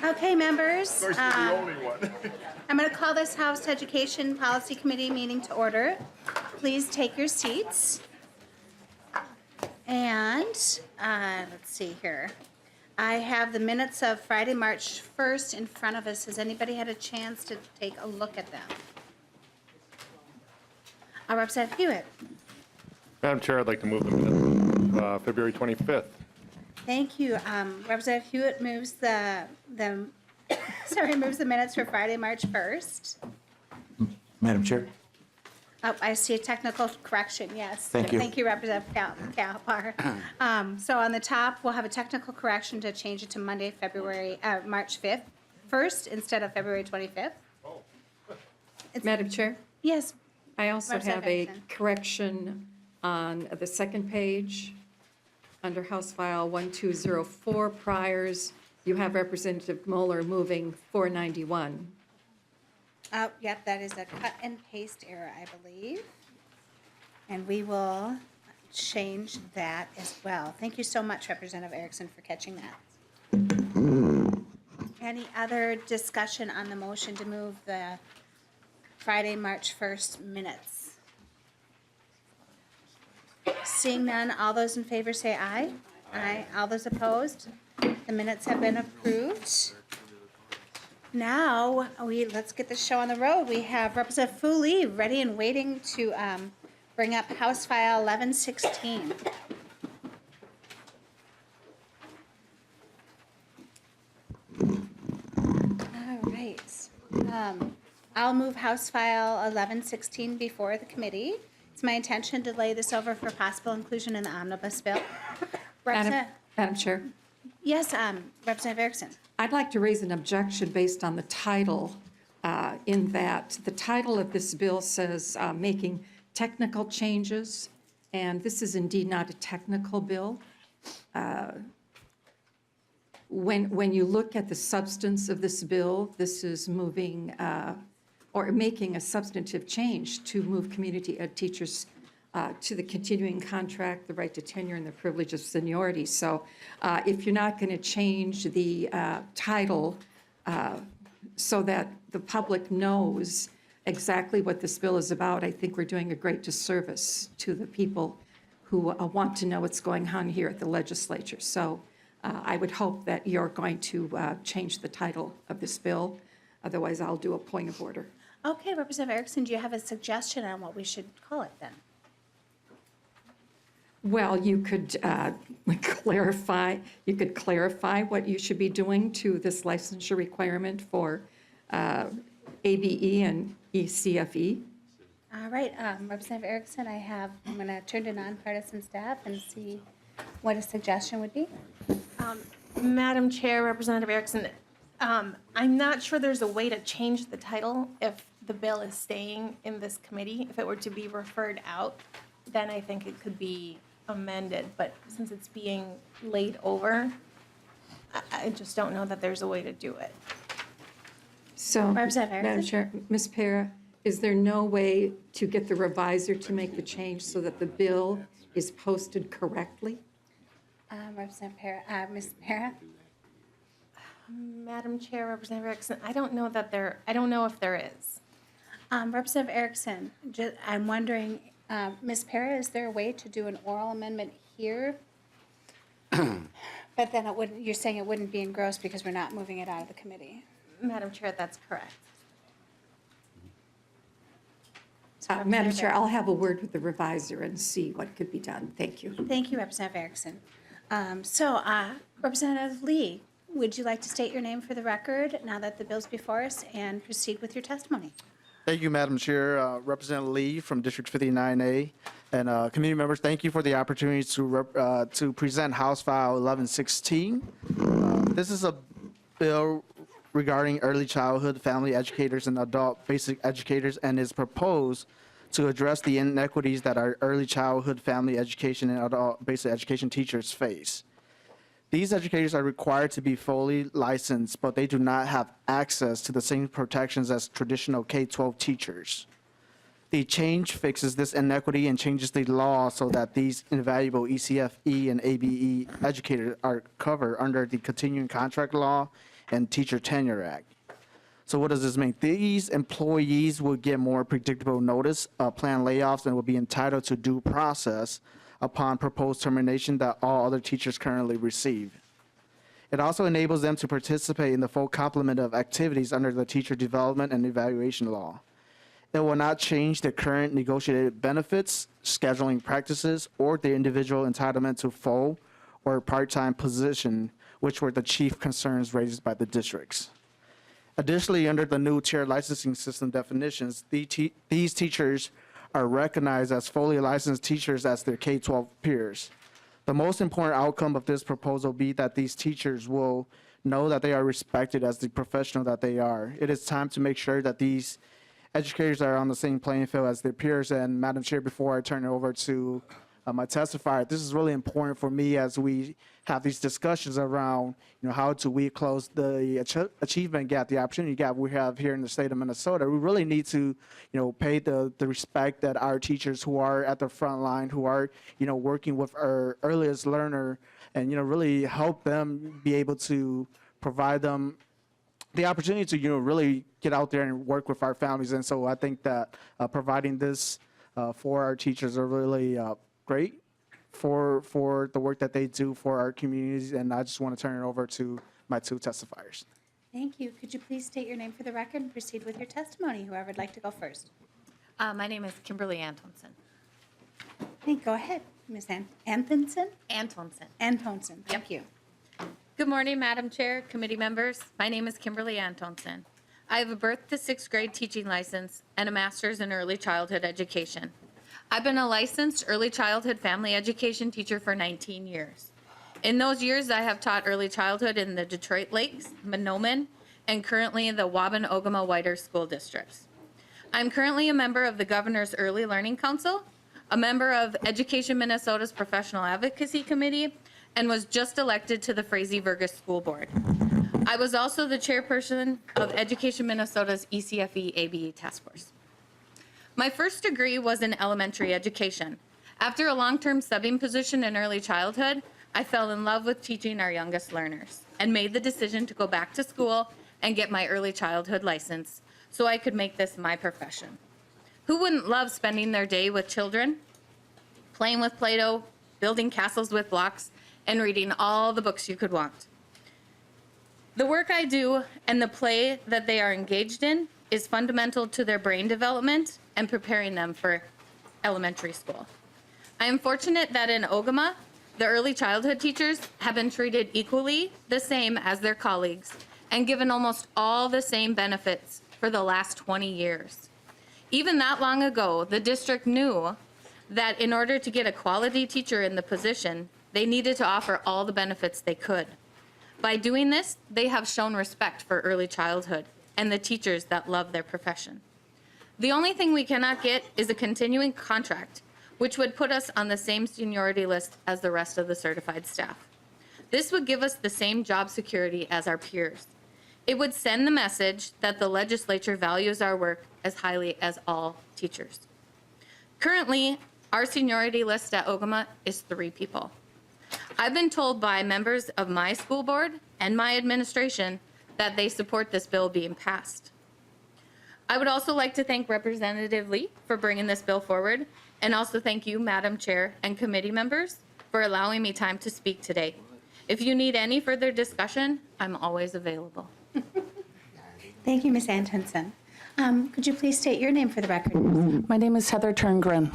Okay, members, Of course, you're the only one. I'm going to call this House Education Policy Committee meeting to order. Please take your seats. And let's see here. I have the minutes of Friday, March 1st in front of us. Has anybody had a chance to take a look at them? Representative Hewitt. Madam Chair, I'd like to move the minutes of February 25th. Thank you. Representative Hewitt moves moves the minutes for Friday, March 1st. Madam Chair? Oh, I see a technical correction, yes. Thank you. Thank you, Representative Kalpar. So on the top, we'll have a technical correction to change it to Monday, March 5th, 1st instead of February 25th. Madam Chair, Yes, I also have Representative a Erickson. correction on the second page. Under House File 1204 priors, you have Representative Moeller moving 491. Yep, that is a cut and paste error, I believe. And we will change that as well. Thank you so much, Representative Erickson, for catching that. Any other discussion on the motion to move the Friday, March 1st minutes? Seeing none, all those in favor say aye. Aye. All those opposed? The minutes have been approved. Now, let's get the show on the road. We have Representative Fu Lee ready and waiting to bring up House File 1116. All right. I'll move House File 1116 before the committee. It's my intention to lay this over for possible inclusion in the omnibus bill. Madam Chair, Yes, Representative Erickson. I'd like to raise an objection based on the title, in that the title of this bill says making technical changes, and this is indeed not a technical bill. When you look at the substance of this bill, this is moving or making a substantive change to move community ed teachers to the continuing contract, the right to tenure, and the privilege of seniority. So if you're not going to change the title so that the public knows exactly what this bill is about, I think we're doing a great disservice to the people who want to know what's going on here at the legislature. So I would hope that you're going to change the title of this bill. Otherwise, I'll do a point of order. Okay, Representative Erickson, do you have a suggestion on what we should call it then? Well, you could clarify. You could clarify what you should be doing to this licensure requirement for ABE and ECFE. All right, Representative Erickson, I'm going to turn to nonpartisan staff and see what a suggestion would be. Madam Chair, Representative Erickson, I'm not sure there's a way to change the title if the bill is staying in this committee. If it were to be referred out, then I think it could be amended. But since it's being laid over, I just don't know that there's a way to do it. So, Representative Madam Erickson? Chair, Ms. Para, is there no way to get the reviser to make the change so that the bill is posted correctly? Representative Para, Ms. Para? Madam Chair, Representative Erickson, I don't know if there is. Representative Erickson, I'm wondering, Ms. Para, is there a way to do an oral amendment here? But then you're saying it wouldn't be engrossed because we're not moving it out of the committee. Madam Chair, that's correct. Madam Chair, I'll have a word with the reviser and see what could be done. Thank you. Thank you, Representative Erickson. Representative Lee, would you like to state your name for the record now that the bill's before us and proceed with your testimony? Thank you, Madam Chair. Representative Lee from District 59A. And committee members, thank you for the opportunity to present House File 1116. This is a bill regarding early childhood, family educators, and adult basic educators, and is proposed to address the inequities that our early childhood, family education, and adult basic education teachers face. These educators are required to be fully licensed, but they do not have access to the same protections as traditional K-12 teachers. The change fixes this inequity and changes the law so that these invaluable ECFE and ABE educators are covered under the continuing contract law and Teacher Tenure Act. So what does this mean? These employees will get more predictable notice of planned layoffs and will be entitled to due process upon proposed termination that all other teachers currently receive. It also enables them to participate in the full complement of activities under the Teacher Development and Evaluation Law. It will not change the current negotiated benefits, scheduling practices, or the individual entitlement to full or part-time position, which were the chief concerns raised by the districts. Additionally, under the new tiered licensing system definitions, these teachers are recognized as fully licensed teachers as their K-12 peers. The most important outcome of this proposal be that these teachers will know that they are respected as the professional that they are. It is time to make sure that these educators are on the same playing field as their peers. And Madam Chair, before I turn it over to my testifier, this is really important for me as we have these discussions around, how do we close the achievement gap, the opportunity gap we have here in the state of Minnesota. We really need to, pay the respect that our teachers who are at the front line, who are, working with our earliest learner, and, really help them be able to provide them the opportunity to, really get out there and work with our families. And so I think that providing this for our teachers are really great for the work that they do for our communities. And I just want to turn it over to my two testifiers. Thank you. Could you please state your name for the record and proceed with your testimony, whoever would like to go first? My name is Kimberly Antonsen. Hey, go ahead, Ms. Antonsen? Antonsen. Antonsen, thank you. Good morning, Madam Chair, committee members. My name is Kimberly Antonsen. I have a birth to sixth grade teaching license and a master's in early childhood education. I've been a licensed early childhood family education teacher for 19 years. In those years, I have taught early childhood in the Detroit Lakes, Monoman, and currently in the Waban-Ogama-Whiter school districts. I'm currently a member of the Governor's Early Learning Council, a member of Education Minnesota's Professional Advocacy Committee, and was just elected to the Frazee-Vergus School Board. I was also the chairperson of Education Minnesota's ECFE ABE Task Force. My first degree was in elementary education. After a long-term subbing position in early childhood, I fell in love with teaching our youngest learners and made the decision to go back to school and get my early childhood license so I could make this my profession. Who wouldn't love spending their day with children, playing with Play-Doh, building castles with blocks, and reading all the books you could want? The work I do and the play that they are engaged in is fundamental to their brain development and preparing them for elementary school. I am fortunate that in Ogama, the early childhood teachers have been treated equally the same as their colleagues and given almost all the same benefits for the last 20 years. Even that long ago, the district knew that in order to get a quality teacher in the position, they needed to offer all the benefits they could. By doing this, they have shown respect for early childhood and the teachers that love their profession. The only thing we cannot get is a continuing contract, which would put us on the same seniority list as the rest of the certified staff. This would give us the same job security as our peers. It would send the message that the legislature values our work as highly as all teachers. Currently, our seniority list at Ogama is 3 people. I've been told by members of my school board and my administration that they support this bill being passed. I would also like to thank Representative Lee for bringing this bill forward, and also thank you, Madam Chair and committee members, for allowing me time to speak today. If you need any further discussion, I'm always available. Thank you, Ms. Antonsen. Could you please state your name for the record? My name is Heather Turngren.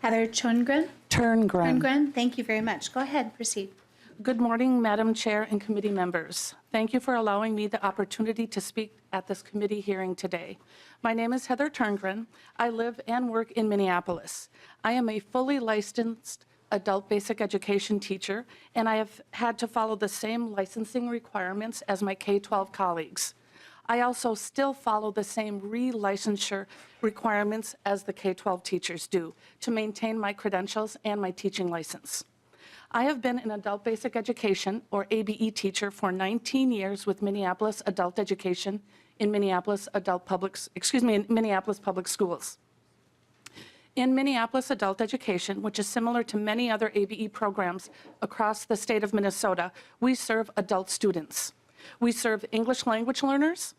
Heather Chungren? Turngren. Chungren, thank you very much. Go ahead, proceed. Good morning, Madam Chair and committee members. Thank you for allowing me the opportunity to speak at this committee hearing today. My name is Heather Turngren. I live and work in Minneapolis. I am a fully licensed adult basic education teacher, and I have had to follow the same licensing requirements as my K-12 colleagues. I also still follow the same re-licensure requirements as the K-12 teachers do to maintain my credentials and my teaching license. I have been an adult basic education, or ABE teacher, for 19 years with Minneapolis Adult Education in Minneapolis Minneapolis Public Schools. In Minneapolis Adult Education, which is similar to many other ABE programs across the state of Minnesota, we serve adult students. We serve English language learners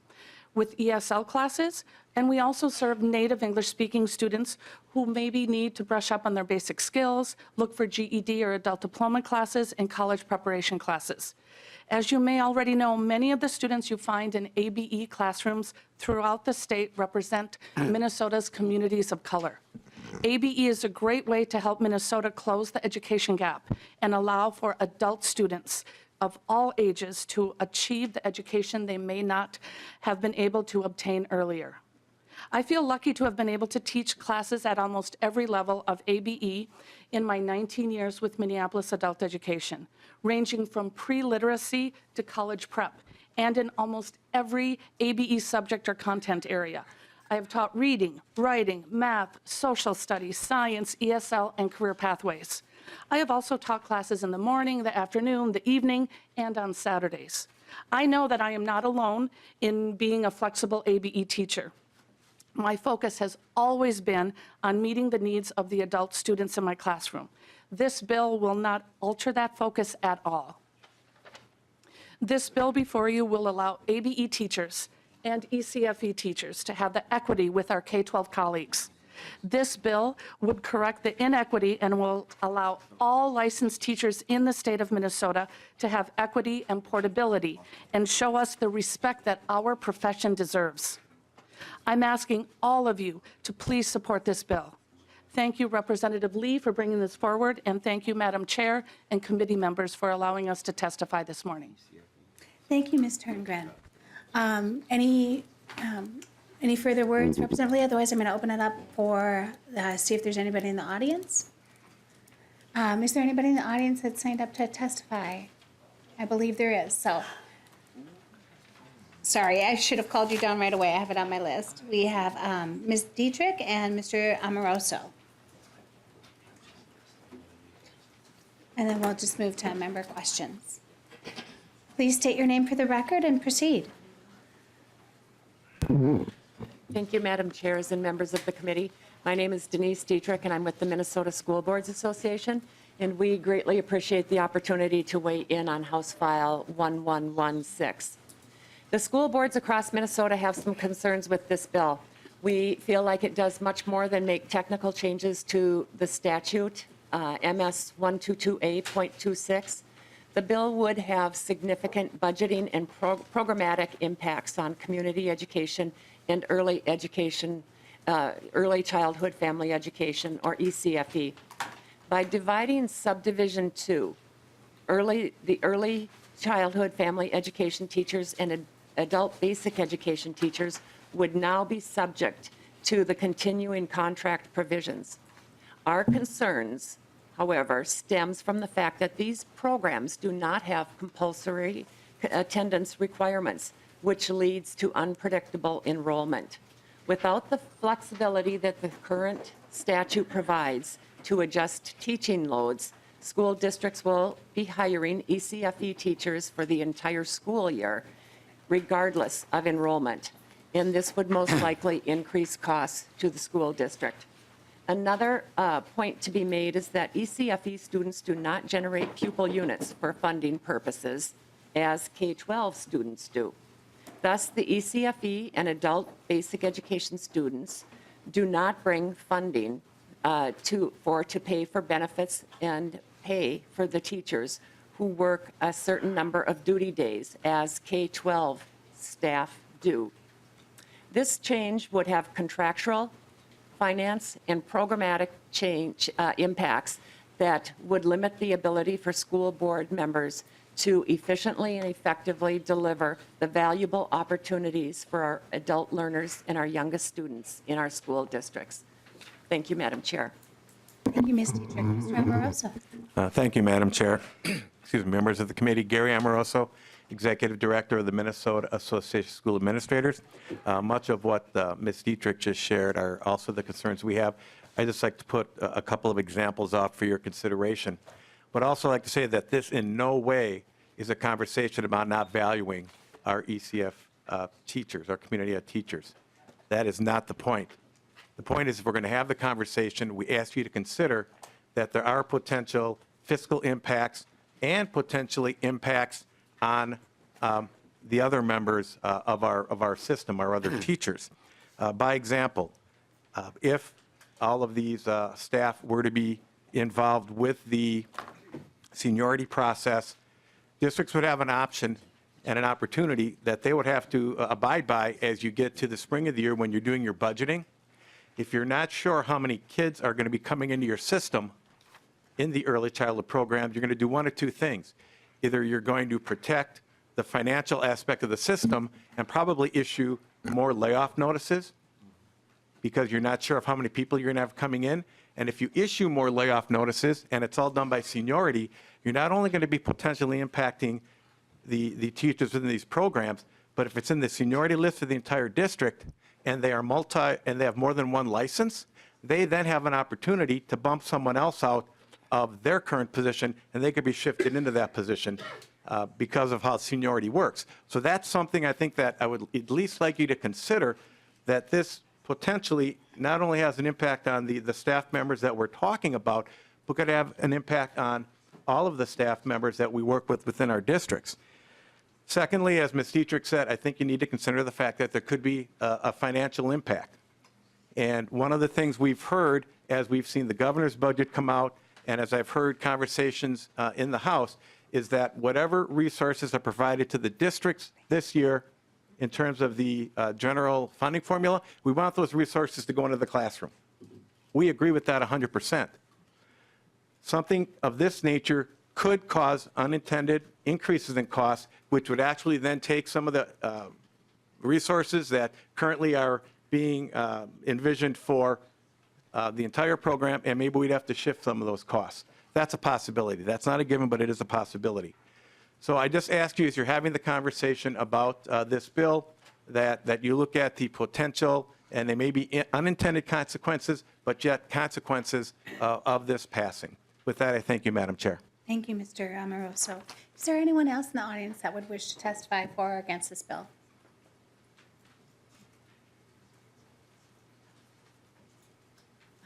with ESL classes, and we also serve native English-speaking students who maybe need to brush up on their basic skills, look for GED or adult diploma classes, and college preparation classes. As you may already know, many of the students you find in ABE classrooms throughout the state represent Minnesota's communities of color. ABE is a great way to help Minnesota close the education gap and allow for adult students of all ages to achieve the education they may not have been able to obtain earlier. I feel lucky to have been able to teach classes at almost every level of ABE in my 19 years with Minneapolis Adult Education, ranging from pre-literacy to college prep, and in almost every ABE subject or content area. I have taught reading, writing, math, social studies, science, ESL, and career pathways. I have also taught classes in the morning, the afternoon, the evening, and on Saturdays. I know that I am not alone in being a flexible ABE teacher. My focus has always been on meeting the needs of the adult students in my classroom. This bill will not alter that focus at all. This bill before you will allow ABE teachers and ECFE teachers to have the equity with our K-12 colleagues. This bill would correct the inequity and will allow all licensed teachers in the state of Minnesota to have equity and portability and show us the respect that our profession deserves. I'm asking all of you to please support this bill. Thank you, Representative Lee, for bringing this forward, and thank you, Madam Chair and committee members, for allowing us to testify this morning. Thank you, Ms. Turngren. Any further words, Representative Lee? Otherwise, I'm going to open it up for, see if there's anybody in the audience. Is there anybody in the audience that signed up to testify? I believe there is, so. Sorry, I should have called you down right away. I have it on my list. We have Ms. Dietrich and Mr. Amoroso. And then we'll just move to member questions. Please state your name for the record and proceed. Thank you, Madam Chairs and members of the committee. My name is Denise Dietrich, and I'm with the Minnesota School Boards Association, and we greatly appreciate the opportunity to weigh in on House File 1116. The school boards across Minnesota have some concerns with this bill. We feel like it does much more than make technical changes to the statute, MS 122A.26. The bill would have significant budgeting and programmatic impacts on community education and early education, early childhood family education, or ECFE. By dividing subdivision 2, the early childhood family education teachers and adult basic education teachers would now be subject to the continuing contract provisions. Our concerns, however, stems from the fact that these programs do not have compulsory attendance requirements, which leads to unpredictable enrollment. Without the flexibility that the current statute provides to adjust teaching loads, school districts will be hiring ECFE teachers for the entire school year, regardless of enrollment, and this would most likely increase costs to the school district. Another point to be made is that ECFE students do not generate pupil units for funding purposes as K-12 students do. Thus, the ECFE and adult basic education students do not bring funding to pay for benefits and pay for the teachers who work a certain number of duty days as K-12 staff do. This change would have contractual, finance, and programmatic change impacts that would limit the ability for school board members to efficiently and effectively deliver the valuable opportunities for our adult learners and our youngest students in our school districts. Thank you, Madam Chair. Thank you, Ms. Dietrich. Mr. Amoroso. Thank you, Madam Chair. Excuse me, members of the committee. Gary Amoroso, Executive Director of the Minnesota Association of School Administrators. Much of what Ms. Dietrich just shared are also the concerns we have. I'd just like to put a couple of examples out for your consideration. But also like to say that this in no way is a conversation about not valuing our ECF teachers, our community ed teachers. That is not the point. The point is, if we're going to have the conversation, we ask you to consider that there are potential fiscal impacts and potentially impacts on the other members of our system, our other teachers. By example, if all of these staff were to be involved with the seniority process, districts would have an option and an opportunity that they would have to abide by as you get to the spring of the year when you're doing your budgeting. If you're not sure how many kids are going to be coming into your system in the early childhood programs, you're going to do one of two things. Either you're going to protect the financial aspect of the system and probably issue more layoff notices because you're not sure of how many people you're going to have coming in. And if you issue more layoff notices and it's all done by seniority, you're not only going to be potentially impacting the teachers within these programs, but if it's in the seniority list of the entire district and they are and they have more than one license, they then have an opportunity to bump someone else out of their current position, and they could be shifted into that position because of how seniority works. So that's something I think that I would at least like you to consider, that this potentially not only has an impact on the staff members that we're talking about, but could have an impact on all of the staff members that we work with within our districts. Secondly, as Ms. Dietrich said, I think you need to consider the fact that there could be a financial impact. And one of the things we've heard as we've seen the governor's budget come out, and as I've heard conversations in the House, is that whatever resources are provided to the districts this year in terms of the general funding formula, we want those resources to go into the classroom. We agree with that 100%. Something of this nature could cause unintended increases in costs, which would actually then take some of the resources that currently are being envisioned for the entire program, and maybe we'd have to shift some of those costs. That's a possibility. That's not a given, but it is a possibility. So I just ask you, as you're having the conversation about this bill, that you look at the potential, and they may be unintended consequences, but yet consequences of this passing. With that, I thank you, Madam Chair. Thank you, Mr. Amoroso. Is there anyone else in the audience that would wish to testify for or against this bill?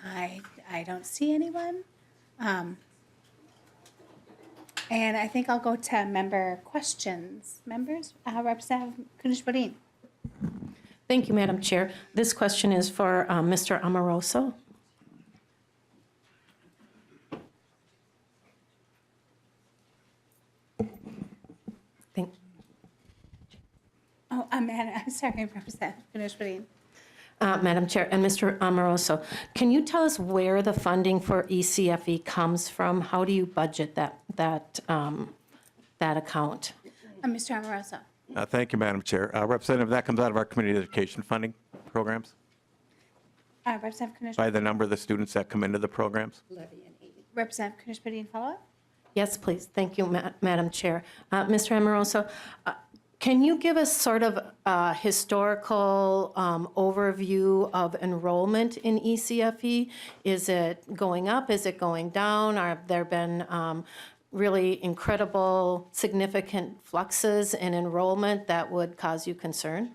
I don't see anyone. And I think I'll go to member questions. Members, Representative Kunesh-Podein. Thank you, Madam Chair. This question is for Mr. Amoroso. I'm sorry, Representative Kunesh-Podein. Madam Chair, and Mr. Amoroso, can you tell us where the funding for ECFE comes from? How do you budget that account? Mr. Amoroso. Thank you, Madam Chair. Representative, that comes out of our community education funding programs Representative Kunesh-Podein. by the number of the students that come into the programs. Representative Kunesh-Podein, follow-up? Yes, please. Thank you, Madam Chair. Mr. Amoroso, can you give us sort of a historical overview of enrollment in ECFE? Is it going up? Is it going down? Have there been really incredible, significant fluxes in enrollment that would cause you concern?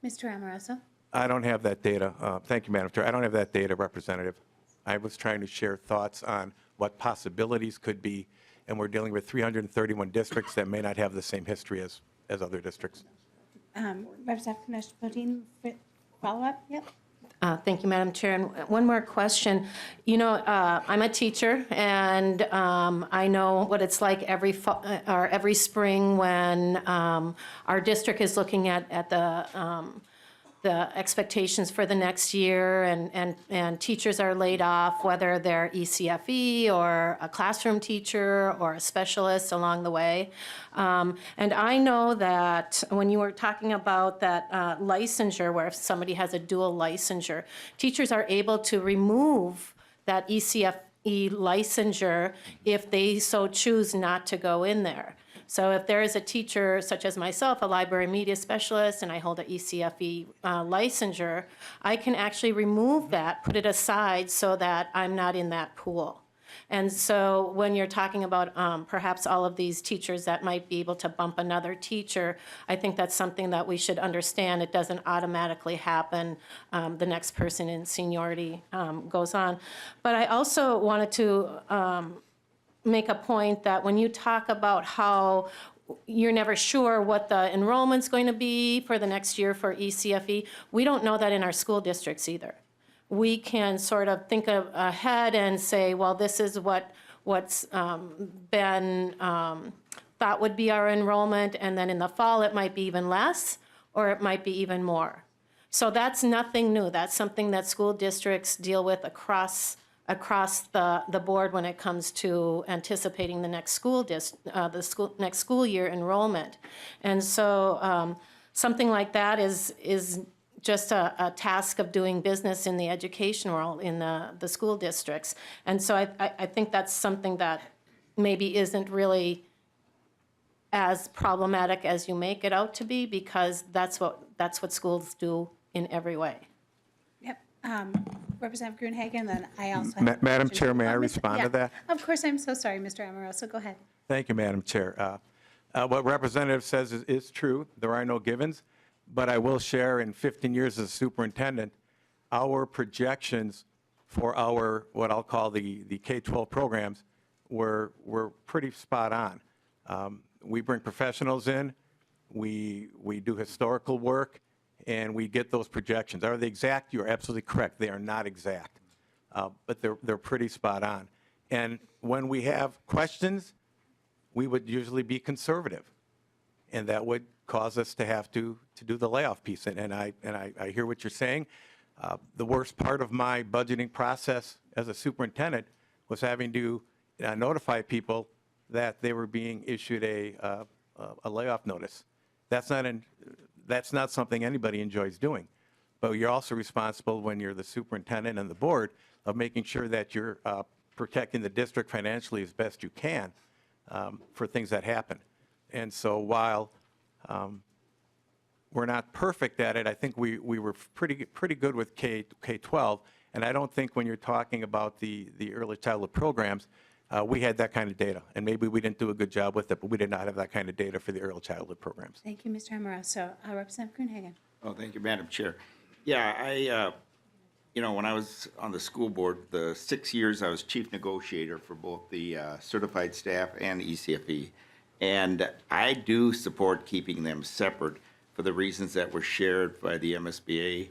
Mr. Amoroso. I don't have that data. Thank you, Madam Chair. I don't have that data, Representative. I was trying to share thoughts on what possibilities could be, and we're dealing with 331 districts that may not have the same history as other districts. Representative Kunesh-Podein, follow-up? Yep. Thank you, Madam Chair. And one more question. You know, I'm a teacher, and I know what it's like every spring when our district is looking at the expectations for the next year, and teachers are laid off, whether they're ECFE or a classroom teacher or a specialist along the way. And I know that when you were talking about that licensure, where if somebody has a dual licensure, teachers are able to remove that ECFE licensure if they so choose not to go in there. So if there is a teacher, such as myself, a library media specialist, and I hold an ECFE licensure, I can actually remove that, put it aside so that I'm not in that pool. And so when you're talking about perhaps all of these teachers that might be able to bump another teacher, I think that's something that we should understand. It doesn't automatically happen. The next person in seniority goes on. But I also wanted to make a point that when you talk about how you're never sure what the enrollment's going to be for the next year for ECFE. We don't know that in our school districts either. We can sort of think ahead and say, well, this is what's been thought would be our enrollment, and then in the fall, it might be even less, or it might be even more. So that's nothing new. That's something that school districts deal with across the board when it comes to anticipating the next next school year enrollment. And so something like that is just a task of doing business in the education world, in the school districts. And so I think that's something that maybe isn't really as problematic as you make it out to be, because that's what schools do in every way. Yep. Representative Gruenhagen, then I also have. Madam Chair, may I respond to that? Of course, I'm so sorry, Mr. Amoroso, go ahead. Thank you, Madam Chair. What Representative says is true. There are no givens, but I will share in 15 years as superintendent, our projections for our, what I'll call the K-12 programs were pretty spot on. We bring professionals in, we do historical work, and we get those projections. Are they exact? You're absolutely correct. They are not exact, but they're pretty spot on. And when we have questions, we would usually be conservative, and that would cause us to have to do the layoff piece. And I hear what you're saying. The worst part of my budgeting process as a superintendent was having to notify people that they were being issued a layoff notice. That's not something anybody enjoys doing. But you're also responsible, when you're the superintendent and the board, of making sure that you're protecting the district financially as best you can for things that happen. And so while we're not perfect at it, I think we were pretty good with K-12. And I don't think when you're talking about the early childhood programs, we had that kind of data. And maybe we didn't do a good job with it, but we did not have that kind of data for the early childhood programs. Thank you, Mr. Amoroso. Representative Gruenhagen. Oh, thank you, Madam Chair. Yeah, when I was on the school board, the 6 years I was chief negotiator for both the certified staff and ECFE. And I do support keeping them separate for the reasons that were shared by the MSBA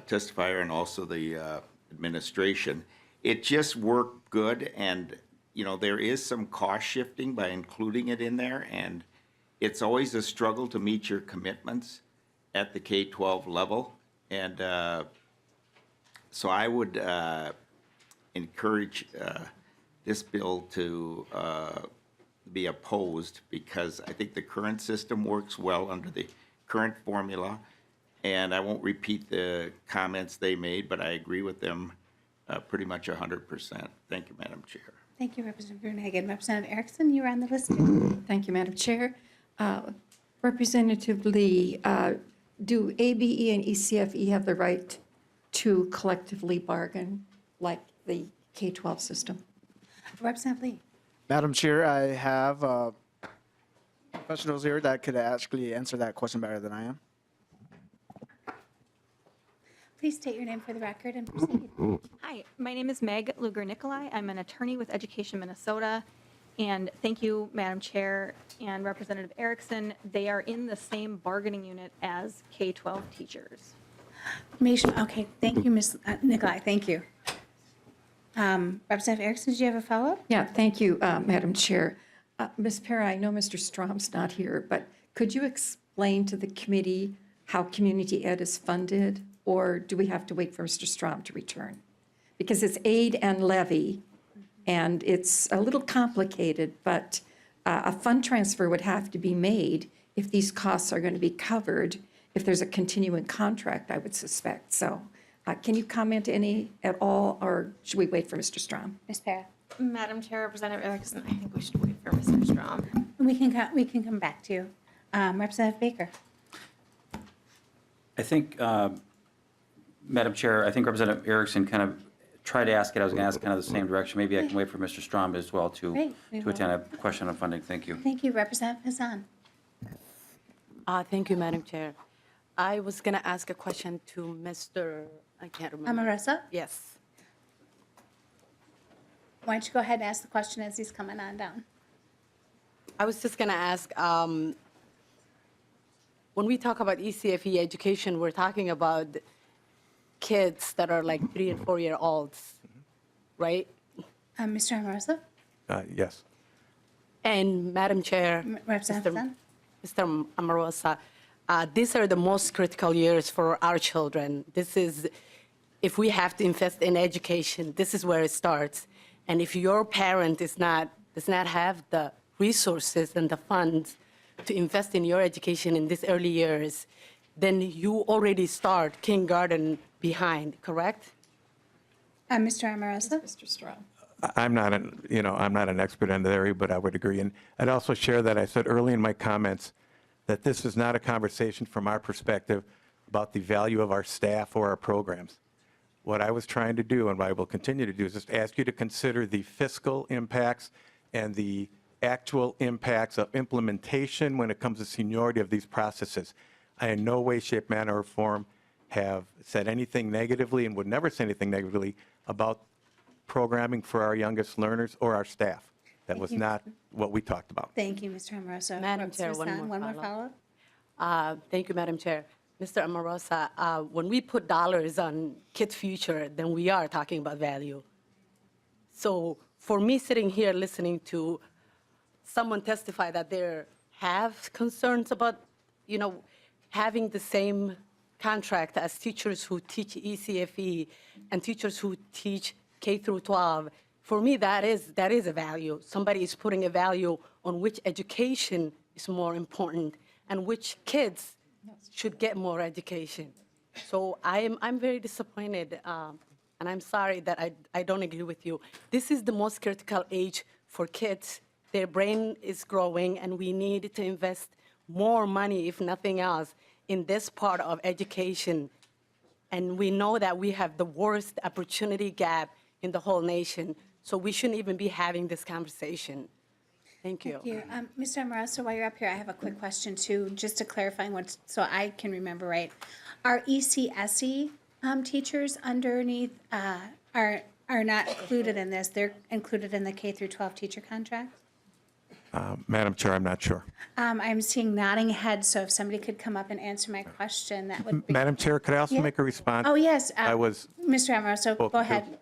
testifier and also the administration. It just worked good, and there is some cost shifting by including it in there, and it's always a struggle to meet your commitments at the K-12 level. And so I would encourage this bill to be opposed, because I think the current system works well under the current formula. And I won't repeat the comments they made, but I agree with them pretty much 100%. Thank you, Madam Chair. Thank you, Representative Gruenhagen. Representative Erickson, you were on the list too. Thank you, Madam Chair. Representative Lee, do ABE and ECFE have the right to collectively bargain like the K-12 system? Representative Lee. Madam Chair, I have professionals here that could actually answer that question better than I am. Please state your name for the record and proceed. Hi, my name is Meg Luger-Nicolai. I'm an attorney with Education Minnesota. And thank you, Madam Chair and Representative Erickson. They are in the same bargaining unit as K-12 teachers. Okay, thank you, Ms. Nicolai, thank you. Representative Erickson, did you have a follow-up? Yeah, thank you, Madam Chair. Ms. Para, I know Mr. Strom's not here, but could you explain to the committee how community ed is funded, or do we have to wait for Mr. Strom to return? Because it's aid and levy, and it's a little complicated, but a fund transfer would have to be made if these costs are going to be covered, if there's a continuing contract, I would suspect. So can you comment any at all, or should we wait for Mr. Strom? Ms. Para? Madam Chair, Representative Erickson, I think we should wait for Mr. Strom. We can come back to you. Representative Baker? I think, Madam Chair, I think Representative Erickson kind of tried to ask it. I was going to ask kind of the same direction. Maybe I can wait for Mr. Strom as well to attend a question on funding. Thank you. Thank you. Representative Hassan? Thank you, Madam Chair. I was going to ask a question to Mr. I can't remember. Amoroso? Yes. Why don't you go ahead and ask the question as he's coming on down? I was just going to ask, when we talk about ECFE education, we're talking about kids that are like 3 and 4-year-olds, right? Mr. Amoroso? Yes. And Madam Chair, Representative Mr. Amorosa, these are the most critical years for our children. This is, if we have to invest in education, this is where it starts. And if your parent does not have the resources and the funds to invest in your education in these early years, then you already start kindergarten behind, correct? Mr. Amoroso? Mr. Strahm. I'm not an expert in that area, but I would agree. And I'd also share that I said early in my comments that this is not a conversation from our perspective about the value of our staff or our programs. What I was trying to do, and what I will continue to do, is just ask you to consider the fiscal impacts and the actual impacts of implementation when it comes to seniority of these processes. I in no way, shape, manner, or form have said anything negatively and would never say anything negatively about programming for our youngest learners or our staff. That was not what we talked about. Thank you, Mr. Amoroso. Madam Chair, Representative one more Hassan, follow-up? Thank you, Madam Chair. Mr. Amorosa, when we put dollars on kids' future, then we are talking about value. So for me sitting here listening to someone testify that they have concerns about, having the same contract as teachers who teach ECFE and teachers who teach K through 12, for me, that is a value. Somebody is putting a value on which education is more important and which kids should get more education. So I'm very disappointed, and I'm sorry that I don't agree with you. This is the most critical age for kids. Their brain is growing, and we need to invest more money, if nothing else, in this part of education. And we know that we have the worst opportunity gap in the whole nation, so we shouldn't even be having this conversation. Thank you. Thank you. Mr. Amoroso, while you're up here, I have a quick question too, just to clarify what, so I can remember right. Are ECSE teachers underneath, are not included in this? They're included in the K through 12 teacher contract? Madam Chair, I'm not sure. I'm seeing nodding heads, so if somebody could come up and answer my question, that would be. Madam Chair, could I also Yeah. make a response? Oh, yes. I was Mr. Amoroso, go spoken to. ahead.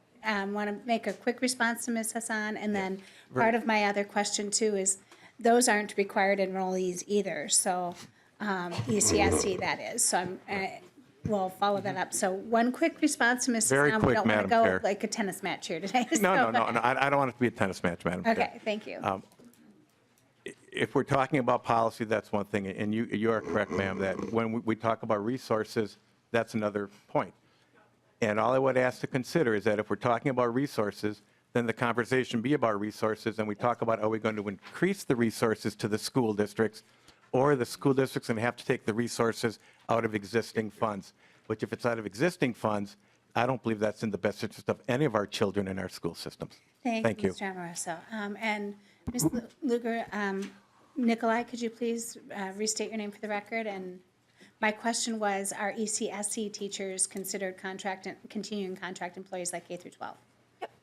Want to make a quick response to Ms. Hassan? And then part of my other question too is, those aren't required enrollees either, so ECSE that is. So we'll follow that up. So one quick response to Ms. Very Hassan. We quick, don't want to Madam go Chair. like a tennis match here today. No, I don't want it to be a tennis match, Madam Chair. Okay, thank you. If we're talking about policy, that's one thing, and you are correct, ma'am, that when we talk about resources, that's another point. And all I would ask to consider is that if we're talking about resources, then the conversation be about resources, and we talk about, are we going to increase the resources to the school districts, or the school districts going to have to take the resources out of existing funds? Which, if it's out of existing funds, I don't believe that's in the best interest of any of our children in our school systems. Thank you, Mr. Amoroso. And Ms. Lugar, Nikolai, could you please restate your name for the record? And my question was, are ECSE teachers considered continuing contract employees like K through 12?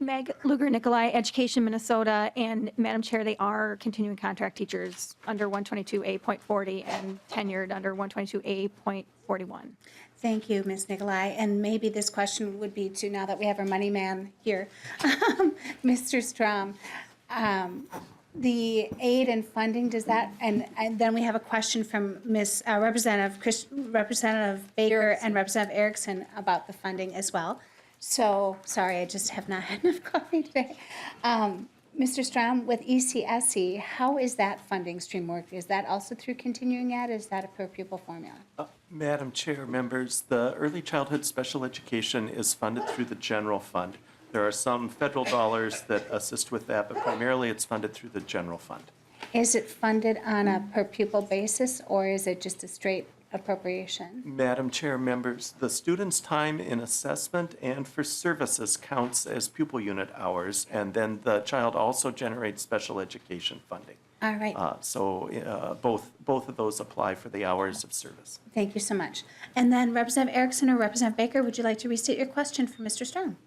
Meg Lugar Nikolai, Education Minnesota, and Madam Chair, they are continuing contract teachers under 122A.40 and tenured under 122A.41. Thank you, Ms. Nikolai. And maybe this question would be to, now that we have our money man here, Mr. Strom. The aid and funding, does that, and then we have a question from Representative Baker and Representative Erickson about the funding as well. So, sorry, I just have not had enough coffee today. Mr. Strom, with ECSE, how is that funding stream work? Is that also through continuing ed? Is that a per pupil formula? Madam Chair, members, the early childhood special education is funded through the general fund. There are some federal dollars that assist with that, but primarily it's funded through the general fund. Is it funded on a per pupil basis, or is it just a straight appropriation? Madam Chair, members, the student's time in assessment and for services counts as pupil unit hours, and then the child also generates special education funding. All right. So both of those apply for the hours of service. Thank you so much. And then Representative Erickson or Representative Baker, would you like to restate your question for Mr. Strom?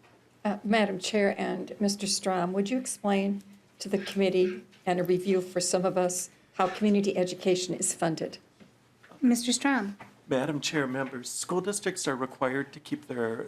Madam Chair and Mr. Strom, would you explain to the committee and a review for some of us how community education is funded. Mr. Strom? Madam Chair, members, school districts are required to keep their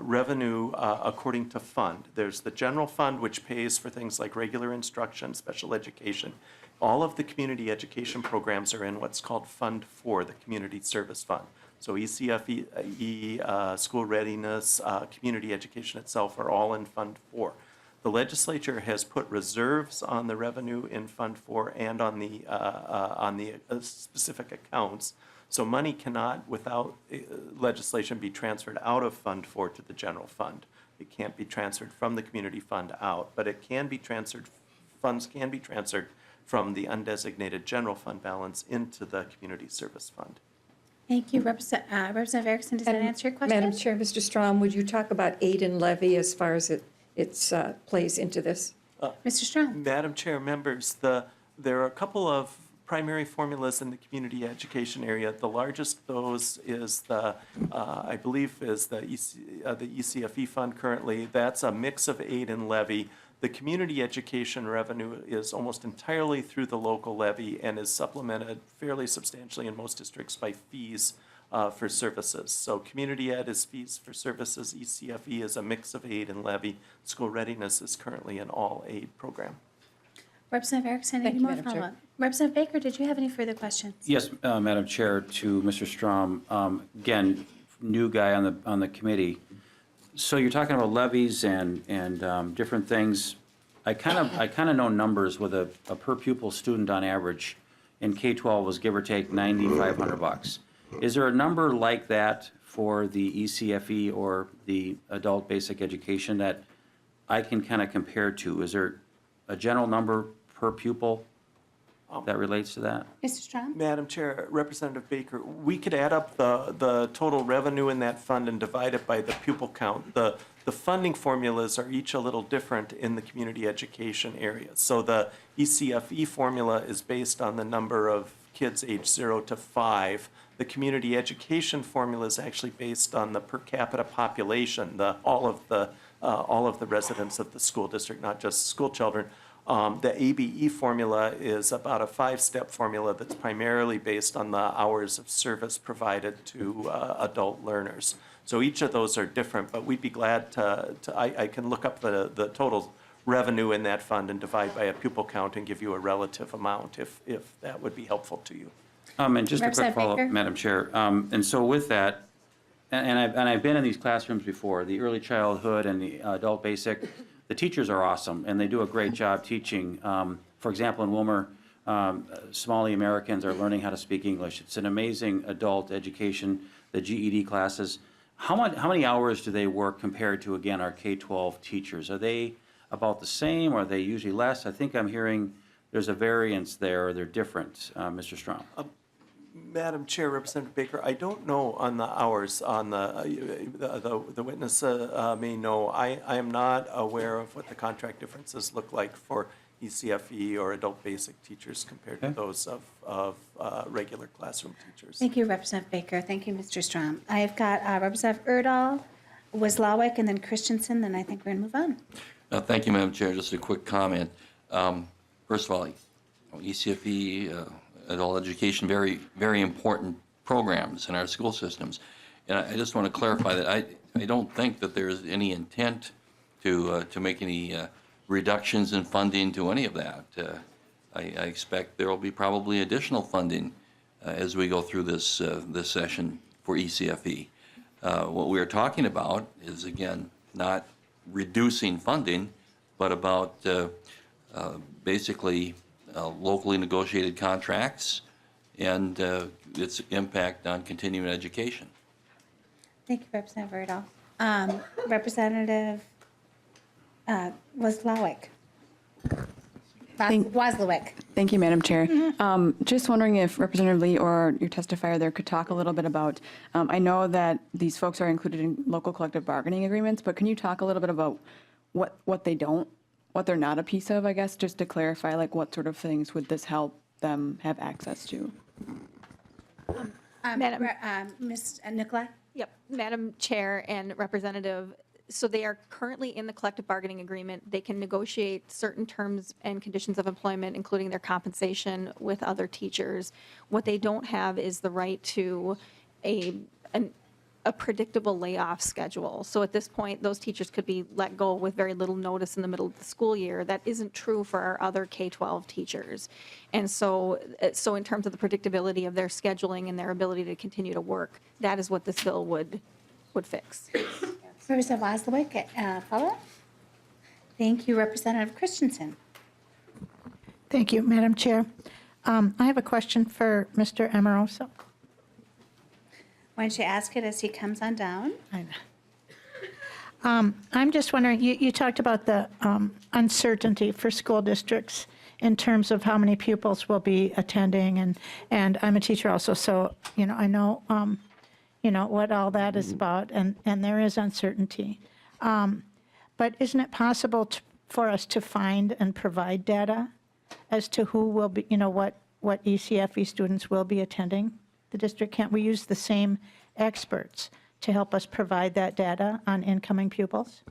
revenue according to fund. There's the general fund, which pays for things like regular instruction, special education. All of the community education programs are in what's called Fund 4, the Community Service Fund. So ECFE, school readiness, community education itself are all in Fund 4. The legislature has put reserves on the revenue in Fund 4 and on the specific accounts. So money cannot, without legislation, be transferred out of Fund 4 to the general fund. It can't be transferred from the community fund out, but it can be transferred, funds can be transferred from the undesignated general fund balance into the community service fund. Thank you. Representative Erickson, does that answer your question? Madam Chair, Mr. Strom, would you talk about aid and levy as far as it plays into this? Mr. Strom? Madam Chair, members, there are a couple of primary formulas in the community education area. The largest of those is I believe, is the ECFE fund currently. That's a mix of aid and levy. The community education revenue is almost entirely through the local levy and is supplemented fairly substantially in most districts by fees for services. So community ed is fees for services. ECFE is a mix of aid and levy. School readiness is currently an all-aid program. Representative Erickson, Thank any you, more Madam Chair. follow-up? Representative Baker, did you have any further questions? Yes, Madam Chair, to Mr. Strom. Again, new guy on the committee. So you're talking about levies and different things. I kind of know numbers with a per pupil student on average in K-12 was give or take $9,500. Is there a number like that for the ECFE or the adult basic education that I can kind of compare to? Is there a general number per pupil that relates to that? Mr. Strom? Madam Chair, Representative Baker, we could add up the total revenue in that fund and divide it by the pupil count. The funding formulas are each a little different in the community education area. So the ECFE formula is based on the number of kids age 0 to 5. The community education formula is actually based on the per capita population, all of the residents of the school district, not just school children. The ABE formula is about a 5-step formula that's primarily based on the hours of service provided to adult learners. So each of those are different, but we'd be glad I can look up the total revenue in that fund and divide by a pupil count and give you a relative amount if that would be helpful to you. And just a quick Representative follow-up, Baker? Madam Chair. And so with that, and I've been in these classrooms before, the early childhood and the adult basic, the teachers are awesome, and they do a great job teaching. For example, in Wilmer, Somali Americans are learning how to speak English. It's an amazing adult education, the GED classes. How many hours do they work compared to, again, our K-12 teachers? Are they about the same, or are they usually less? I think I'm hearing there's a variance there, or they're different, Mr. Strom. Madam Chair, Representative Baker, I don't know on the hours on the witness may know. I am not aware of what the contract differences look like for ECFE or adult basic teachers compared to those of regular classroom teachers. Thank you, Representative Baker. Thank you, Mr. Strom. I've got Representative Erdahl, Wozlawik, and then Christensen, then I think we're going to move on. Thank you, Madam Chair. Just a quick comment. First of all, ECFE, adult education, very, very important programs in our school systems. And I just want to clarify that I don't think that there's any intent to make any reductions in funding to any of that. I expect there will be probably additional funding as we go through this session for ECFE. What we're talking about is, again, not reducing funding, but about basically locally negotiated contracts and its impact on continuing education. Thank you, Representative Erdahl. Representative Wozlawik. Wozlawik. Thank you, Madam Chair. Just wondering if Representative Lee or your testifier there could talk a little bit about, I know that these folks are included in local collective bargaining agreements, but can you talk a little bit about what they don't, what they're not a piece of, I guess, just to clarify, like what sort of things would this help them have access to? Ms. Nicolai? Yep, Madam Chair and Representative, So they are currently in the collective bargaining agreement. They can negotiate certain terms and conditions of employment, including their compensation with other teachers. What they don't have is the right to a predictable layoff schedule. So at this point, those teachers could be let go with very little notice in the middle of the school year. That isn't true for our other K-12 teachers. And so in terms of the predictability of their scheduling and their ability to continue to work, that is what this bill would fix. Representative Oslowick, follow-up? Thank you, Representative Christensen. Thank you, Madam Chair. I have a question for Mr. Amoroso. Why don't you ask it as he comes on down? I'm just wondering, you talked about the uncertainty for school districts in terms of how many pupils will be attending, and I'm a teacher also, so, I know, what all that is about, and there is uncertainty. But isn't it possible for us to find and provide data as to who will be, what ECFE students will be attending the district? Can't we use the same experts to help us provide that data on incoming pupils?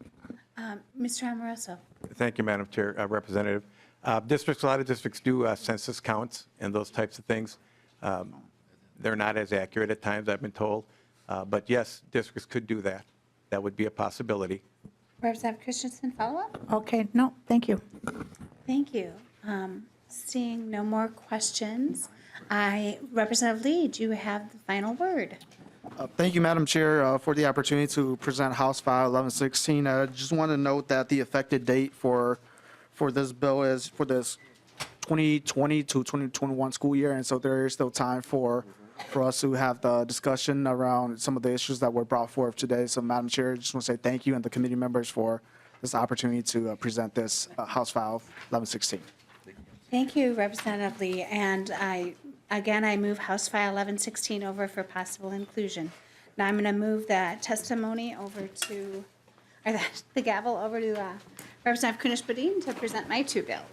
Mr. Amoroso. Thank you, Madam Chair, Representative. A lot of districts do census counts and those types of things. They're not as accurate at times, I've been told. But yes, districts could do that. That would be a possibility. Representative Christensen, follow-up? Okay, no, thank you. Thank you. Seeing no more questions, Representative Lee, do you have the final word? Thank you, Madam Chair, for the opportunity to present House File 1116. I just want to note that the effective date for this bill is for this 2020 to 2021 school year, and so there is still time for us to have the discussion around some of the issues that were brought forth today. So, Madam Chair, I just want to say thank you and the committee members for this opportunity to present this House File 1116. Thank you, Representative Lee. And I move House File 1116 over for possible inclusion. Now I'm going to move that testimony over to, or the gavel over to Representative Kunesh-Podein to present my two bills.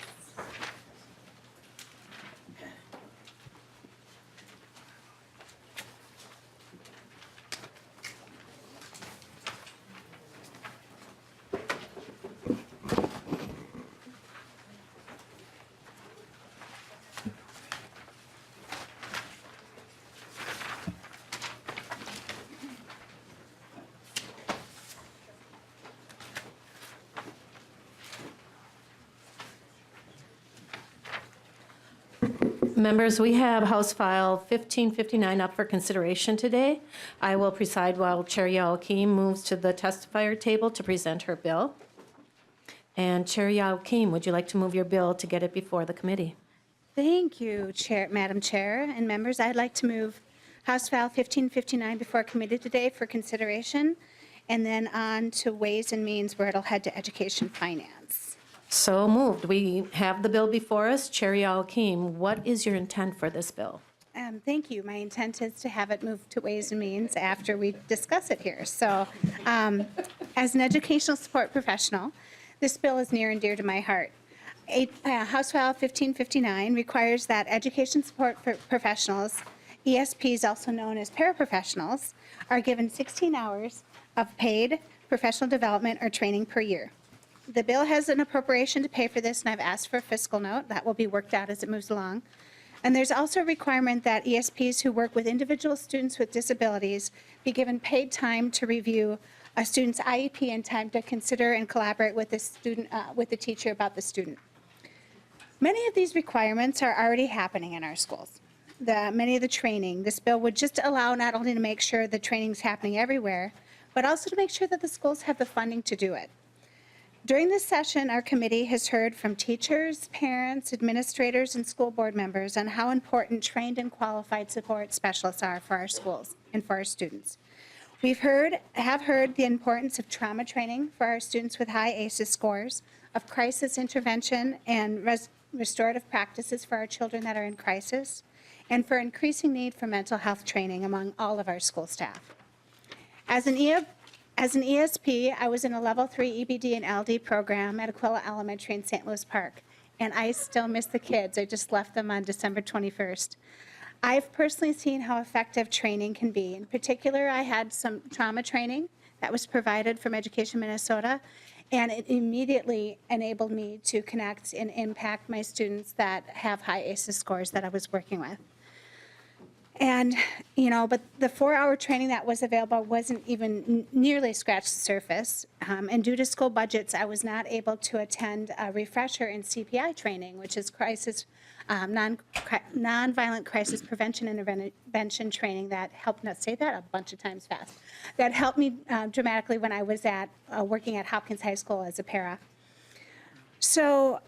Members, we have House File 1559 up for consideration today. I will preside while Chair Youakim moves to the testifier table to present her bill. And Chair Youakim, would you like to move your bill to get it before the committee? Thank you, Madam Chair and members. I'd like to move House File 1559 before committee today for consideration, and then on to Ways and Means where it'll head to Education Finance. So moved. We have the bill before us. Chair Youakim, what is your intent for this bill? Thank you. My intent is to have it moved to Ways and Means after we discuss it here. So as an educational support professional, this bill is near and dear to my heart. House File 1559 requires that education support professionals, ESPs, also known as paraprofessionals, are given 16 hours of paid professional development or training per year. The bill has an appropriation to pay for this, and I've asked for a fiscal note. That will be worked out as it moves along. And there's also a requirement that ESPs who work with individual students with disabilities be given paid time to review a student's IEP and time to consider and collaborate with the student, with the teacher about the student. Many of these requirements are already happening in our schools. Many of the training, this bill would just allow not only to make sure the training's happening everywhere, but also to make sure that the schools have the funding to do it. During this session, our committee has heard from teachers, parents, administrators, and school board members on how important trained and qualified support specialists are for our schools and for our students. We have heard the importance of trauma training for our students with high ACEs scores, of crisis intervention and restorative practices for our children that are in crisis, and for increasing need for mental health training among all of our school staff. As an ESP, I was in a level 3 EBD and LD program at Aquila Elementary in St. Louis Park, and I still miss the kids. I just left them on December 21st. I've personally seen how effective training can be. In particular, I had some trauma training that was provided from Education Minnesota, and it immediately enabled me to connect and impact my students that have high ACES scores that I was working with. And, but the 4-hour training that was available wasn't even nearly scratched the surface. And due to school budgets, I was not able to attend a refresher in CPI training, which is nonviolent crisis prevention and intervention training that helped, now say that a bunch of times fast, that helped me dramatically when I was working at Hopkins High School as a para. So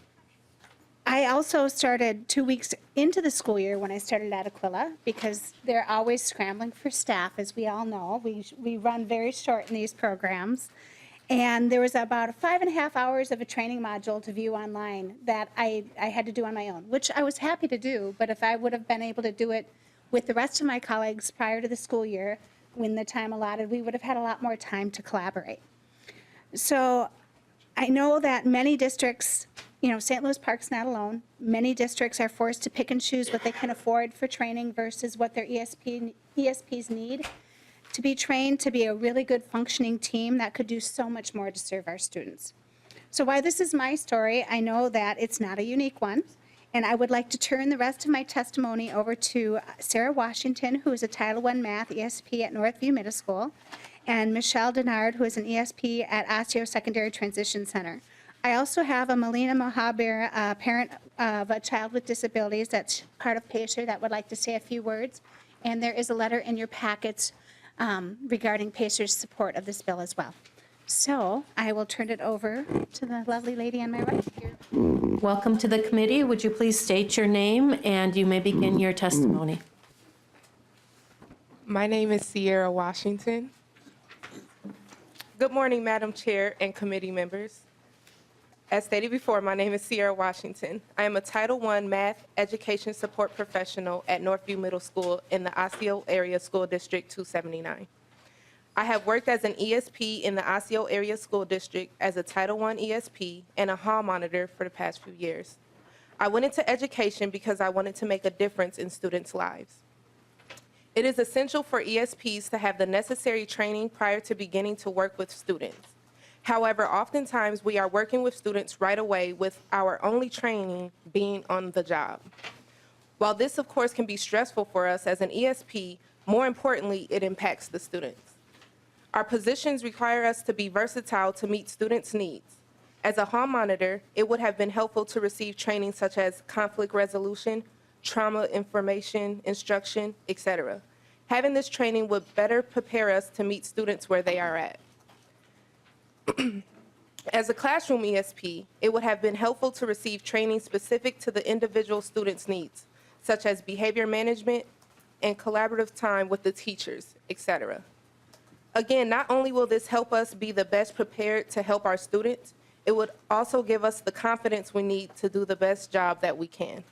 I also started 2 weeks into the school year when I started at Aquila, because they're always scrambling for staff, as we all know. We run very short in these programs. And there was about 5.5 hours of a training module to view online that I had to do on my own, which I was happy to do, but if I would have been able to do it with the rest of my colleagues prior to the school year, when the time allotted, we would have had a lot more time to collaborate. So I know that many districts, St. Louis Park's not alone. Many districts are forced to pick and choose what they can afford for training versus what their ESPs need to be trained to be a really good functioning team that could do so much more to serve our students. So while this is my story, I know that it's not a unique one, and I would like to turn the rest of my testimony over to Sarah Washington, who is a Title I Math ESP at Northview Middle School, and Michelle Denard, who is an ESP at Osseo Secondary Transition Center. I also have a Melina Mohabir, a parent of a child with disabilities that's part of PACER, that would like to say a few words. And there is a letter in your packets regarding PACER's support of this bill as well. So I will turn it over to the lovely lady on my right here. Welcome to the committee. Would you please state your name, and you may begin your testimony. My name is Sierra Washington. Good morning, Madam Chair and committee members. As stated before, my name is Sierra Washington. I am a Title I Math Education Support Professional at Northview Middle School in the Osseo Area School District 279. I have worked as an ESP in the Osseo Area School District as a Title I ESP and a hall monitor for the past few years. I went into education because I wanted to make a difference in students' lives. It is essential for ESPs to have the necessary training prior to beginning to work with students. However, oftentimes we are working with students right away with our only training being on the job. While this, of course, can be stressful for us as an ESP, more importantly, it impacts the students. Our positions require us to be versatile to meet students' needs. As a hall monitor, it would have been helpful to receive training such as conflict resolution, trauma information, instruction, etc. Having this training would better prepare us to meet students where they are at. As a classroom ESP, it would have been helpful to receive training specific to the individual student's needs, such as behavior management and collaborative time with the teachers, etc. Again, not only will this help us be the best prepared to help our students, it would also give us the confidence we need to do the best job that we can.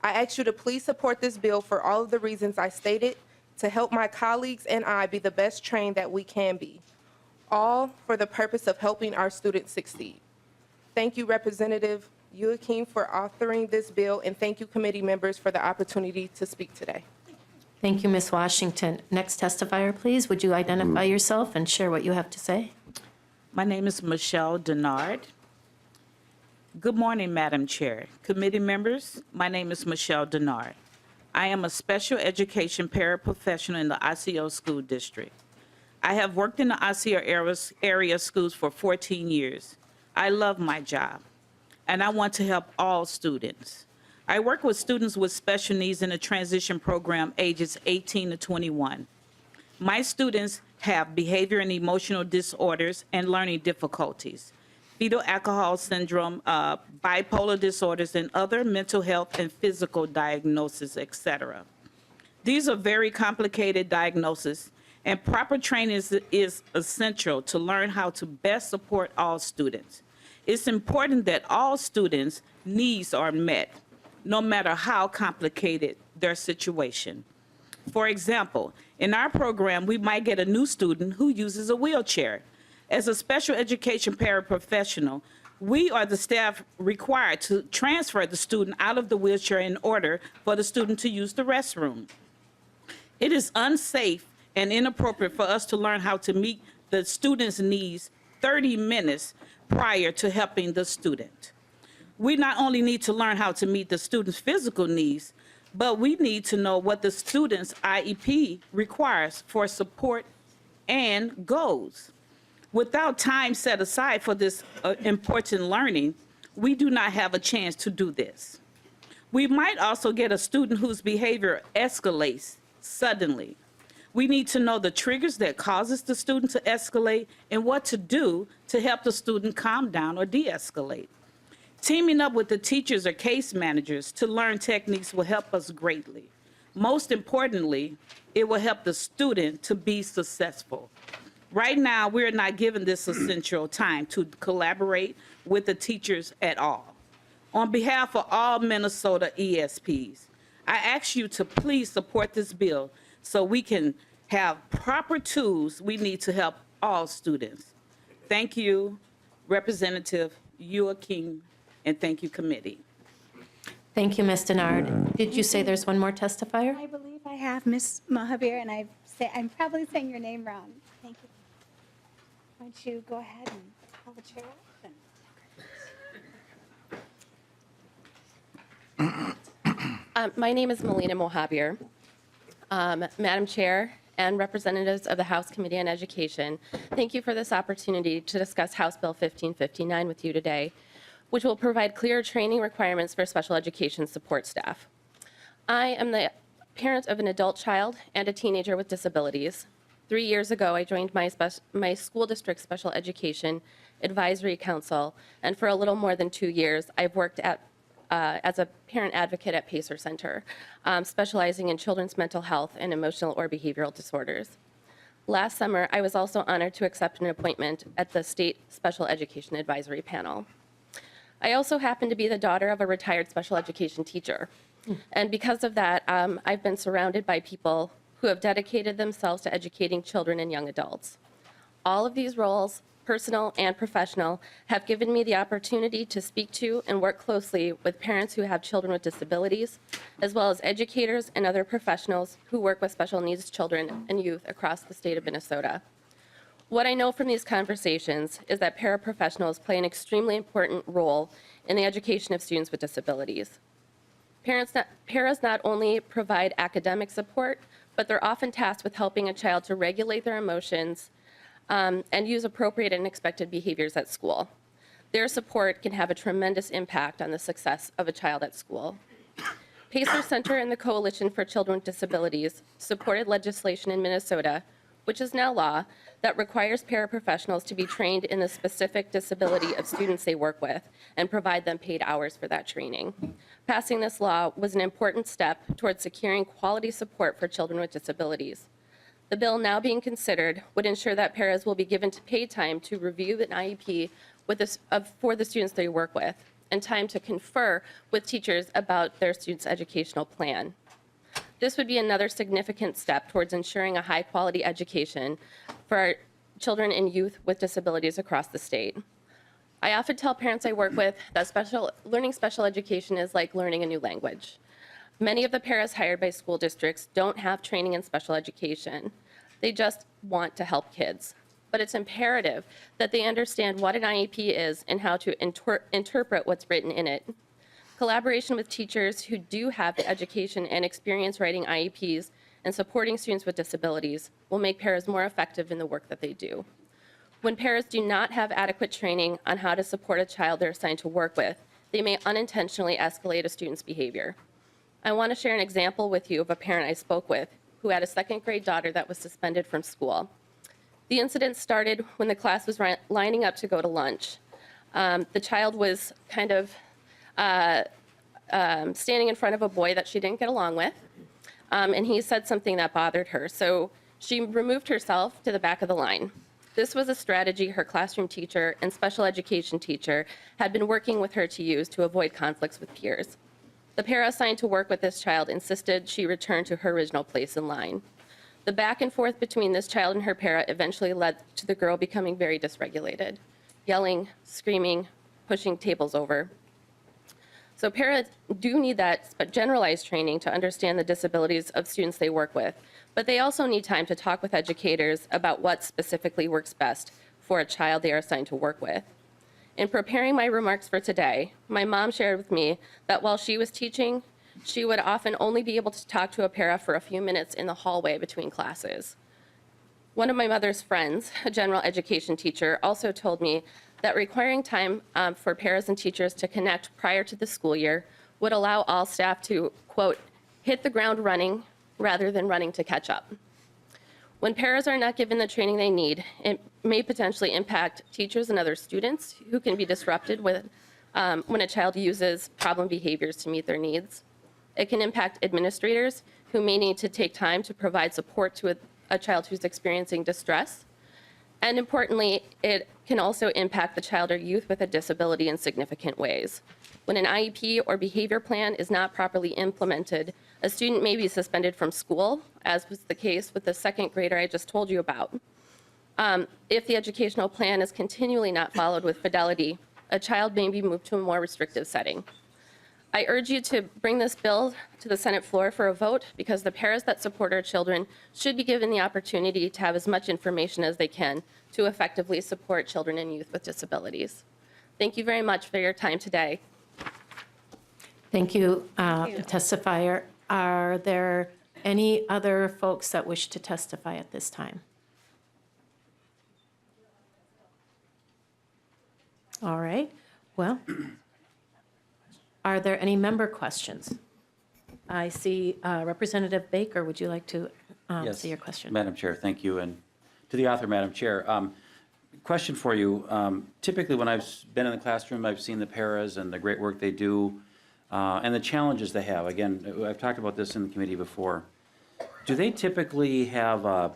I ask you to please support this bill for all of the reasons I stated, to help my colleagues and I be the best trained that we can be, all for the purpose of helping our students succeed. Thank you, Representative Youakim, for authoring this bill, and thank you, committee members, for the opportunity to speak today. Thank you, Ms. Washington. Next testifier, please. Would you identify yourself and share what you have to say? My name is Michelle Denard. Good morning, Madam Chair. Committee members, my name is Michelle Denard. I am a special education paraprofessional in the Osseo School District. I have worked in the Osseo area schools for 14 years. I love my job, and I want to help all students. I work with students with special needs in the transition program ages 18 to 21. My students have behavior and emotional disorders and learning difficulties, fetal alcohol syndrome, bipolar disorders, and other mental health and physical diagnoses, etc. These are very complicated diagnoses, and proper training is essential to learn how to best support all students. It's important that all students' needs are met, no matter how complicated their situation. For example, in our program, we might get a new student who uses a wheelchair. As a special education paraprofessional, we are the staff required to transfer the student out of the wheelchair in order for the student to use the restroom. It is unsafe and inappropriate for us to learn how to meet the student's needs 30 minutes prior to helping the student. We not only need to learn how to meet the student's physical needs, but we need to know what the student's IEP requires for support and goals. Without time set aside for this important learning, we do not have a chance to do this. We might also get a student whose behavior escalates suddenly. We need to know the triggers that causes the student to escalate and what to do to help the student calm down or de-escalate. Teaming up with the teachers or case managers to learn techniques will help us greatly. Most importantly, it will help the student to be successful. Right now, we're not given this essential time to collaborate with the teachers at all. On behalf of all Minnesota ESPs, I ask you to please support this bill so we can have proper tools we need to help all students. Thank you, Representative Youakim, and thank you, committee. Thank you, Ms. Denard. Did you say there's one more testifier? I believe I have Ms. Mohabir, and I'm probably saying your name wrong. Thank you. Why don't you go ahead and pull the chair up? My name is Melina Mohabir. Madam Chair and representatives of the House Committee on Education, thank you for this opportunity to discuss House Bill 1559 with you today, which will provide clear training requirements for special education support staff. I am the parent of an adult child and a teenager with disabilities. 3 years ago, I joined my school district special education advisory council, and for a little more than 2 years, I've worked as a parent advocate at Pacer Center, specializing in children's mental health and emotional or behavioral disorders. Last summer, I was also honored to accept an appointment at the State Special Education Advisory Panel. I also happen to be the daughter of a retired special education teacher. And because of that, I've been surrounded by people who have dedicated themselves to educating children and young adults. All of these roles, personal and professional, have given me the opportunity to speak to and work closely with parents who have children with disabilities, as well as educators and other professionals who work with special needs children and youth across the state of Minnesota. What I know from these conversations is that paraprofessionals play an extremely important role in the education of students with disabilities. Paras not only provide academic support, but they're often tasked with helping a child to regulate their emotions and use appropriate and expected behaviors at school. Their support can have a tremendous impact on the success of a child at school. Pacer Center and the Coalition for Children with Disabilities supported legislation in Minnesota, which is now law, that requires paraprofessionals to be trained in the specific disability of students they work with and provide them paid hours for that training. Passing this law was an important step towards securing quality support for children with disabilities. The bill now being considered would ensure that paras will be given paid time to review an IEP for the students they work with, and time to confer with teachers about their students' educational plan. This would be another significant step towards ensuring a high-quality education for our children and youth with disabilities across the state. I often tell parents I work with that learning special education is like learning a new language. Many of the paras hired by school districts don't have training in special education. They just want to help kids. But it's imperative that they understand what an IEP is and how to interpret what's written in it. Collaboration with teachers who do have the education and experience writing IEPs and supporting students with disabilities will make paras more effective in the work that they do. When paras do not have adequate training on how to support a child they're assigned to work with, they may unintentionally escalate a student's behavior. I want to share an example with you of a parent I spoke with who had a second grade daughter that was suspended from school. The incident started when the class was lining up to go to lunch. The child was kind of standing in front of a boy that she didn't get along with, and he said something that bothered her. So she removed herself to the back of the line. This was a strategy her classroom teacher and special education teacher had been working with her to use to avoid conflicts with peers. The para assigned to work with this child insisted she return to her original place in line. The back and forth between this child and her para eventually led to the girl becoming very dysregulated, yelling, screaming, pushing tables over. So paras do need that generalized training to understand the disabilities of students they work with, but they also need time to talk with educators about what specifically works best for a child they are assigned to work with. In preparing my remarks for today, my mom shared with me that while she was teaching, she would often only be able to talk to a para for a few minutes in the hallway between classes. One of my mother's friends, a general education teacher, also told me that requiring time for paras and teachers to connect prior to the school year would allow all staff to, quote, hit the ground running rather than running to catch up. When paras are not given the training they need, it may potentially impact teachers and other students who can be disrupted when a child uses problem behaviors to meet their needs. It can impact administrators who may need to take time to provide support to a child who's experiencing distress. And importantly, it can also impact the child or youth with a disability in significant ways. When an IEP or behavior plan is not properly implemented, a student may be suspended from school, as was the case with the second grader I just told you about. If the educational plan is continually not followed with fidelity, a child may be moved to a more restrictive setting. I urge you to bring this bill to the Senate floor for a vote because the paras that support our children should be given the opportunity to have as much information as they can to effectively support children and youth with disabilities. Thank you very much for your time today. Thank you, testifier. Are there any other folks that wish to testify at this time? All right, well, are there any member questions? I see Representative Baker, would you like to Yes, say your question? Madam Chair, thank you. And to the author, Madam Chair, question for you. Typically, when I've been in the classroom, I've seen the paras and the great work they do and the challenges they have. Again, I've talked about this in the committee before. Do they typically have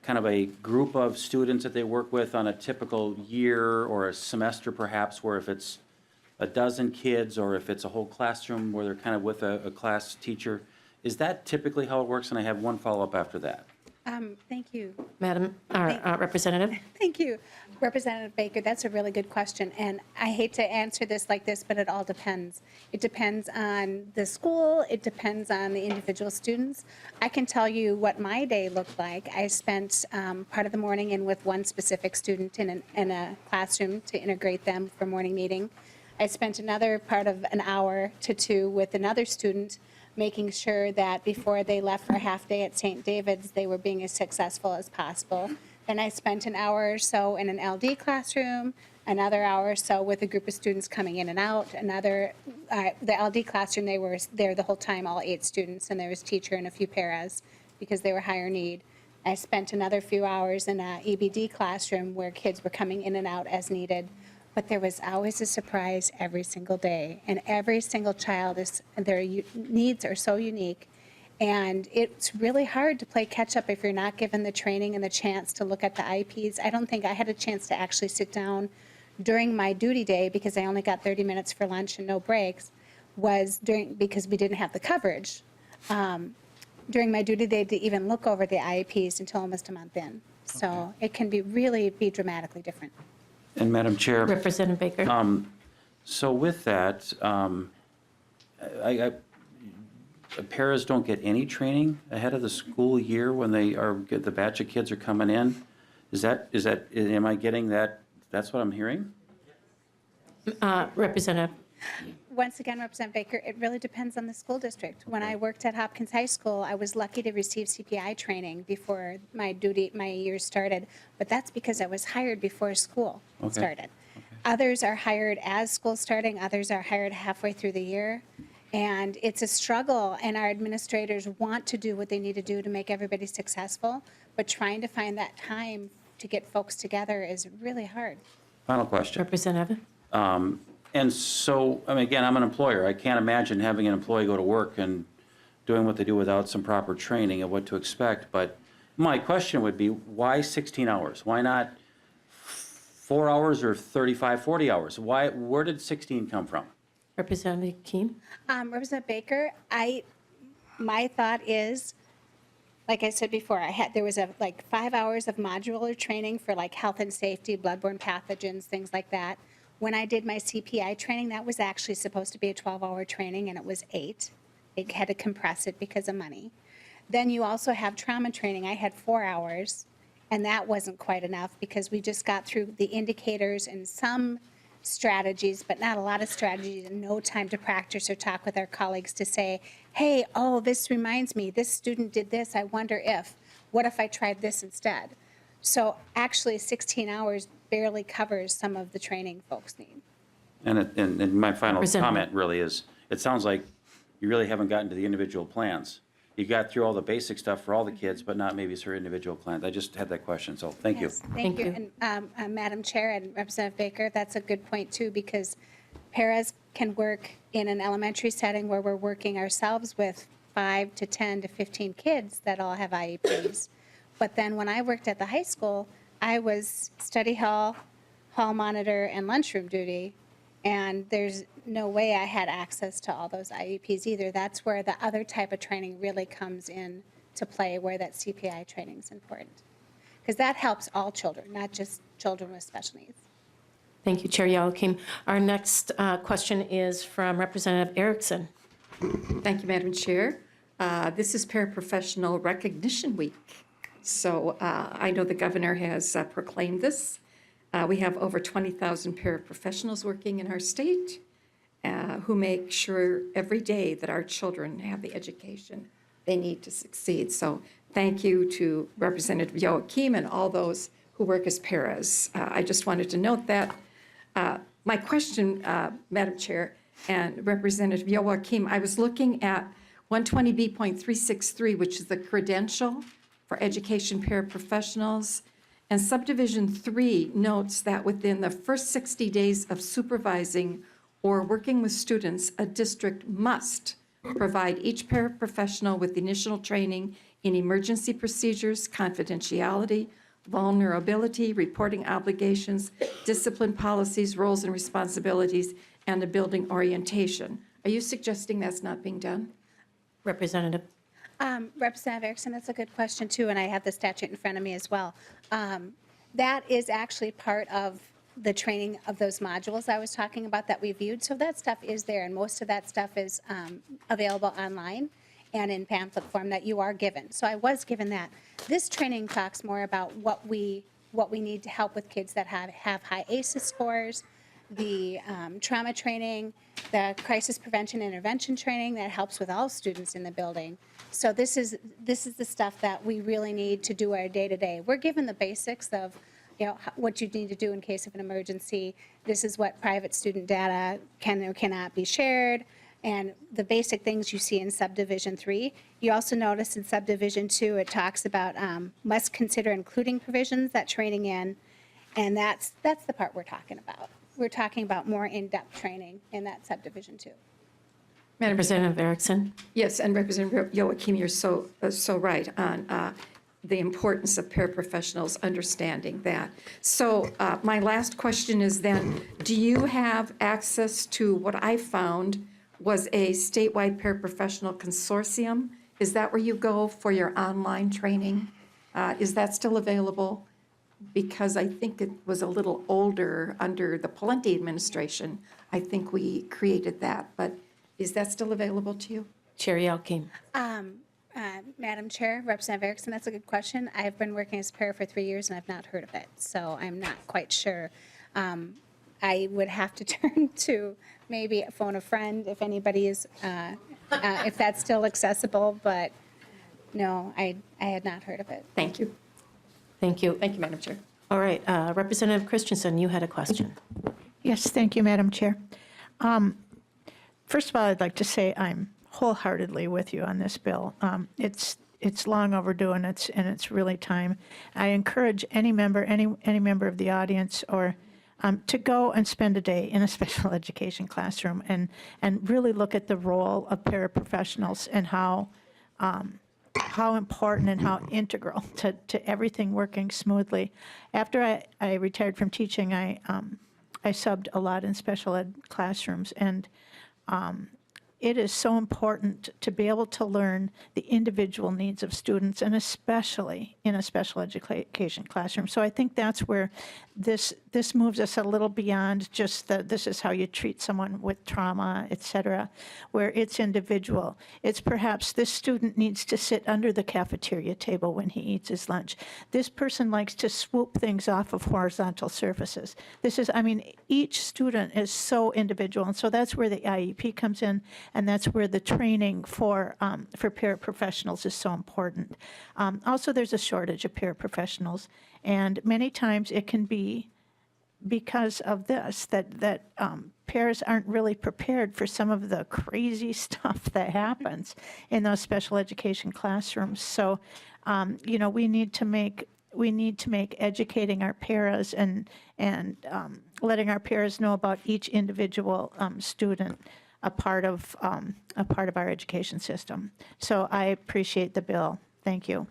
kind of a group of students that they work with on a typical year or a semester perhaps, where if it's a dozen kids or if it's a whole classroom where they're kind of with a class teacher? Is that typically how it works? And I have one follow-up after that. Thank you. Madam Representative? Thank you. Representative Baker, that's a really good question. And I hate to answer this like this, but it all depends. It depends on the school. It depends on the individual students. I can tell you what my day looked like. I spent part of the morning in with one specific student in a classroom to integrate them for morning meeting. I spent another part of an hour to two with another student, making sure that before they left for a half day at St. David's, they were being as successful as possible. Then I spent an hour or so in an LD classroom, another hour or so with a group of students coming in and out, the LD classroom, they were there the whole time, all 8 students, and there was teacher and a few paras because they were higher need. I spent another few hours in a EBD classroom where kids were coming in and out as needed. But there was always a surprise every single day, and every single child their needs are so unique, and it's really hard to play catch up if you're not given the training and the chance to look at the IEPs. I don't think I had a chance to actually sit down during my duty day because I only got 30 minutes for lunch and no breaks. Because we didn't have the coverage during my duty day to even look over the IEPs until almost a month in. So it can really be dramatically different. And Madam Chair. Representative Baker. So with that, paras don't get any training ahead of the school year when the batch of kids are coming in? Am I getting that? That's what I'm hearing? Representative. Once again, Representative Baker, it really depends on the school district. When I worked at Hopkins High School, I was lucky to receive CPI training before my years started, but that's because I was hired before school started. Others are hired as school starting, others are hired halfway through the year, and it's a struggle, and our administrators want to do what they need to do to make everybody successful, but trying to find that time to get folks together is really hard. Final question. Representative. And so, again, I'm an employer. I can't imagine having an employee go to work and doing what they do without some proper training of what to expect. But my question would be, why 16 hours? Why not 4 hours or 35, 40 hours? Where did 16 come from? Representative Keene. Representative Baker, my thought is, like I said before, there was 5 hours of modular training for health and safety, bloodborne pathogens, things like that. When I did my CPI training, that was actually supposed to be a 12-hour training, and it was 8. It had to compress it because of money. Then you also have trauma training. I had 4 hours, and that wasn't quite enough because we just got through the indicators and some strategies, but not a lot of strategies, and no time to practice or talk with our colleagues to say, hey, oh, this reminds me, this student did this, I wonder if, what if I tried this instead? So actually 16 hours barely covers some of the training folks need. And my final Representative. comment really is, it sounds like you really haven't gotten to the individual plans. You got through all the basic stuff for all the kids, but not maybe for individual plans. I just had that question, so thank you. Yes, thank you. And Madam Chair and Representative Baker, that's a good point too, because paras can work in an elementary setting where we're working ourselves with 5 to 10 to 15 kids that all have IEPs. But then when I worked at the high school, I was study hall, hall monitor, and lunchroom duty. And there's no way I had access to all those IEPs either. That's where the other type of training really comes in to play, where that CPI training is important. Because that helps all children, not just children with special needs. Thank you, Chair Youakim. Our next question is from Representative Erickson. Thank you, Madam Chair. This is Paraprofessional Recognition Week. So I know the governor has proclaimed this. We have over 20,000 paraprofessionals working in our state who make sure every day that our children have the education they need to succeed. So thank you to Representative Youakim and all those who work as paras. I just wanted to note that. My question, Madam Chair and Representative Youakim, I was looking at 120B.363, which is the credential for education paraprofessionals. And subdivision 3 notes that within the first 60 days of supervising or working with students, a district must provide each paraprofessional with initial training in emergency procedures, confidentiality, vulnerability, reporting obligations, discipline policies, roles and responsibilities, and a building orientation. Are you suggesting that's not being done? Representative. Representative Erickson, that's a good question too, and I have the statute in front of me as well. That is actually part of the training of those modules I was talking about that we viewed. So that stuff is there, and most of that stuff is available online and in pamphlet form that you are given. So I was given that. This training talks more about what we need to help with kids that have high ACEs scores, the trauma training, the crisis prevention intervention training that helps with all students in the building. So this is the stuff that we really need to do our day-to-day. We're given the basics of, what you need to do in case of an emergency. This is what private student data can or cannot be shared, and the basic things you see in subdivision 3. You also notice in subdivision 2, it talks about must consider including provisions that training in, and that's the part we're talking about. We're talking about more in-depth training in that subdivision 2. Madam Representative Erickson. Yes, and Representative Youakim, you're so right on the importance of paraprofessionals understanding that. So my last question is then, do you have access to what I found was a statewide paraprofessional consortium? Is that where you go for your online training? Is that still available? Because I think it was a little older under the Palenti administration. I think we created that, but is that still available to you? Chair Youakim. Madam Chair, Representative Erickson, that's a good question. I've been working as a para for 3 years and I've not heard of it, so I'm not quite sure. I would have to turn to maybe phone a friend if anybody is, if that's still accessible, but no, I had not heard of it. Thank you. Thank you. Thank you, Madam Chair. All right, Representative Christensen, you had a question. Yes, thank you, Madam Chair. First of all, I'd like to say I'm wholeheartedly with you on this bill. It's long overdue, and it's really time. I encourage any member of the audience or to go and spend a day in a special education classroom and really look at the role of paraprofessionals and how important and how integral to everything working smoothly. After I retired from teaching, I subbed a lot in special ed classrooms, and it is so important to be able to learn the individual needs of students, and especially in a special education classroom. So I think that's where this moves us a little beyond just this is how you treat someone with trauma, et cetera, where it's individual. It's perhaps this student needs to sit under the cafeteria table when he eats his lunch. This person likes to swoop things off of horizontal surfaces. Each student is so individual, and so that's where the IEP comes in, and that's where the training for paraprofessionals is so important. Also, there's a shortage of paraprofessionals, and many times it can be because of this, that paras aren't really prepared for some of the crazy stuff that happens in those special education classrooms. So, we need to make educating our paras and letting our paras know about each individual student a part of our education system. So I appreciate the bill. Thank you.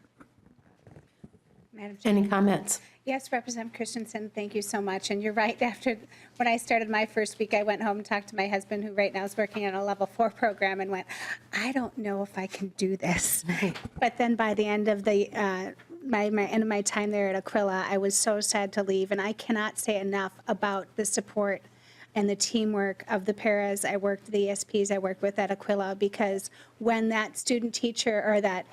Madam Chair. Any comments? Yes, Representative Christensen, thank you so much. And you're right, when I started my first week, I went home and talked to my husband, who right now is working on a level 4 program, and went, I don't know if I can do this. But then by the end of the end of my time there at Aquila, I was so sad to leave, and I cannot say enough about the support and the teamwork of the paras the ESPs I worked with at Aquila, because when that student teacher or that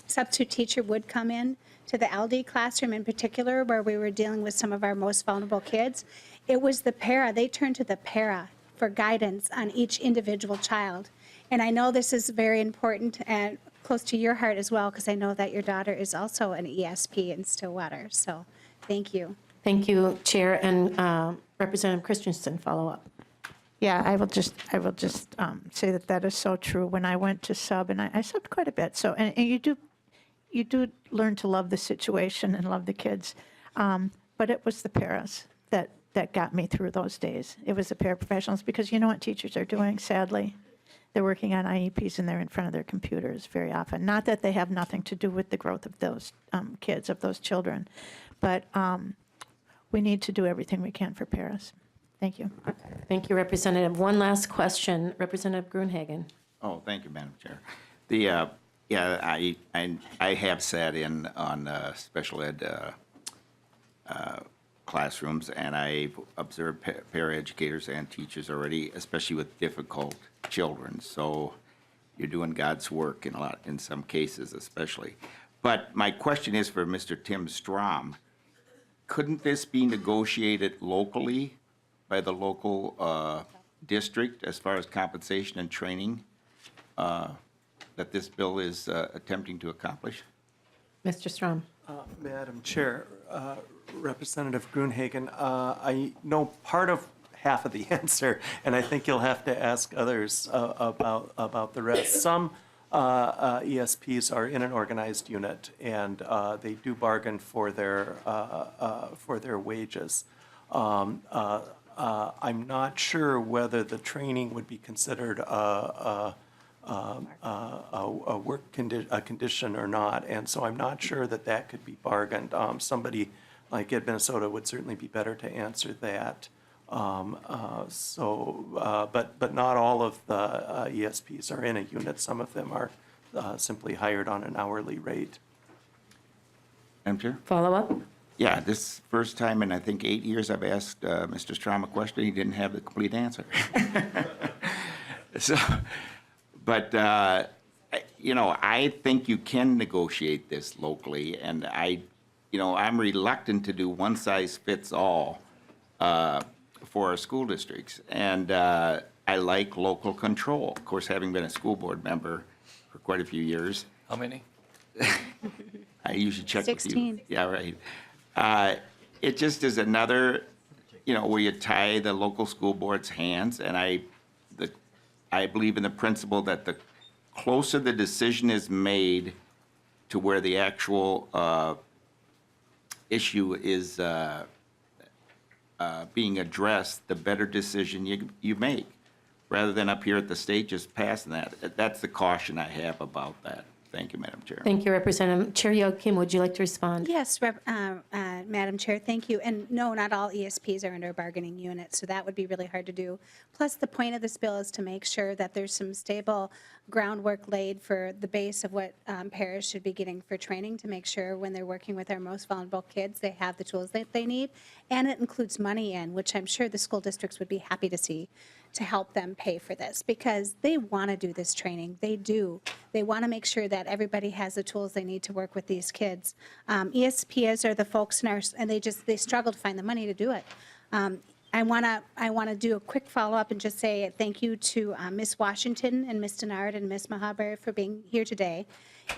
substitute teacher would come in to the LD classroom in particular, where we were dealing with some of our most vulnerable kids, it was the para. They turned to the para for guidance on each individual child. And I know this is very important and close to your heart as well, because I know that your daughter is also an ESP in Stillwater. So thank you. Thank you, Chair, and Representative Christensen, follow up. Yeah, I will just say that is so true. When I went to sub, and I subbed quite a bit, so and you do learn to love the situation and love the kids, but it was the paras that got me through those days. It was the paraprofessionals, because you know what teachers are doing, sadly? They're working on IEPs and they're in front of their computers very often. Not that they have nothing to do with the growth of those kids, of those children, but we need to do everything we can for paras. Thank you. Thank you, Representative. One last question, Representative Gruenhagen. Oh, thank you, Madam Chair. I have sat in on special ed classrooms, and I've observed paraeducators and teachers already, especially with difficult children. So you're doing God's work in some cases, especially. But my question is for Mr. Tim Strom. Couldn't this be negotiated locally by the local district as far as compensation and training that this bill is attempting to accomplish? Mr. Strom. Madam Chair, Representative Gruenhagen, I know part of half of the answer, and I think you'll have to ask others about the rest. Some ESPs are in an organized unit, and they do bargain for their wages. I'm not sure whether the training would be considered a condition or not, and so I'm not sure that could be bargained. Somebody like Ed Minnesota would certainly be better to answer that. But not all of the ESPs are in a unit. Some of them are simply hired on an hourly rate. Madam Chair? Follow up? Yeah, this first time in I think 8 years I've asked Mr. Strom a question. He didn't have the complete answer. I think you can negotiate this locally, and I'm reluctant to do one size fits all for our school districts, and I like local control. Of course, having been a school board member for quite a few years. How many? I usually check 16. with you. Yeah, right. It just is another, where you tie the local school board's hands, and I believe in the principle that the closer the decision is made to where the actual issue is being addressed, the better decision you make, rather than up here at the state just passing that. That's the caution I have about that. Thank you, Madam Chair. Thank you, Representative. Chair Youakim, would you like to respond? Yes, Madam Madam Chair, thank you. And no, not all ESPs are under a bargaining unit, so that would be really hard to do. Plus, the point of this bill is to make sure that there's some stable groundwork laid for the base of what paras should be getting for training to make sure when they're working with our most vulnerable kids, they have the tools that they need. And it includes money in, which I'm sure the school districts would be happy to see, to help them pay for this because they want to do this training. They do. They want to make sure that everybody has the tools they need to work with these kids. ESPs are the folks in our, and they struggle to find the money to do it. I want to do a quick follow-up and just say thank you to Ms. Washington and Ms. Denard and Ms. Mahaber for being here today.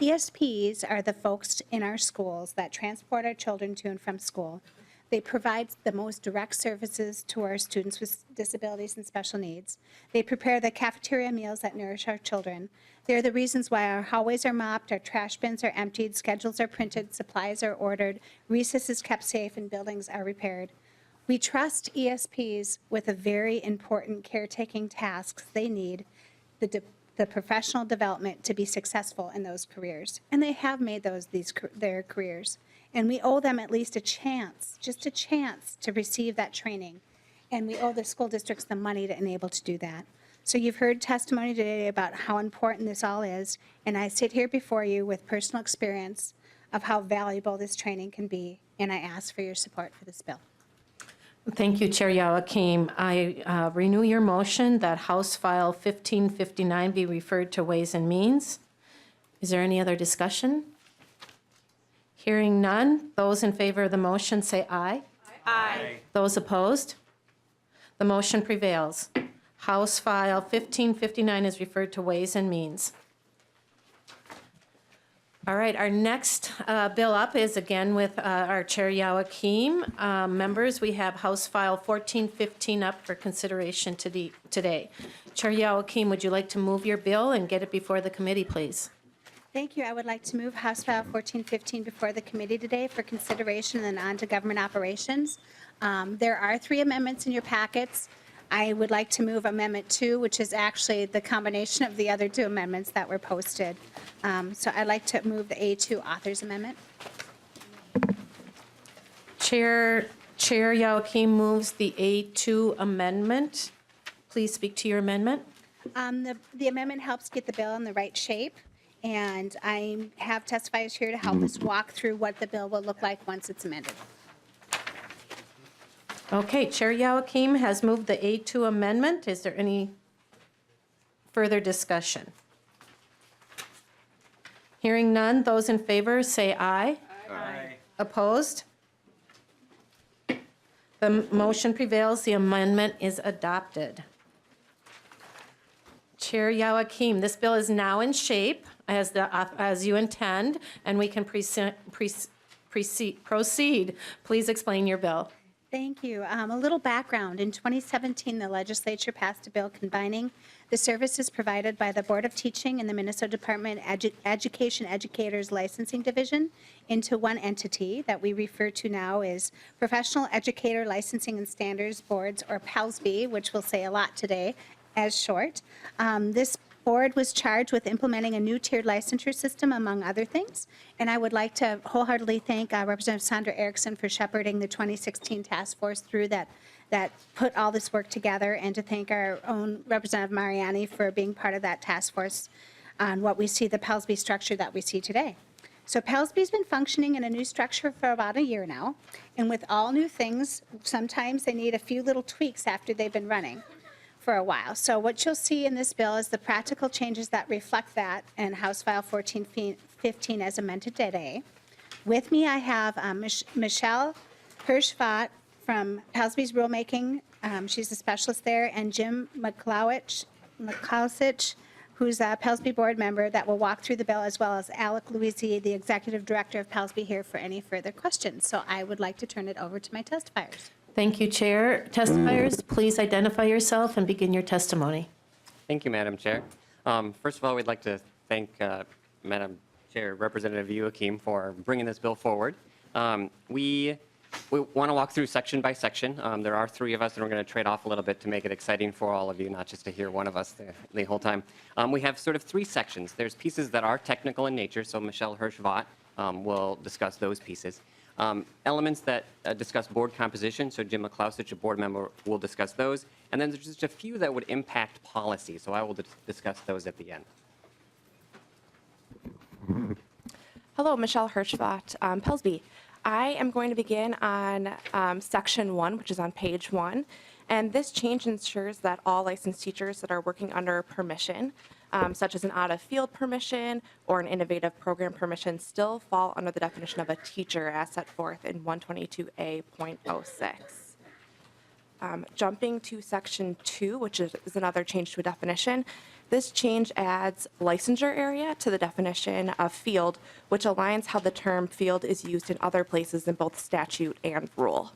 ESPs are the folks in our schools that transport our children to and from school. They provide the most direct services to our students with disabilities and special needs. They prepare the cafeteria meals that nourish our children. They're the reasons why our hallways are mopped, our trash bins are emptied, schedules are printed, supplies are ordered, recess is kept safe, and buildings are repaired. We trust ESPs with a very important caretaking tasks they need, the professional development to be successful in those careers. And they have made their careers. And we owe them at least a chance, just a chance to receive that training. And we owe the school districts the money to enable to do that. So you've heard testimony today about how important this all is. And I sit here before you with personal experience of how valuable this training can be. And I ask for your support for this bill. Thank you, Chair Youakim. I renew your motion that House File 1559 be referred to Ways and Means. Is there any other discussion? Hearing none, those in favor of the motion say aye. Aye. Those opposed? The motion prevails. House File 1559 is referred to Ways and Means. All right, our next bill up is again with our Chair Youakim. Members, we have House File 1415 up for consideration today. Chair Youakim, would you like to move your bill and get it before the committee, please? Thank you. I would like to move House File 1415 before the committee today for consideration and on to government operations. There are 3 amendments in your packets. I would like to move Amendment 2, which is actually the combination of the other 2 amendments that were posted. So I'd like to move the A2 Authors Amendment. Chair Youakim moves the A2 amendment. Please speak to your amendment. The amendment helps get the bill in the right shape. And I have testifiers here to help us walk through what the bill will look like once it's amended. Okay, Chair Youakim has moved the A2 amendment. Is there any further discussion? Hearing none, those in favor say aye. Aye. Opposed? The motion prevails. The amendment is adopted. Chair Youakim, this bill is now in shape as you intend, and we can proceed. Please explain your bill. Thank you. A little background. In 2017, the legislature passed a bill combining the services provided by the Board of Teaching and the Minnesota Department Education Educators Licensing Division into one entity that we refer to now as Professional Educator Licensing and Standards Boards, or PALSB, which we'll say a lot today as short. This board was charged with implementing a new tiered licensure system, among other things. And I would like to wholeheartedly thank Representative Sandra Erickson for shepherding the 2016 task force through that put all this work together, and to thank our own Representative Mariani for being part of that task force on what we see, the PALSB structure that we see today. So PALSB's been functioning in a new structure for about a year now. And with all new things, sometimes they need a few little tweaks after they've been running for a while. So what you'll see in this bill is the practical changes that reflect that in House File 1415 as amended today. With me, I have Michelle Hirschvat from PALSB's rulemaking. She's a specialist there, and Jim McClowich, who's a PALSB board member that will walk through the bill, as well as Alec Louisi, the executive director of PALSB, here for any further questions. So I would like to turn it over to my testifiers. Thank you, Chair. Testifiers, please identify yourself and begin your testimony. Thank you, Madam Chair. First of all, we'd like to thank Madam Chair, Representative Youakim, for bringing this bill forward. We want to walk through section by section. There are 3 of us, and we're going to trade off a little bit to make it exciting for all of you, not just to hear one of us the whole time. We have sort of 3 sections. There's pieces that are technical in nature, so Michelle Hirschvat will discuss those pieces. Elements that discuss board composition, so Jim McClousich, a board member, will discuss those. And then there's just a few that would impact policy, so I will discuss those at the end. Hello, Michelle Hirschbach, Pelsby. I am going to begin on section 1, which is on page 1. And this change ensures that all licensed teachers that are working under permission, such as an out-of-field permission or an innovative program permission, still fall under the definition of a teacher as set forth in 122A.06. Jumping to section 2, which is another change to a definition, this change adds licensure area to the definition of field, which aligns how the term field is used in other places in both statute and rule.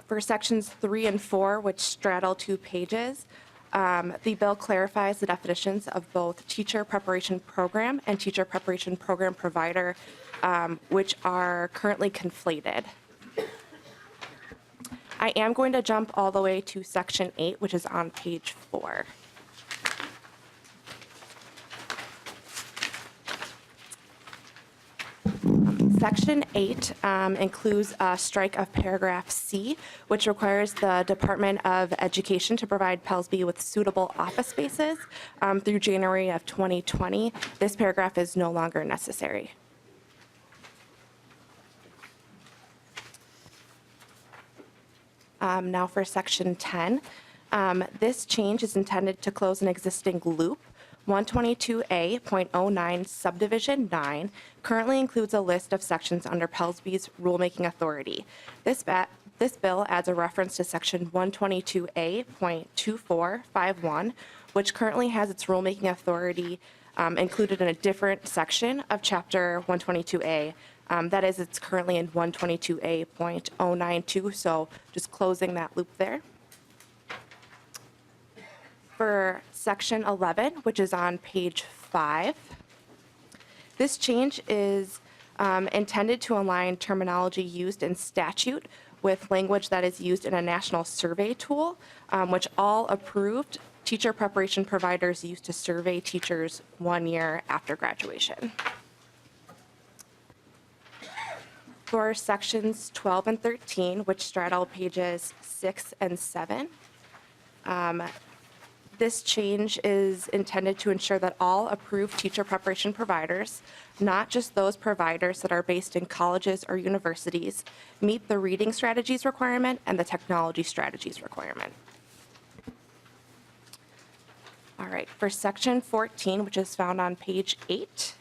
For sections 3 and 4, which straddle 2 pages, the bill clarifies the definitions of both teacher preparation program and teacher preparation program provider, which are currently conflated. I am going to jump all the way to section 8, which is on page 4. Section 8 includes a strike of paragraph C, which requires the Department of Education to provide Pelsby with suitable office spaces through January of 2020. This paragraph is no longer necessary. Now for section 10. This change is intended to close an existing loop. 122A.09 subdivision 9 currently includes a list of sections under Pelsby's rulemaking authority. This bill adds a reference to section 122A.2451, which currently has its rulemaking authority included in a different section of chapter 122A. That is, it's currently in 122A.092, so just closing that loop there. For section 11, which is on page 5, this change is intended to align terminology used in statute with language that is used in a national survey tool, which all approved teacher preparation providers use to survey teachers 1 year after graduation. For sections 12 and 13, which straddle pages 6 and 7, this change is intended to ensure that all approved teacher preparation providers, not just those providers that are based in colleges or universities, meet the reading strategies requirement and the technology strategies requirement. All right, for section 14, which is found on page 8,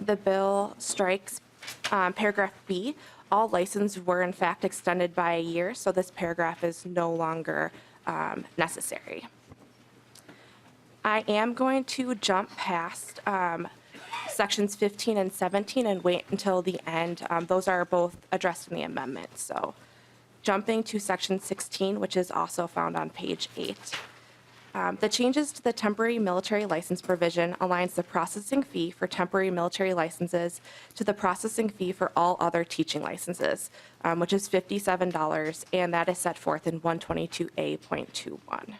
the bill strikes paragraph B. All licenses were in fact extended by a year, so this paragraph is no longer necessary. I am going to jump past sections 15 and 17 and wait until the end. Those are both addressed in the amendment. So jumping to section 16, which is also found on page 8. The changes to the temporary military license provision aligns the processing fee for temporary military licenses to the processing fee for all other teaching licenses, which is $57, and that is set forth in 122A.21.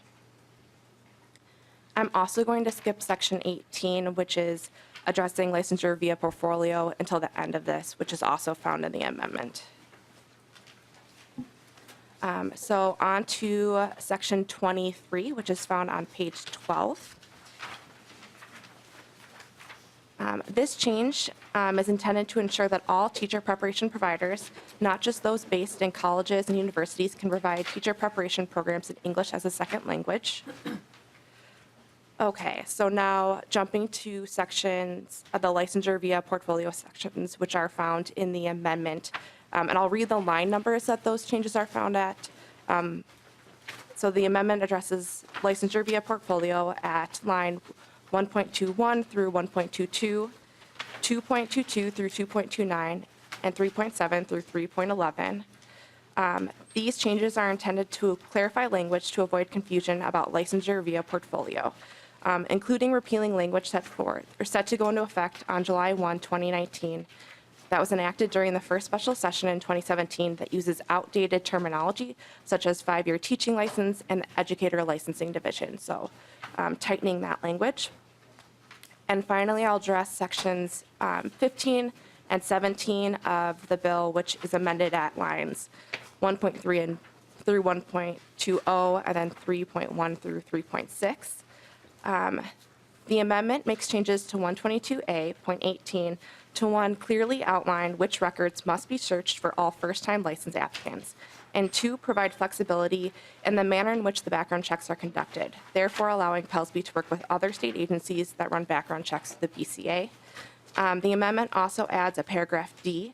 I'm also going to skip section 18, which is addressing licensure via portfolio, until the end of this, which is also found in the amendment. So on to section 23, which is found on page 12. This change is intended to ensure that all teacher preparation providers, not just those based in colleges and universities, can provide teacher preparation programs in English as a second language. Okay, so now jumping to sections of the licensure via portfolio sections, which are found in the amendment. And I'll read the line numbers that those changes are found at. So the amendment addresses licensure via portfolio at line 1.21 through 1.22, 2.22 through 2.29, and 3.7 through 3.11. These changes are intended to clarify language to avoid confusion about licensure via portfolio, including repealing language set to go into effect on July 1, 2019, that was enacted during the first special session in 2017 that uses outdated terminology such as 5-year teaching license and educator licensing division. So tightening that language. And finally, I'll address sections 15 and 17 of the bill, which is amended at lines 1.3 and through 1.20, and then 3.1 through 3.6. The amendment makes changes to 122A.18 to 1, clearly outline which records must be searched for all first-time license applicants, and 2, provide flexibility in the manner in which the background checks are conducted, therefore allowing PELSB to work with other state agencies that run background checks to the BCA. The amendment also adds a paragraph D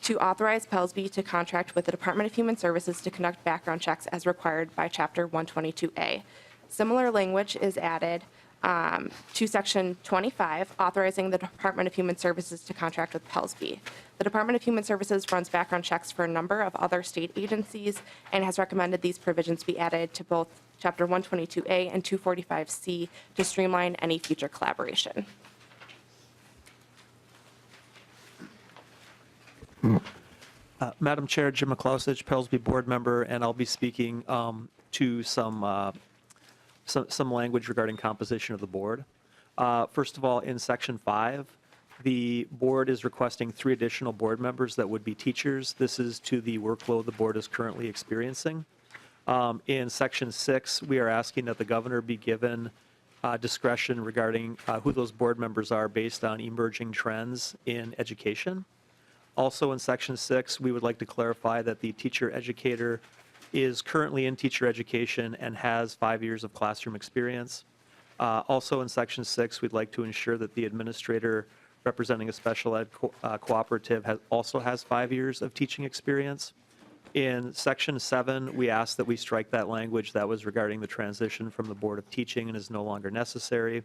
to authorize PELSB to contract with the Department of Human Services to conduct background checks as required by Chapter 122A. Similar language is added to Section 25, authorizing the Department of Human Services to contract with PELSB. The Department of Human Services runs background checks for a number of other state agencies and has recommended these provisions be added to both Chapter 122A and 245C to streamline any future collaboration. Madam Chair, Jim McClousage, PELSB board member, and I'll be speaking to some language regarding composition of the board. First of all, in Section 5, the board is requesting 3 additional board members that would be teachers. This is to the workload the board is currently experiencing. In Section 6, we are asking that the governor be given discretion regarding who those board members are based on emerging trends in education. Also in Section 6, we would like to clarify that the teacher educator is currently in teacher education and has 5 years of classroom experience. Also in Section 6, we'd like to ensure that the administrator representing a special ed cooperative also has 5 years of teaching experience. In Section 7, we ask that we strike that language that was regarding the transition from the Board of Teaching and is no longer necessary.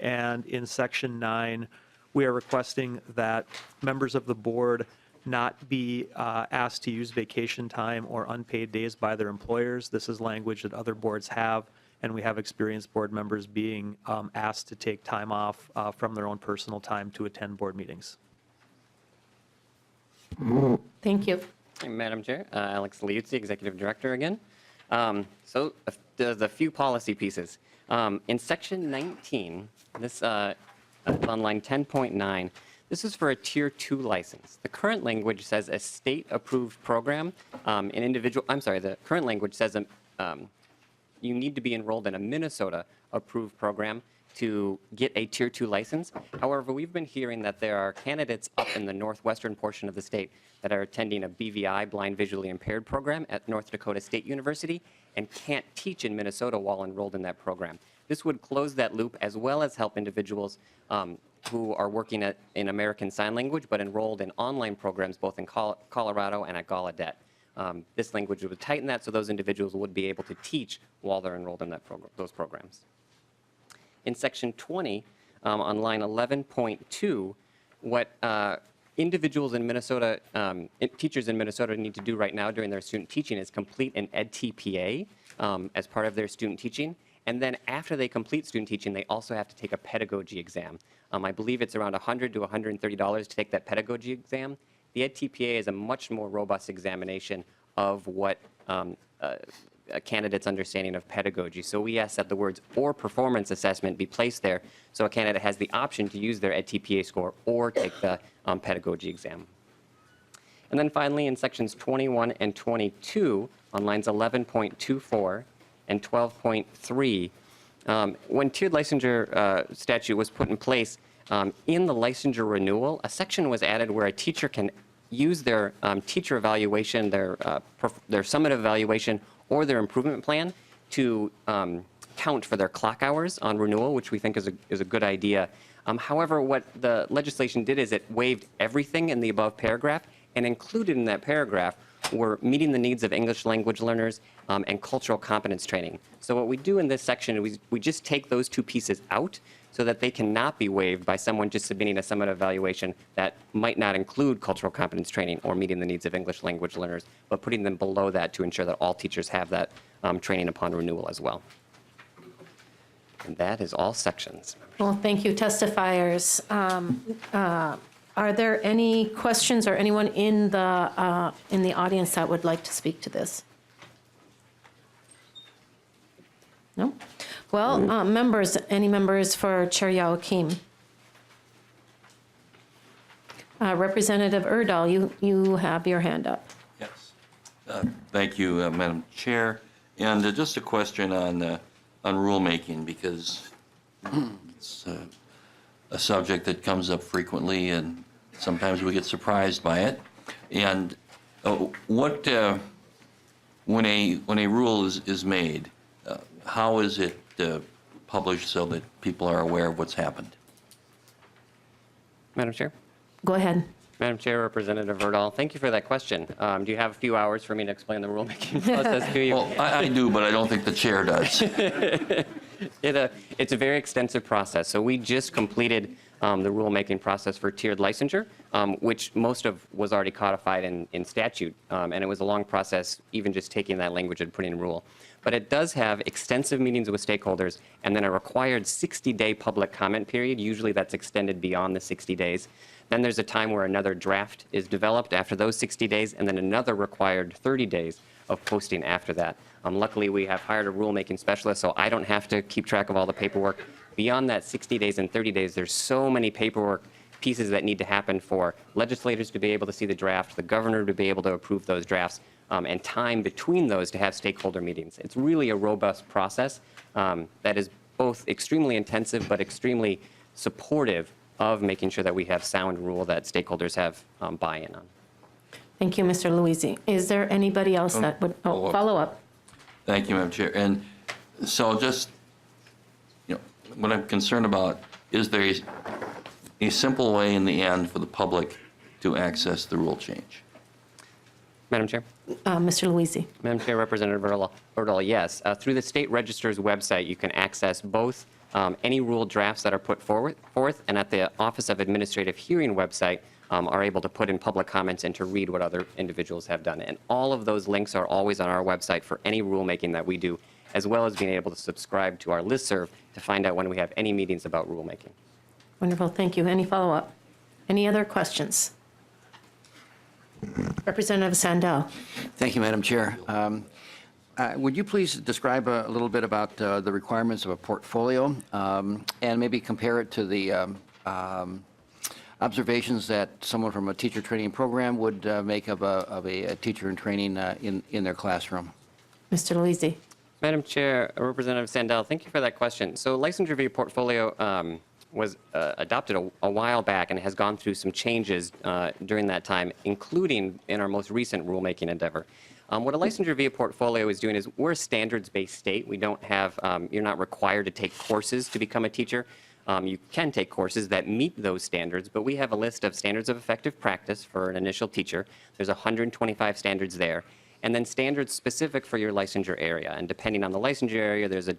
And in Section 9, we are requesting that members of the board not be asked to use vacation time or unpaid days by their employers. This is language that other boards have, and we have experienced board members being asked to take time off from their own personal time to attend board meetings. Thank you. Madam Chair, Alex Liuzzi, Executive Director again. So there's a few policy pieces. In Section 19, this on line 10.9, this is for a Tier 2 license. The current language says a state-approved program. The current language says you need to be enrolled in a Minnesota-approved program to get a Tier 2 license. However, we've been hearing that there are candidates up in the northwestern portion of the state that are attending a BVI, blind visually impaired program at North Dakota State University and can't teach in Minnesota while enrolled in that program. This would close that loop as well as help individuals who are working in American Sign Language but enrolled in online programs both in Colorado and at Gallaudet. This language would tighten that so those individuals would be able to teach while they're enrolled in those programs. In Section 20, on line 11.2, what individuals in Minnesota, teachers in Minnesota need to do right now during their student teaching is complete an EdTPA as part of their student teaching. And then after they complete student teaching, they also have to take a pedagogy exam. I believe it's around $100 to $130 to take that pedagogy exam. The EdTPA is a much more robust examination of what a candidate's understanding of pedagogy. So we ask that the words or performance assessment be placed there so a candidate has the option to use their EdTPA score or take the pedagogy exam. And then finally in sections 21 and 22 on lines 11.24 and 12.3, when tiered licensure statute was put in place, in the licensure renewal, a section was added where a teacher can use their teacher evaluation, their summative evaluation, or their improvement plan to count for their clock hours on renewal, which we think is a good idea. However, what the legislation did is it waived everything in the above paragraph, and included in that paragraph were meeting the needs of English language learners and cultural competence training. So what we do in this section is we just take those two pieces out so that they cannot be waived by someone just submitting a summative evaluation that might not include cultural competence training or meeting the needs of English language learners, but putting them below that to ensure that all teachers have that training upon renewal as well. And that is all sections. Well, thank you, testifiers. Are there any questions or anyone in the audience that would like to speak to this? No? Well, members, any members for Chair Youakim? Representative Erdahl, you have your hand up. Yes. Thank you, Madam Chair. And just a question on rulemaking, because it's a subject that comes up frequently, and sometimes we get surprised by it. And when a rule is made, how is it published so that people are aware of what's happened? Madam Chair? Go ahead. Madam Chair, Representative Erdahl, thank you for that question. Do you have a few hours for me to explain the rulemaking process to you? Well, I do, but I don't think the chair does. It's a very extensive process. So we just completed the rulemaking process for tiered licensure, which most of was already codified in statute. And it was a long process, even just taking that language and putting in rule. But it does have extensive meetings with stakeholders and then a required 60-day public comment period. Usually that's extended beyond the 60 days. Then there's a time where another draft is developed after those 60 days, and then another required 30 days of posting after that. Luckily, we have hired a rulemaking specialist, so I don't have to keep track of all the paperwork. Beyond that 60 days and 30 days, there's so many paperwork pieces that need to happen for legislators to be able to see the draft, the governor to be able to approve those drafts, and time between those to have stakeholder meetings. It's really a robust process that is both extremely intensive but extremely supportive of making sure that we have sound rule that stakeholders have buy-in on. Thank you, Mr. Luisi. Is there anybody else that would, follow up? Thank you, Madam Chair. And so just, what I'm concerned about, is there a simple way in the end for the public to access the rule change? Madam Chair? Mr. Luisi. Madam Chair, Representative Erdahl, yes. Through the State Register's website, you can access both any rule drafts that are put forth, and at the Office of Administrative Hearing website, are able to put in public comments and to read what other individuals have done. And all of those links are always on our website for any rulemaking that we do, as well as being able to subscribe to our listserv to find out when we have any meetings about rulemaking. Wonderful, thank you. Any follow-up? Any other questions? Representative Sandell. Thank you, Madam Chair. Would you please describe a little bit about the requirements of a portfolio and maybe compare it to the observations that someone from a teacher training program would make of a teacher in training in their classroom? Mr. Luisi. Madam Chair, Representative Sandell, thank you for that question. So licensure review portfolio was adopted a while back and has gone through some changes during that time, including in our most recent rulemaking endeavor. What a licensure review portfolio is doing is we're a standards-based state. We don't have, you're not required to take courses to become a teacher. You can take courses that meet those standards, but we have a list of standards of effective practice for an initial teacher. There's 125 standards there, and then standards specific for your licensure area. And depending on the licensure area, there's a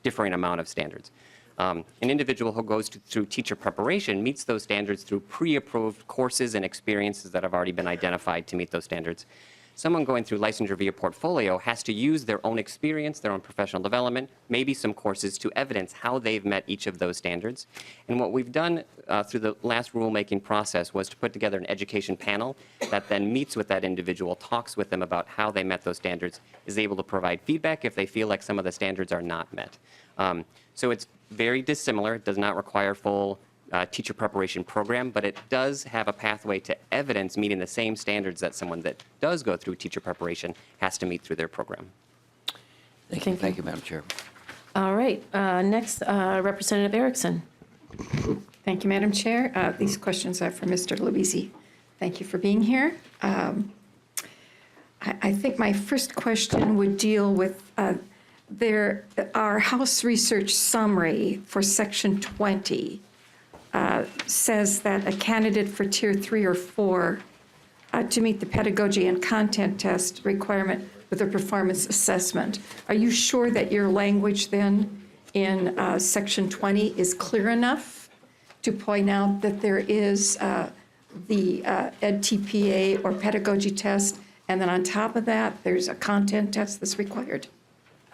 differing amount of standards. An individual who goes through teacher preparation meets those standards through pre-approved courses and experiences that have already been identified to meet those standards. Someone going through licensure via portfolio has to use their own experience, their own professional development, maybe some courses to evidence how they've met each of those standards. And what we've done through the last rulemaking process was to put together an education panel that then meets with that individual, talks with them about how they met those standards, is able to provide feedback if they feel like some of the standards are not met. So it's very dissimilar. It does not require full teacher preparation program, but it does have a pathway to evidence meeting the same standards that someone that does go through teacher preparation has to meet through their program. Thank you, Madam Chair. All right, next, Representative Erickson. Thank you, Madam Chair. These questions are for Mr. Luisi. Thank you for being here. I think my first question would deal with our House Research Summary for Section 20 says that a candidate for Tier 3 or 4 to meet the pedagogy and content test requirement with a performance assessment. Are you sure that your language then in Section 20 is clear enough to point out that there is the EdTPA or pedagogy test, and then on top of that, there's a content test that's required?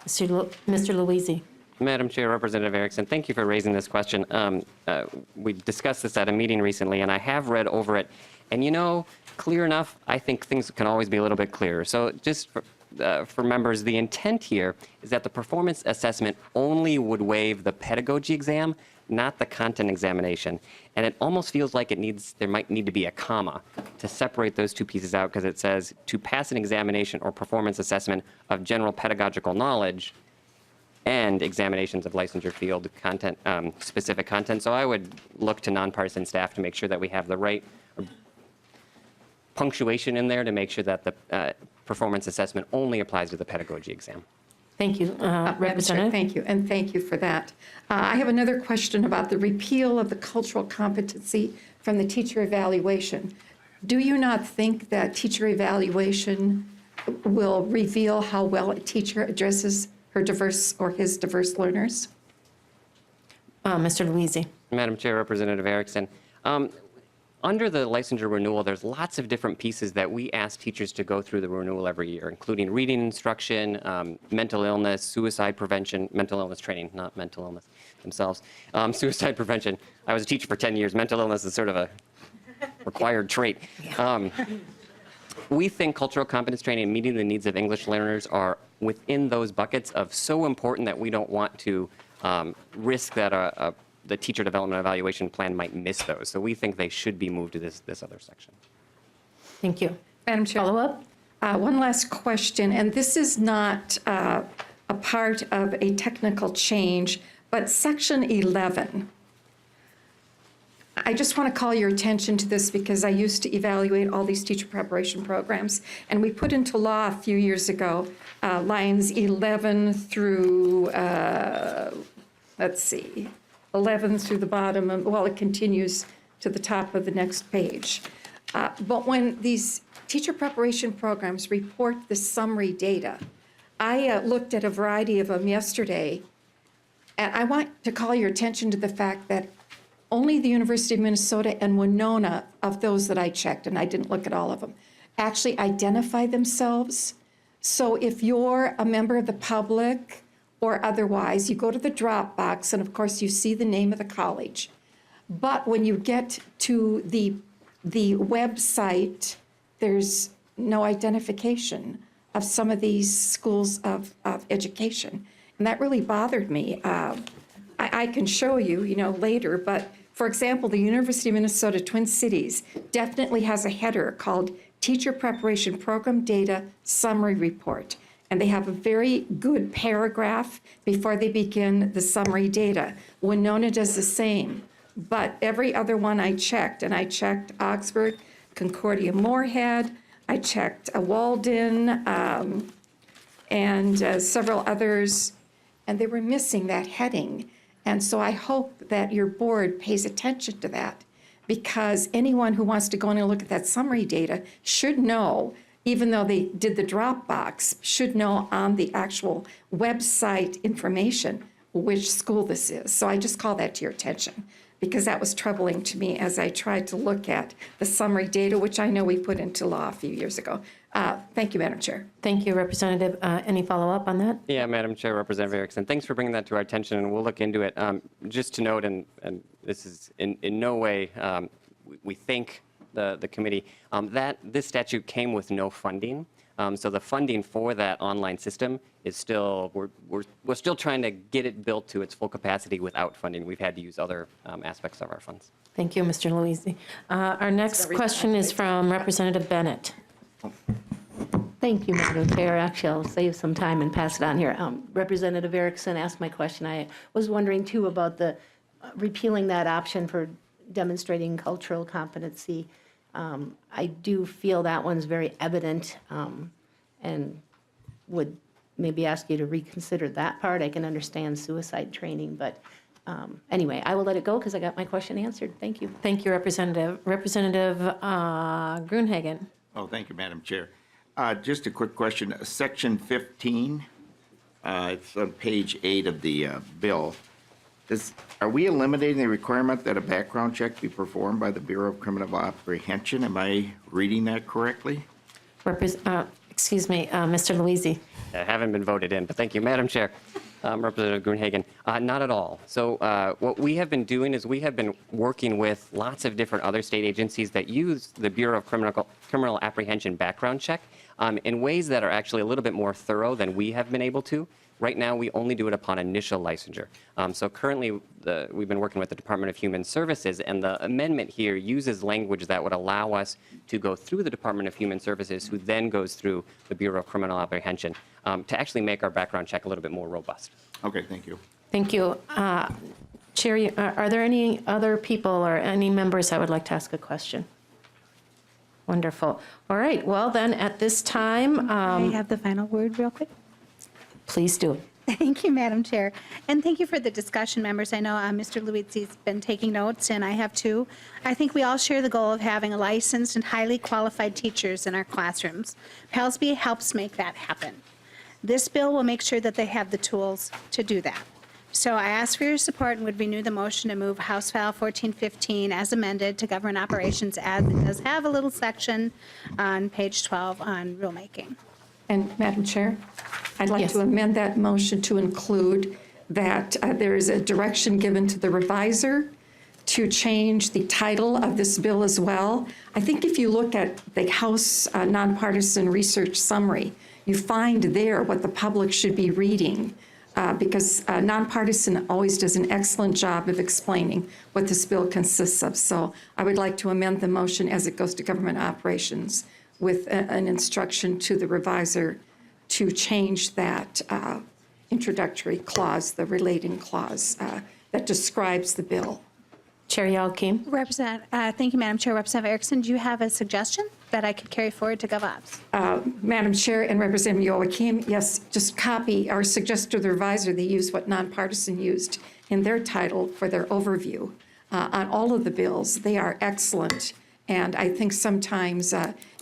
Mr. Luisi. Madam Chair, Representative Erickson, thank you for raising this question. We discussed this at a meeting recently, and I have read over it. And clear enough, I think things can always be a little bit clearer. So just for members, the intent here is that the performance assessment only would waive the pedagogy exam, not the content examination. And it almost feels like there might need to be a comma to separate those two pieces out, because it says to pass an examination or performance assessment of general pedagogical knowledge and examinations of licensure field content, specific content. So I would look to nonpartisan staff to make sure that we have the right punctuation in there to make sure that the performance assessment only applies to the pedagogy exam. Thank you, Representative. Thank you, and thank you for that. I have another question about the repeal of the cultural competency from the teacher evaluation. Do you not think that teacher evaluation will reveal how well a teacher addresses her diverse or his diverse learners? Mr. Luisi. Madam Chair, Representative Erickson. Under the licensure renewal, there's lots of different pieces that we ask teachers to go through the renewal every year, including reading instruction, mental illness, suicide prevention, mental illness training, not mental illness themselves, suicide prevention. I was a teacher for 10 years. Mental illness is sort of a required trait. We think cultural competence training and meeting the needs of English learners are within those buckets of so important that we don't want to risk that the teacher development evaluation plan might miss those. So we think they should be moved to this other section. Thank you. Madam Chair. Follow-up? One last question, and this is not a part of a technical change, but Section 11. I just want to call your attention to this because I used to evaluate all these teacher preparation programs, and we put into law a few years ago lines 11 through, let's see, 11 through the bottom, well, it continues to the top of the next page. But when these teacher preparation programs report the summary data, I looked at a variety of them yesterday, and I want to call your attention to the fact that only the University of Minnesota and Winona, of those that I checked, and I didn't look at all of them, actually identify themselves. So if you're a member of the public or otherwise, you go to the drop box, and of course you see the name of the college. But when you get to the website, there's no identification of some of these schools of education. And that really bothered me. I can show you, later, but for example, the University of Minnesota Twin Cities definitely has a header called Teacher Preparation Program Data Summary Report. And they have a very good paragraph before they begin the summary data. Winona does the same. But every other one I checked, and I checked Augsburg, Concordia Moorhead, I checked Walden, and several others, and they were missing that heading. And so I hope that your board pays attention to that, because anyone who wants to go in and look at that summary data should know, even though they did the drop box, should know on the actual website information which school this is. So I just call that to your attention, because that was troubling to me as I tried to look at the summary data, which I know we put into law a few years ago. Thank you, Madam Chair. Thank you, Representative. Any follow-up on that? Yeah, Madam Chair, Representative Erickson, thanks for bringing that to our attention, and we'll look into it. Just to note, and this is in no way, we thank the committee, that this statute came with no funding. So the funding for that online system is still, we're still trying to get it built to its full capacity without funding. We've had to use other aspects of our funds. Thank you, Mr. Luisi. Our next question is from Representative Bennett. Thank you, Madam Chair. Actually, I'll save some time and pass it on here. Representative Erickson asked my question. I was wondering, too, about the repealing that option for demonstrating cultural competency. I do feel that one's very evident, and would maybe ask you to reconsider that part. I can understand suicide training, but anyway, I will let it go because I got my question answered. Thank you. Thank you, Representative. Representative Gruenhagen. Oh, thank you, Madam Chair. Just a quick question. Section 15, it's on page 8 of the bill. Are we eliminating the requirement that a background check be performed by the Bureau of Criminal Apprehension? Am I reading that correctly? Excuse me, Mr. Luisi. I haven't been voted in, but thank you, Madam Chair. Representative Gruenhagen, not at all. So what we have been doing is we have been working with lots of different other state agencies that use the Bureau of Criminal Apprehension background check. in ways that are actually a little bit more thorough than we have been able to. Right now, we only do it upon initial licensure. So currently, we've been working with the Department of Human Services, and the amendment here uses language that would allow us to go through the Department of Human Services, who then goes through the Bureau of Criminal Apprehension, to actually make our background check a little bit more robust. Okay, thank you. Thank you. Chair, are there any other people or any members that would like to ask a question? Wonderful. All right, well then, at this time. I have the final word real quick. Please do. Thank you, Madam Chair. And thank you for the discussion, members. I know Mr. Luizzi's been taking notes, and I have too. I think we all share the goal of having licensed and highly qualified teachers in our classrooms. PALSB helps make that happen. This bill will make sure that they have the tools to do that. So I ask for your support and would renew the motion to move House File 1415 as amended to government operations, as it does have a little section on page 12 on rulemaking. And Madam Chair, I'd like Yes. to amend that motion to include that there is a direction given to the reviser to change the title of this bill as well. I think if you look at the House Nonpartisan Research Summary, you find there what the public should be reading, because Nonpartisan always does an excellent job of explaining what this bill consists of. So I would like to amend the motion as it goes to government operations with an instruction to the reviser to change that introductory clause, the relating clause that describes the bill. Chair Youakim. Thank you, Madam Chair. Representative Erickson, do you have a suggestion that I could carry forward to GovOps? Madam Chair and Representative Youakim, yes, just copy or suggest to the reviser they use what Nonpartisan used in their title for their overview on all of the bills. They are excellent. And I think sometimes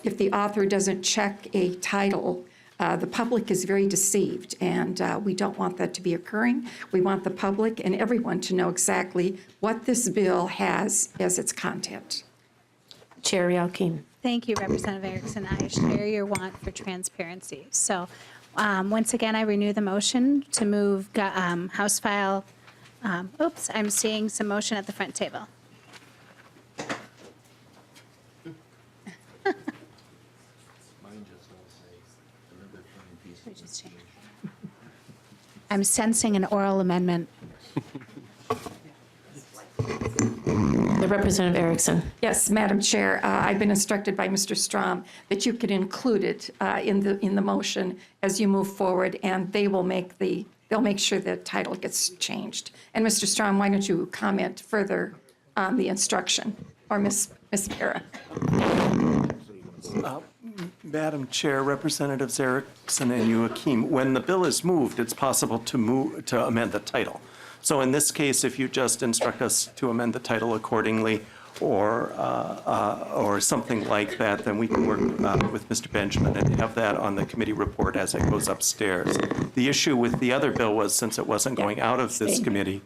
if the author doesn't check a title, the public is very deceived, and we don't want that to be occurring. We want the public and everyone to know exactly what this bill has as its content. Chair Youakim. Thank you, Representative Erickson. I share your want for transparency. So once again, I renew the motion to move House File, I'm seeing some motion at the front table. I'm sensing an oral amendment. The Representative Erickson. Yes, Madam Chair, I've been instructed by Mr. Strom that you could include it in the motion as you move forward, and they'll make sure the title gets changed. And Mr. Strom, why don't you comment further on the instruction, or Ms. Para? Madam Chair, Representatives Erickson and Youakim, when the bill is moved, it's possible to amend the title. So in this case, if you just instruct us to amend the title accordingly, or something like that, then we can work with Mr. Benjamin and have that on the committee report as it goes upstairs. The issue with the other bill was, since it wasn't going out of this committee,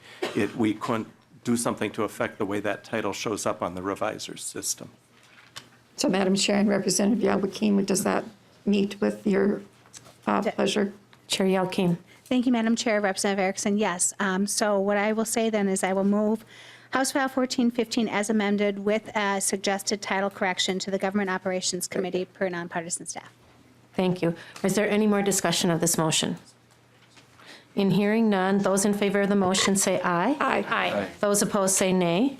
we couldn't do something to affect the way that title shows up on the reviser's system. So, Madam Chair and Representative Youakim, does that meet with your pleasure? Chair Youakim. Thank you, Madam Chair. Representative Erickson, yes. So what I will say then is I will move House File 1415 as amended with a suggested title correction to the Government Operations Committee per nonpartisan staff. Thank you. Is there any more discussion of this motion? In hearing none, those in favor of the motion say aye. Aye. Those opposed say nay.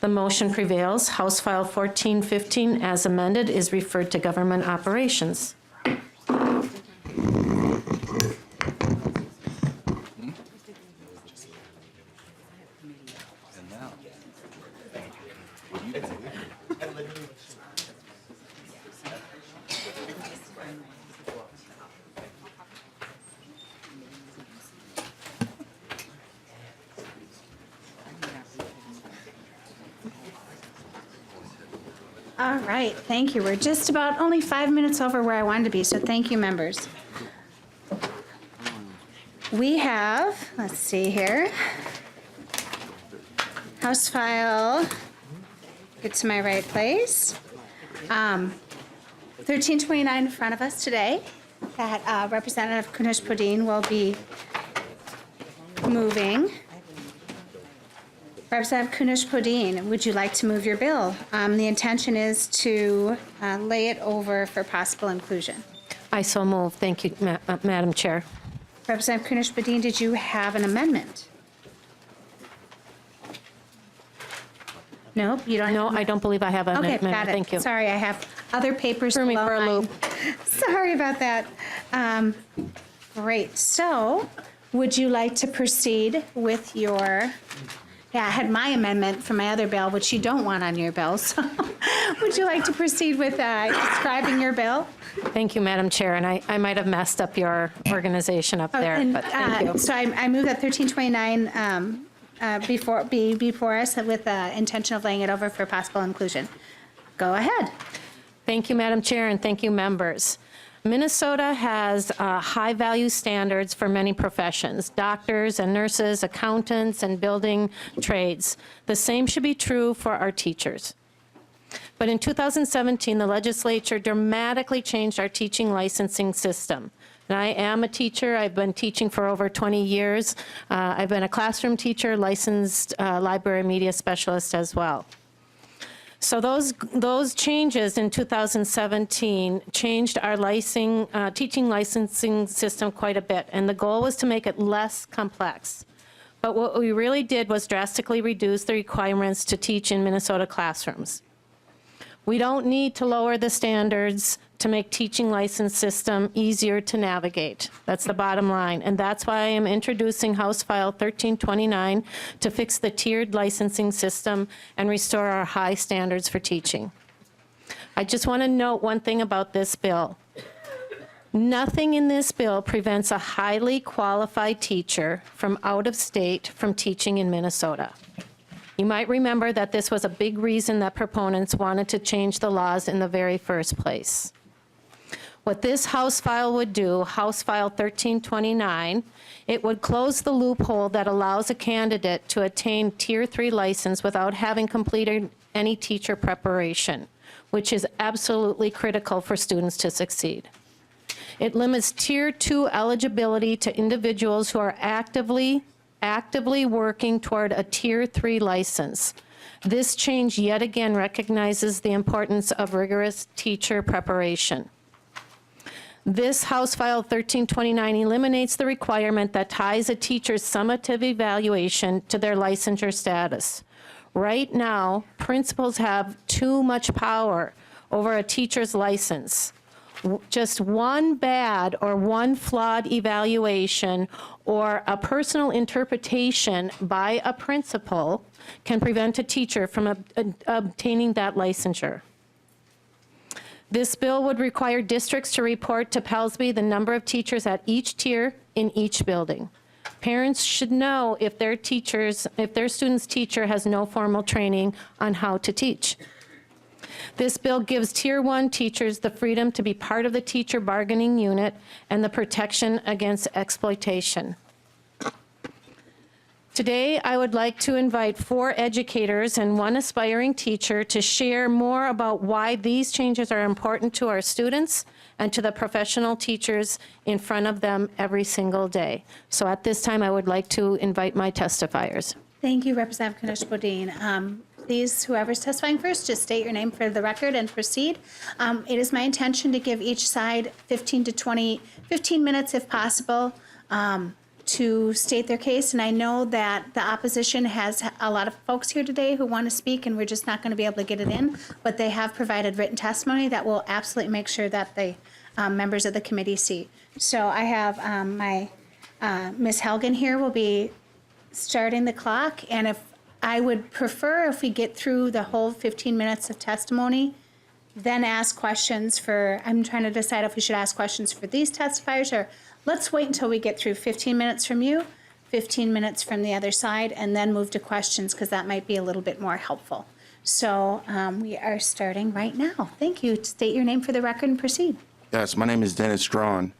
The motion prevails. House File 1415 as amended is referred to Government Operations. All right, thank you. We're just about only 5 minutes over where I wanted to be, so thank you, members. We have, let's see here, House File, get to my right place, 1329 in front of us today, that Representative Kunesh-Podein will be moving. Representative Kunesh-Podein, would you like to move your bill? The intention is to lay it over for possible inclusion. I so move. Thank you, Madam Chair. Representative Kunesh-Podein, did you have an amendment? Nope, you don't. No, I don't believe I have an Okay, amendment. got it. Thank you. Sorry, I have other papers. Threw me for a below loop. mine. Sorry about that. Great. So, would you like to proceed with your? Yeah, I had my amendment for my other bill, which you don't want on your bill. So, would you like to proceed with describing your bill? Thank you, Madam Chair, and I might have messed up your organization up there, And, but thank you. So I move that 1329 be before us with the intention of laying it over for possible inclusion. Go ahead. Thank you, Madam Chair, and thank you, members. Minnesota has high-value standards for many professions, doctors and nurses, accountants, and building trades. The same should be true for our teachers. But in 2017, the legislature dramatically changed our teaching licensing system. And I am a teacher. I've been teaching for over 20 years. I've been a classroom teacher, licensed library media specialist as well. So those changes in 2017 changed our teaching licensing system quite a bit, and the goal was to make it less complex. But what we really did was drastically reduce the requirements to teach in Minnesota classrooms. We don't need to lower the standards to make teaching license system easier to navigate. That's the bottom line. And that's why I am introducing House File 1329 to fix the tiered licensing system and restore our high standards for teaching. I just want to note one thing about this bill. Nothing in this bill prevents a highly qualified teacher from out of state from teaching in Minnesota. You might remember that this was a big reason that proponents wanted to change the laws in the very first place. What this House file would do, House File 1329, it would close the loophole that allows a candidate to attain Tier 3 license without having completed any teacher preparation, which is absolutely critical for students to succeed. It limits Tier 2 eligibility to individuals who are actively working toward a Tier 3 license. This change yet again recognizes the importance of rigorous teacher preparation. This House File 1329 eliminates the requirement that ties a teacher's summative evaluation to their licensure status. Right now, principals have too much power over a teacher's license. Just one bad or one flawed evaluation or a personal interpretation by a principal can prevent a teacher from obtaining that licensure. This bill would require districts to report to PELSB the number of teachers at each tier in each building. Parents should know if their student's teacher has no formal training on how to teach. This bill gives Tier 1 teachers the freedom to be part of the teacher bargaining unit and the protection against exploitation. Today, I would like to invite 4 educators and 1 aspiring teacher to share more about why these changes are important to our students and to the professional teachers in front of them every single day. So at this time, I would like to invite my testifiers. Thank you, Representative Kunesh-Podein. Please, whoever's testifying first, just state your name for the record and proceed. It is my intention to give each side 15 minutes if possible to state their case. And I know that the opposition has a lot of folks here today who want to speak, and we're just not going to be able to get it in. But they have provided written testimony that will absolutely make sure that the members of the committee see. So I have my Ms. Helgen here will be starting the clock. And if I would prefer if we get through the whole 15 minutes of testimony, then ask questions for, I'm trying to decide if we should ask questions for these testifiers, or let's wait until we get through 15 minutes from you, 15 minutes from the other side, and then move to questions, because that might be a little bit more helpful. So we are starting right now. Thank you. State your name for the record and proceed. Yes, my name is Dennis Strawn.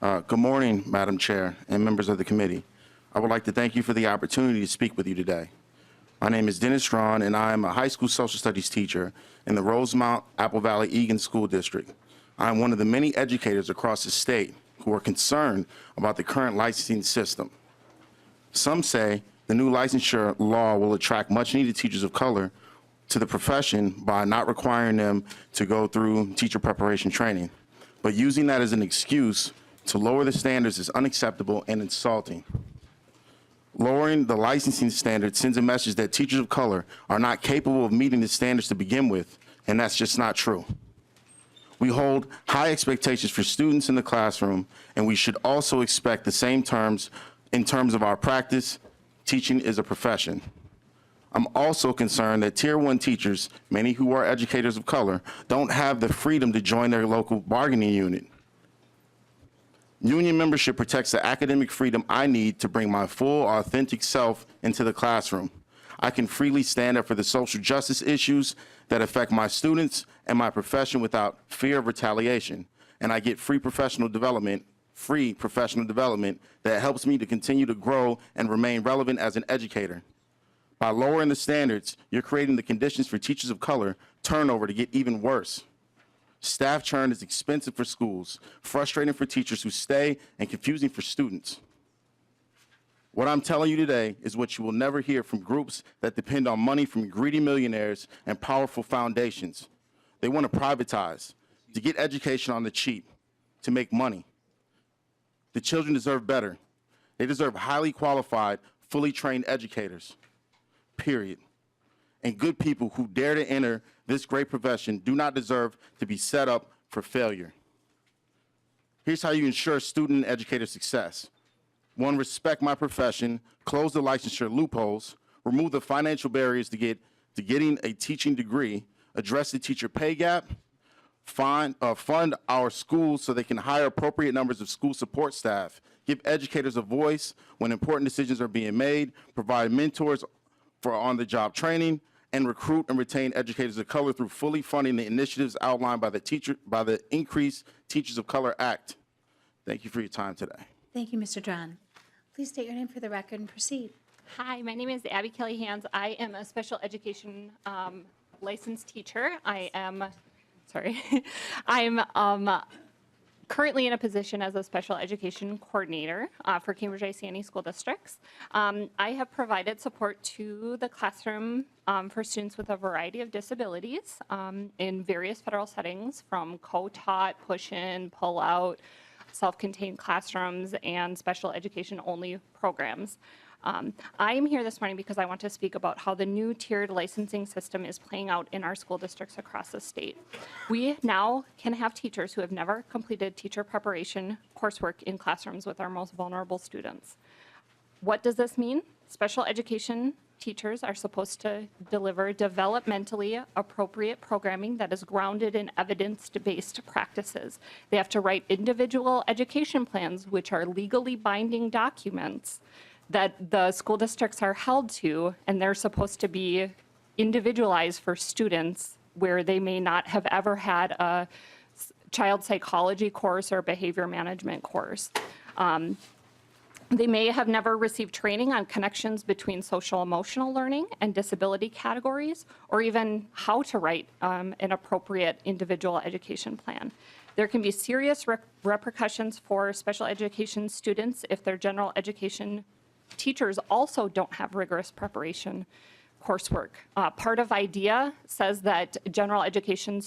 Good morning, Madam Chair and members of the committee. I would like to thank you for the opportunity to speak with you today. My name is Dennis Strawn, and I am a high school social studies teacher in the Rosemount Apple Valley Egan School District. I am one of the many educators across the state who are concerned about the current licensing system. Some say the new licensure law will attract much-needed teachers of color to the profession by not requiring them to go through teacher preparation training. But using that as an excuse to lower the standards is unacceptable and insulting. Lowering the licensing standard sends a message that teachers of color are not capable of meeting the standards to begin with, and that's just not true. We hold high expectations for students in the classroom, and we should also expect the same terms in terms of our practice. Teaching is a profession. I'm also concerned that Tier 1 teachers, many who are educators of color, don't have the freedom to join their local bargaining unit. Union membership protects the academic freedom I need to bring my full, authentic self into the classroom. I can freely stand up for the social justice issues that affect my students and my profession without fear of retaliation. And I get free professional development that helps me to continue to grow and remain relevant as an educator. By lowering the standards, you're creating the conditions for teachers of color turnover to get even worse. Staff churn is expensive for schools, frustrating for teachers who stay, and confusing for students. What I'm telling you today is what you will never hear from groups that depend on money from greedy millionaires and powerful foundations. They want to privatize, to get education on the cheap, to make money. The children deserve better. They deserve highly qualified, fully trained educators, period. And good people who dare to enter this great profession do not deserve to be set up for failure. Here's how you ensure student and educator success. 1, respect my profession, close the licensure loopholes, remove the financial barriers to getting a teaching degree, address the teacher pay gap, fund our schools so they can hire appropriate numbers of school support staff, give educators a voice when important decisions are being made, provide mentors for on-the-job training, and recruit and retain educators of color through fully funding the initiatives outlined by the Increased Teachers of Color Act. Thank you for your time today. Thank you, Mr. Dran. Please state your name for the record and proceed. Hi, my name is Abby Kelly Hands. I am a special education licensed teacher. I'm currently in a position as a special education coordinator for Cambridge ICNE school districts. I have provided support to the classroom for students with a variety of disabilities in various federal settings, from co-taught, push-in, pull-out, self-contained classrooms, and special education only programs. I am here this morning because I want to speak about how the new tiered licensing system is playing out in our school districts across the state. We now can have teachers who have never completed teacher preparation coursework in classrooms with our most vulnerable students. What does this mean? Special education teachers are supposed to deliver developmentally appropriate programming that is grounded in evidence-based practices. They have to write individual education plans, which are legally binding documents that the school districts are held to, and they're supposed to be individualized for students where they may not have ever had a child psychology course or behavior management course. They may have never received training on connections between social emotional learning and disability categories, or even how to write an appropriate individual education plan. There can be serious repercussions for special education students if their general education teachers also don't have rigorous preparation coursework. Part of IDEA says that general education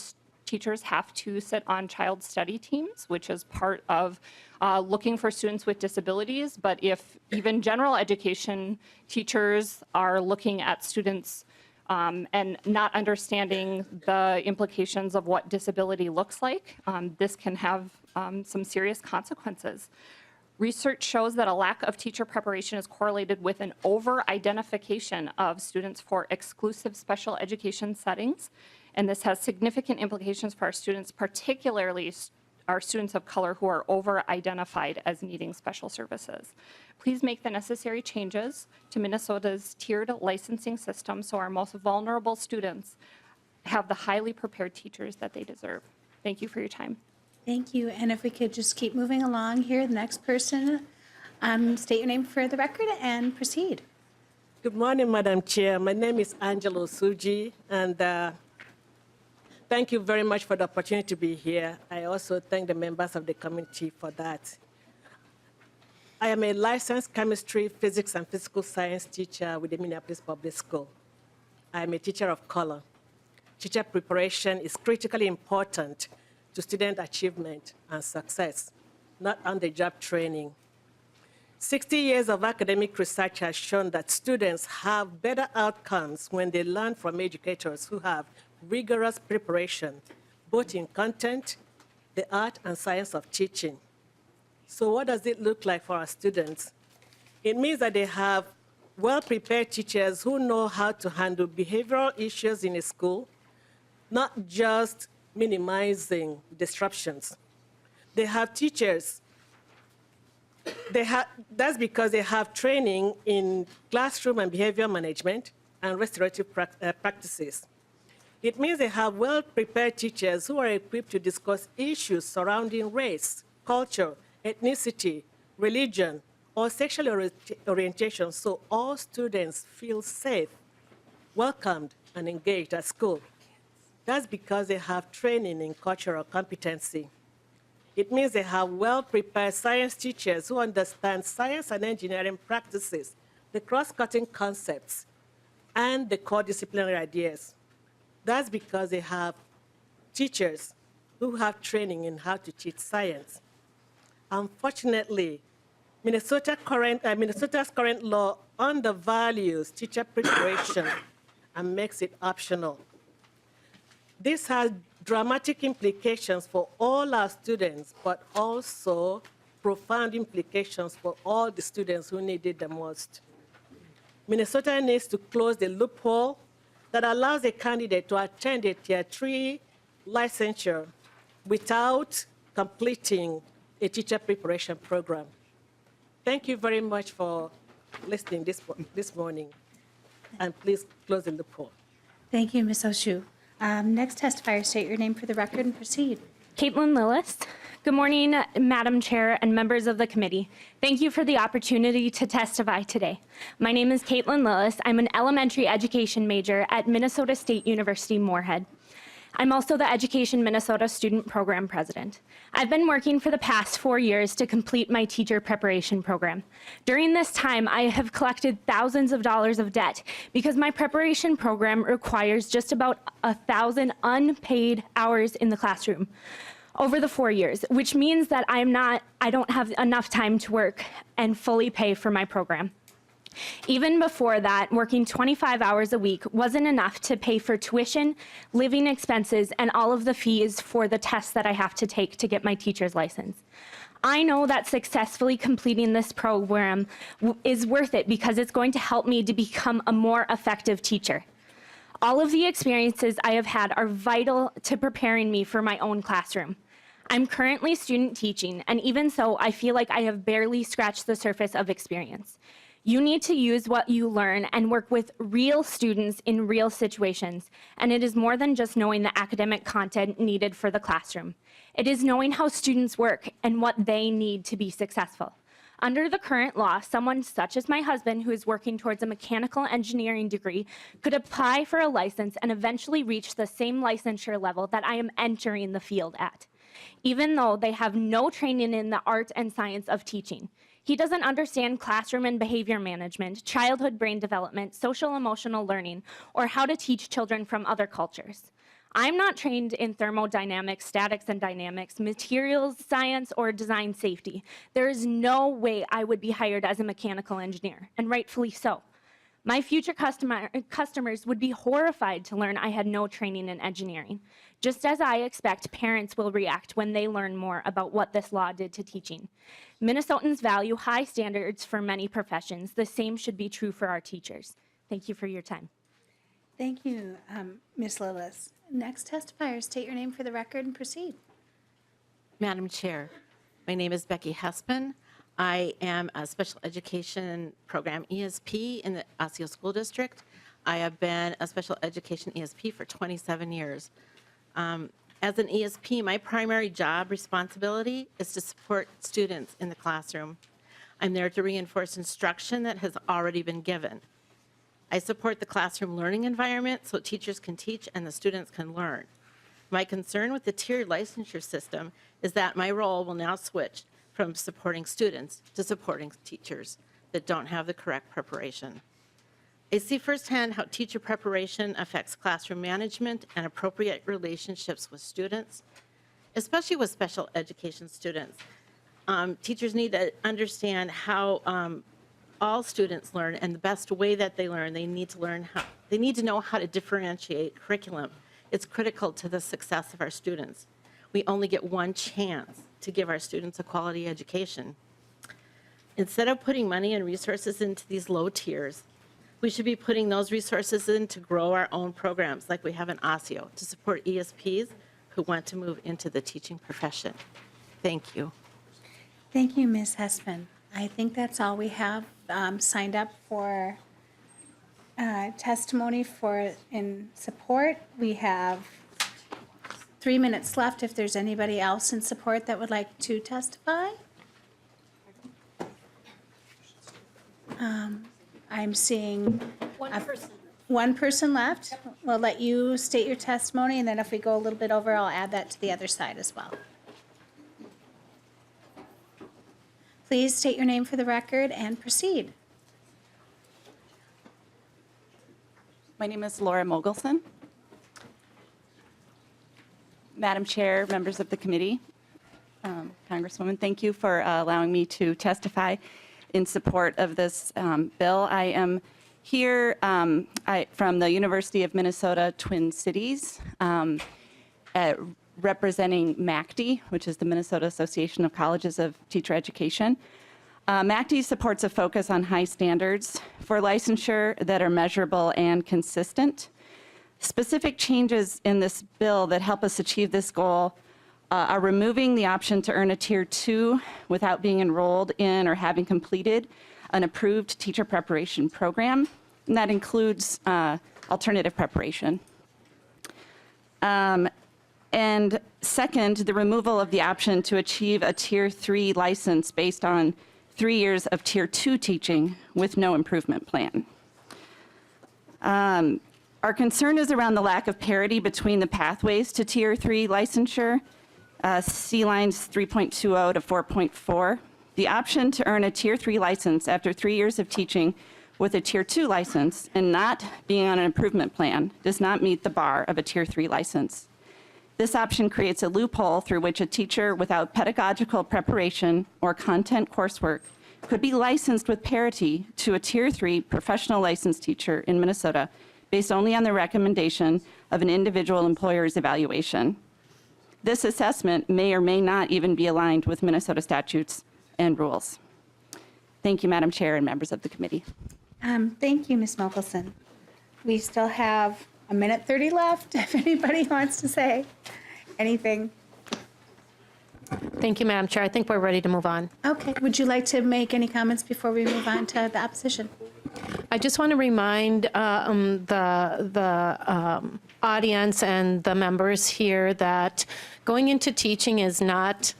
teachers have to sit on child study teams, which is part of looking for students with disabilities. But if even general education teachers are looking at students and not understanding the implications of what disability looks like, this can have some serious consequences. Research shows that a lack of teacher preparation is correlated with an over-identification of students for exclusive special education settings, and this has significant implications for our students, particularly our students of color who are over-identified as needing special services. Please make the necessary changes to Minnesota's tiered licensing system so our most vulnerable students have the highly prepared teachers that they deserve. Thank you for your time. Thank you. And if we could just keep moving along here, the next person, state your name for the record and proceed. Good morning, Madam Chair. My name is Angelo Suji, and thank you very much for the opportunity to be here. I also thank the members of the committee for that. I am a licensed chemistry, physics, and physical science teacher with the Minneapolis Public School. I am a teacher of color. Teacher preparation is critically important to student achievement and success, not on-the-job training. 60 years of academic research has shown that students have better outcomes when they learn from educators who have rigorous preparation, both in content, the art and science of teaching. So what does it look like for our students? It means that they have well-prepared teachers who know how to handle behavioral issues in a school, not just minimizing disruptions. They have teachers. That's because they have training in classroom and behavior management and restorative practices. It means they have well-prepared teachers who are equipped to discuss issues surrounding race, culture, ethnicity, religion, or sexual orientation, so all students feel safe, welcomed, and engaged at school. That's because they have training in cultural competency. It means they have well-prepared science teachers who understand science and engineering practices, the cross-cutting concepts, and the core disciplinary ideas. That's because they have teachers who have training in how to teach science. Unfortunately, Minnesota's current law undervalues teacher preparation and makes it optional. This has dramatic implications for all our students, but also profound implications for all the students who need it the most. Minnesota needs to close the loophole that allows a candidate to attend a Tier 3 licensure without completing a teacher preparation program. Thank you very much for listening this morning, and please close the loophole. Thank you, Ms. Oshu. Next testifier, state your name for the record and proceed. Caitlin Lillis. Good morning, Madam Chair and members of the committee. Thank you for the opportunity to testify today. My name is Caitlin Lillis. I'm an elementary education major at Minnesota State University, Moorhead. I'm also the Education Minnesota Student Program President. I've been working for the past 4 years to complete my teacher preparation program. During this time, I have collected thousands of dollars of debt because my preparation program requires just about 1,000 unpaid hours in the classroom over the 4 years, which means that I don't have enough time to work and fully pay for my program. Even before that, working 25 hours a week wasn't enough to pay for tuition, living expenses, and all of the fees for the tests that I have to take to get my teacher's license. I know that successfully completing this program is worth it because it's going to help me to become a more effective teacher. All of the experiences I have had are vital to preparing me for my own classroom. I'm currently student teaching, and even so, I feel like I have barely scratched the surface of experience. You need to use what you learn and work with real students in real situations, and it is more than just knowing the academic content needed for the classroom. It is knowing how students work and what they need to be successful. Under the current law, someone such as my husband, who is working towards a mechanical engineering degree, could apply for a license and eventually reach the same licensure level that I am entering the field at, even though they have no training in the art and science of teaching. He doesn't understand classroom and behavior management, childhood brain development, social emotional learning, or how to teach children from other cultures. I'm not trained in thermodynamics, statics and dynamics, materials science, or design safety. There is no way I would be hired as a mechanical engineer, and rightfully so. My future customers would be horrified to learn I had no training in engineering, just as I expect parents will react when they learn more about what this law did to teaching. Minnesotans value high standards for many professions. The same should be true for our teachers. Thank you for your time. Thank you, Ms. Lillis. Next testifier, state your name for the record and proceed. Madam Chair, my name is Becky Hespin. I am a special education program ESP in the Osseo School District. I have been a special education ESP for 27 years. As an ESP, my primary job responsibility is to support students in the classroom. I'm there to reinforce instruction that has already been given. I support the classroom learning environment so teachers can teach and the students can learn. My concern with the tiered licensure system is that my role will now switch from supporting students to supporting teachers that don't have the correct preparation. I see firsthand how teacher preparation affects classroom management and appropriate relationships with students, especially with special education students. Teachers need to understand how all students learn, and the best way that they learn, they need to know how to differentiate curriculum. It's critical to the success of our students. We only get one chance to give our students a quality education. Instead of putting money and resources into these low tiers, we should be putting those resources in to grow our own programs like we have in OSSEO to support ESPs who want to move into the teaching profession. Thank you. Thank you, Ms. Hespin. I think that's all we have signed up for testimony in support. We have 3 minutes left if there's anybody else in support that would like to testify. I'm seeing one person left. We'll let you state your testimony, and then if we go a little bit over, I'll add that to the other side as well. Please state your name for the record and proceed. My name is Laura Mogelson. Madam Chair, members of the committee, Congresswoman, thank you for allowing me to testify in support of this bill. I am here from the University of Minnesota Twin Cities, representing MACD, which is the Minnesota Association of Colleges of Teacher Education. MACD supports a focus on high standards for licensure that are measurable and consistent. Specific changes in this bill that help us achieve this goal are removing the option to earn a Tier 2 without being enrolled in or having completed an approved teacher preparation program, and that includes alternative preparation. And second, the removal of the option to achieve a Tier 3 license based on 3 years of Tier 2 teaching with no improvement plan. Our concern is around the lack of parity between the pathways to Tier 3 licensure, C lines 3.20 to 4.4. The option to earn a Tier 3 license after 3 years of teaching with a Tier 2 license and not being on an improvement plan does not meet the bar of a Tier 3 license. This option creates a loophole through which a teacher without pedagogical preparation or content coursework could be licensed with parity to a Tier 3 professional licensed teacher in Minnesota based only on the recommendation of an individual employer's evaluation. This assessment may or may not even be aligned with Minnesota statutes and rules. Thank you, Madam Chair and members of the committee. Thank you, Ms. Mokelson. We still have 1:30 left, if anybody wants to say anything. Thank you, Madam Chair. I think we're ready to move on. Okay, would you like to make any comments before we move on to the opposition? I just want to remind the audience and the members here that going into teaching is not,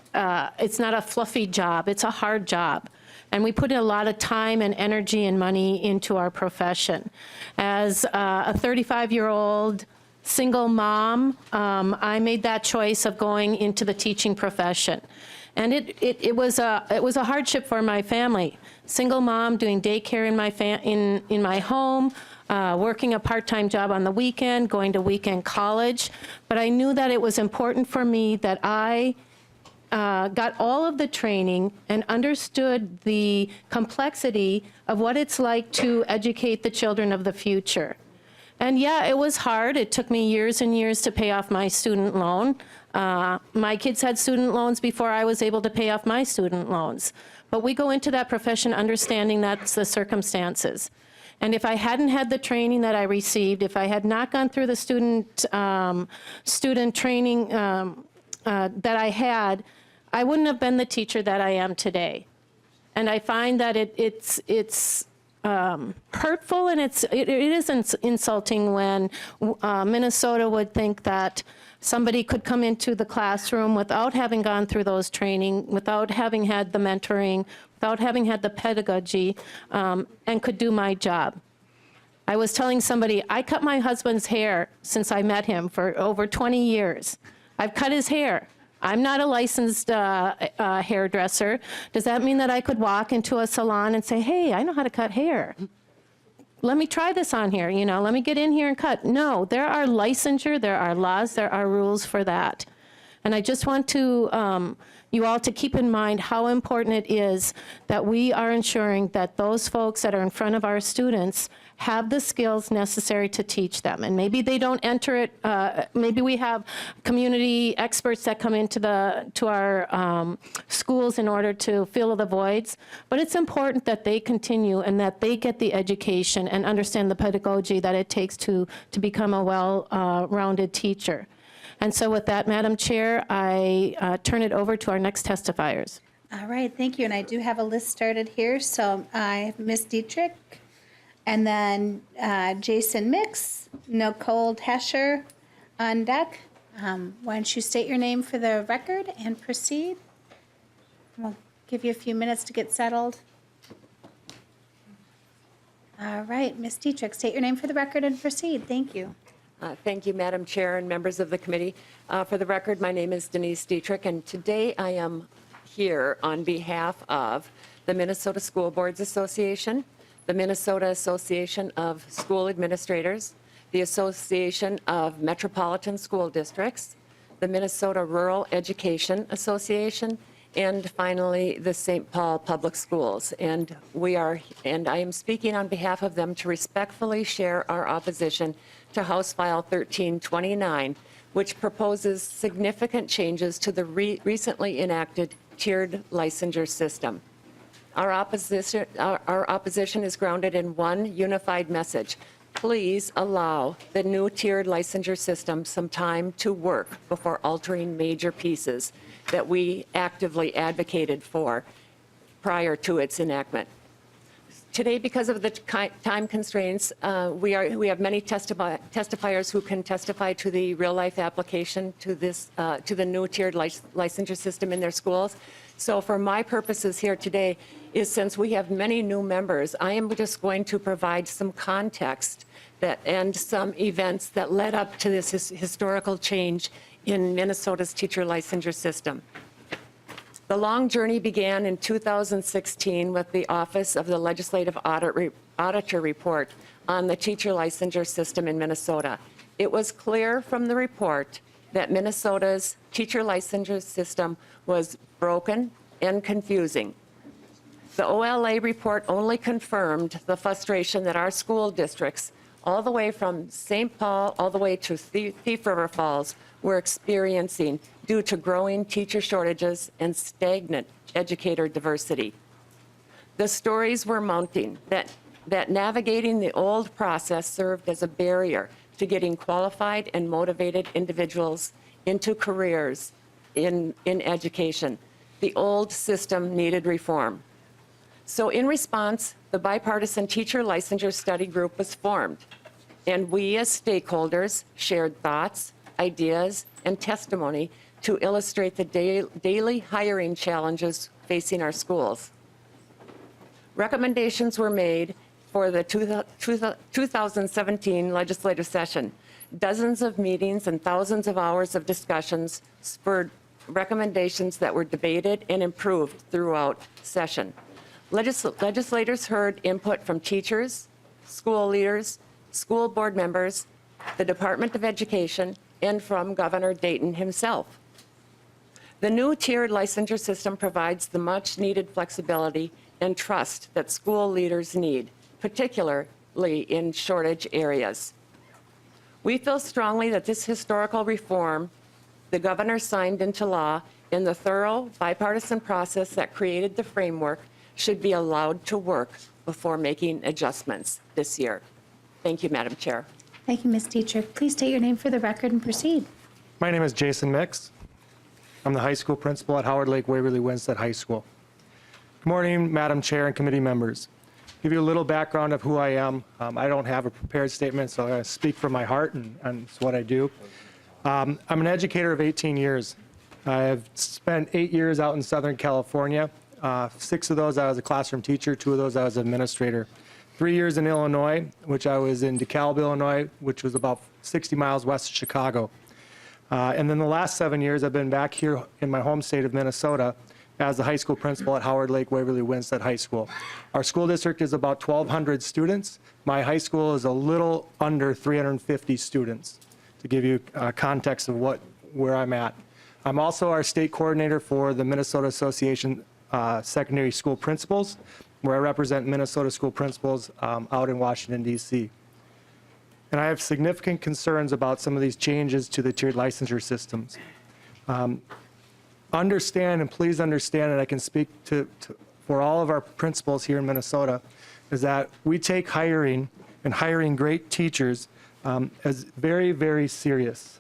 it's not a fluffy job, it's a hard job. And we put in a lot of time and energy and money into our profession. As a 35-year-old single mom, I made that choice of going into the teaching profession. And it was a hardship for my family. Single mom doing daycare in my home, working a part-time job on the weekend, going to weekend college. But I knew that it was important for me that I got all of the training and understood the complexity of what it's like to educate the children of the future. And yeah, it was hard. It took me years and years to pay off my student loan. My kids had student loans before I was able to pay off my student loans. But we go into that profession understanding that's the circumstances. And if I hadn't had the training that I received, if I had not gone through the student training that I had, I wouldn't have been the teacher that I am today. And I find that it's hurtful and it is insulting when Minnesota would think that somebody could come into the classroom without having gone through those training, without having had the mentoring, without having had the pedagogy, and could do my job. I was telling somebody, I cut my husband's hair since I met him for over 20 years. I've cut his hair. I'm not a licensed hairdresser. Does that mean that I could walk into a salon and say, hey, I know how to cut hair? Let me try this on here, let me get in here and cut. No, there are licensure, there are laws, there are rules for that. And I just want to, you all to keep in mind how important it is that we are ensuring that those folks that are in front of our students have the skills necessary to teach them. And maybe they don't enter it, maybe we have community experts that come into our schools in order to fill the voids, but it's important that they continue and that they get the education and understand the pedagogy that it takes to become a well-rounded teacher. And so with that, Madam Chair, I turn it over to our next testifiers. All right, thank you. And I do have a list started here. So I have Ms. Dietrich, and then Jason Mix, Nicole Tescher on deck. Why don't you state your name for the record and proceed? We'll give you a few minutes to get settled. All right, Ms. Dietrich, state your name for the record and proceed. Thank you. Thank you, Madam Chair and members of the committee. For the record, my name is Denise Dietrich, and today I am here on behalf of the Minnesota School Boards Association, the Minnesota Association of School Administrators, the Association of Metropolitan School Districts, the Minnesota Rural Education Association, and finally, the St. Paul Public Schools. And I am speaking on behalf of them to respectfully share our opposition to House File 1329, which proposes significant changes to the recently enacted tiered licensure system. Our opposition is grounded in one unified message. Please allow the new tiered licensure system some time to work before altering major pieces that we actively advocated for prior to its enactment. Today, because of the time constraints, we have many testifiers who can testify to the real-life application to the new tiered licensure system in their schools. So for my purposes here today is, since we have many new members, I am just going to provide some context and some events that led up to this historical change in Minnesota's teacher licensure system. The long journey began in 2016 with the Office of the Legislative Auditor report on the teacher licensure system in Minnesota. It was clear from the report that Minnesota's teacher licensure system was broken and confusing. The OLA report only confirmed the frustration that our school districts, all the way from St. Paul all the way to Thief River Falls, were experiencing due to growing teacher shortages and stagnant educator diversity. The stories were mounting that navigating the old process served as a barrier to getting qualified and motivated individuals into careers in education. The old system needed reform. So in response, the bipartisan teacher licensure study group was formed, and we as stakeholders shared thoughts, ideas, and testimony to illustrate the daily hiring challenges facing our schools. Recommendations were made for the 2017 legislative session. Dozens of meetings and thousands of hours of discussions spurred recommendations that were debated and improved throughout session. Legislators heard input from teachers, school leaders, school board members, the Department of Education, and from Governor Dayton himself. The new tiered licensure system provides the much-needed flexibility and trust that school leaders need, particularly in shortage areas. We feel strongly that this historical reform the governor signed into law in the thorough bipartisan process that created the framework should be allowed to work before making adjustments this year. Thank you, Madam Chair. Thank you, Ms. Dietrich. Please state your name for the record and proceed. My name is Jason Mix. I'm the high school principal at Howard Lake Waverly Winstead High School. Good morning, Madam Chair and committee members. Give you a little background of who I am. I don't have a prepared statement, so I'm going to speak from my heart, and it's what I do. I'm an educator of 18 years. I have spent 8 years out in Southern California. 6 of those I was a classroom teacher, 2 of those I was an administrator. 3 years in Illinois, which I was in DeKalb, Illinois, which was about 60 miles west of Chicago. And then the last 7 years, I've been back here in my home state of Minnesota as the high school principal at Howard Lake Waverly Winston High School. Our school district is about 1,200 students. My high school is a little under 350 students, to give you context of where I'm at. I'm also our state coordinator for the Minnesota Association Secondary School Principals, where I represent Minnesota school principals out in Washington, D.C. And I have significant concerns about some of these changes to the tiered licensure systems. Understand, and please understand, and I can speak for all of our principals here in Minnesota, is that we take hiring and hiring great teachers as very, very serious.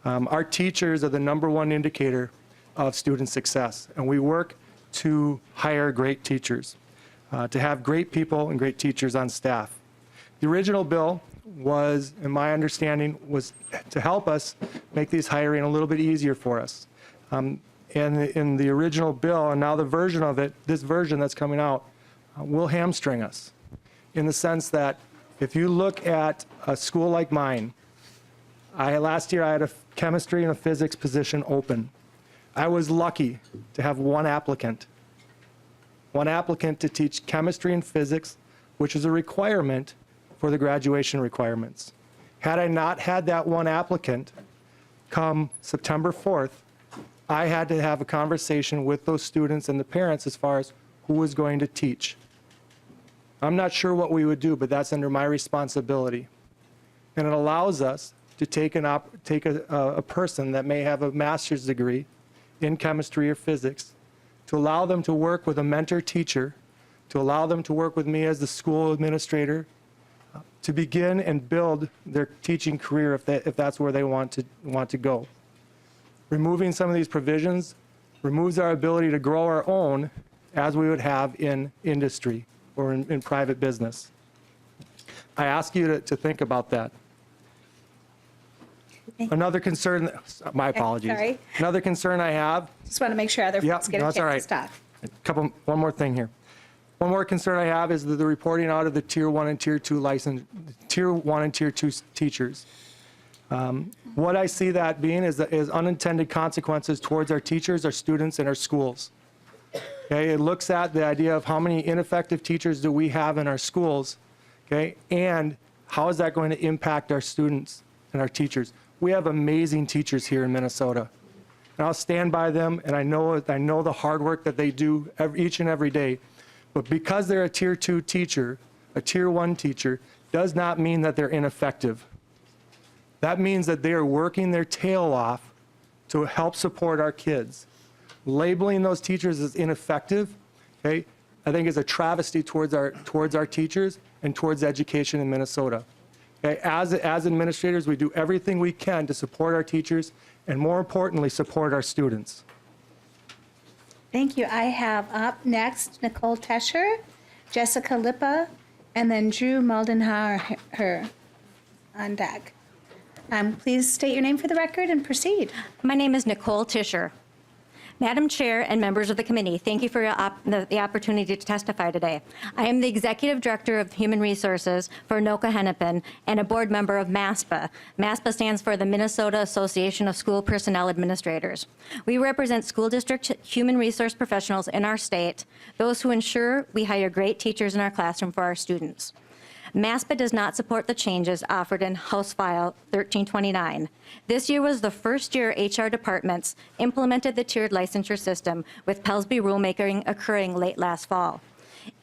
Our teachers are the #1 indicator of student success, and we work to hire great teachers, to have great people and great teachers on staff. The original bill was, in my understanding, was to help us make these hiring a little bit easier for us. And in the original bill, and now the version of it, this version that's coming out, will hamstring us, in the sense that if you look at a school like mine, last year I had a chemistry and a physics position open. I was lucky to have one applicant to teach chemistry and physics, which is a requirement for the graduation requirements. Had I not had that one applicant, come September 4th, I had to have a conversation with those students and the parents as far as who was going to teach. I'm not sure what we would do, but that's under my responsibility. And it allows us to take a person that may have a master's degree in chemistry or physics, to allow them to work with a mentor teacher, to allow them to work with me as the school administrator, to begin and build their teaching career if that's where they want to go. Removing some of these provisions removes our ability to grow our own as we would have in industry or in private business. I ask you to think about that. Another concern, my apologies. Sorry. Another concern I have. Just want to make sure other folks get a chance to stop. One more thing here. One more concern I have is the reporting out of the Tier 1 and Tier 2 Tier 1 and Tier 2 teachers. What I see that being is unintended consequences towards our teachers, our students, and our schools. Okay, it looks at the idea of how many ineffective teachers do we have in our schools, okay, and how is that going to impact our students and our teachers. We have amazing teachers here in Minnesota, and I'll stand by them, and I know the hard work that they do each and every day. But because they're a Tier 2 teacher, a Tier 1 teacher, does not mean that they're ineffective. That means that they are working their tail off to help support our kids. Labeling those teachers as ineffective, okay, I think is a travesty towards our teachers and towards education in Minnesota. Okay, as administrators, we do everything we can to support our teachers and, more importantly, support our students. Thank you. I have up next Nicole Tescher, Jessica Lippa, and then Drew Moldenhauer on deck. Please state your name for the record and proceed. My name is Nicole Tischer. Madam Chair and members of the committee, thank you for the opportunity to testify today. I am the Executive Director of Human Resources for Anoka Hennepin and a board member of MASPA. MASPA stands for the Minnesota Association of School Personnel Administrators. We represent school district human resource professionals in our state, those who ensure we hire great teachers in our classroom for our students. MASPA does not support the changes offered in House File 1329. This year was the first year HR departments implemented the tiered licensure system, with Pelsby rulemaking occurring late last fall.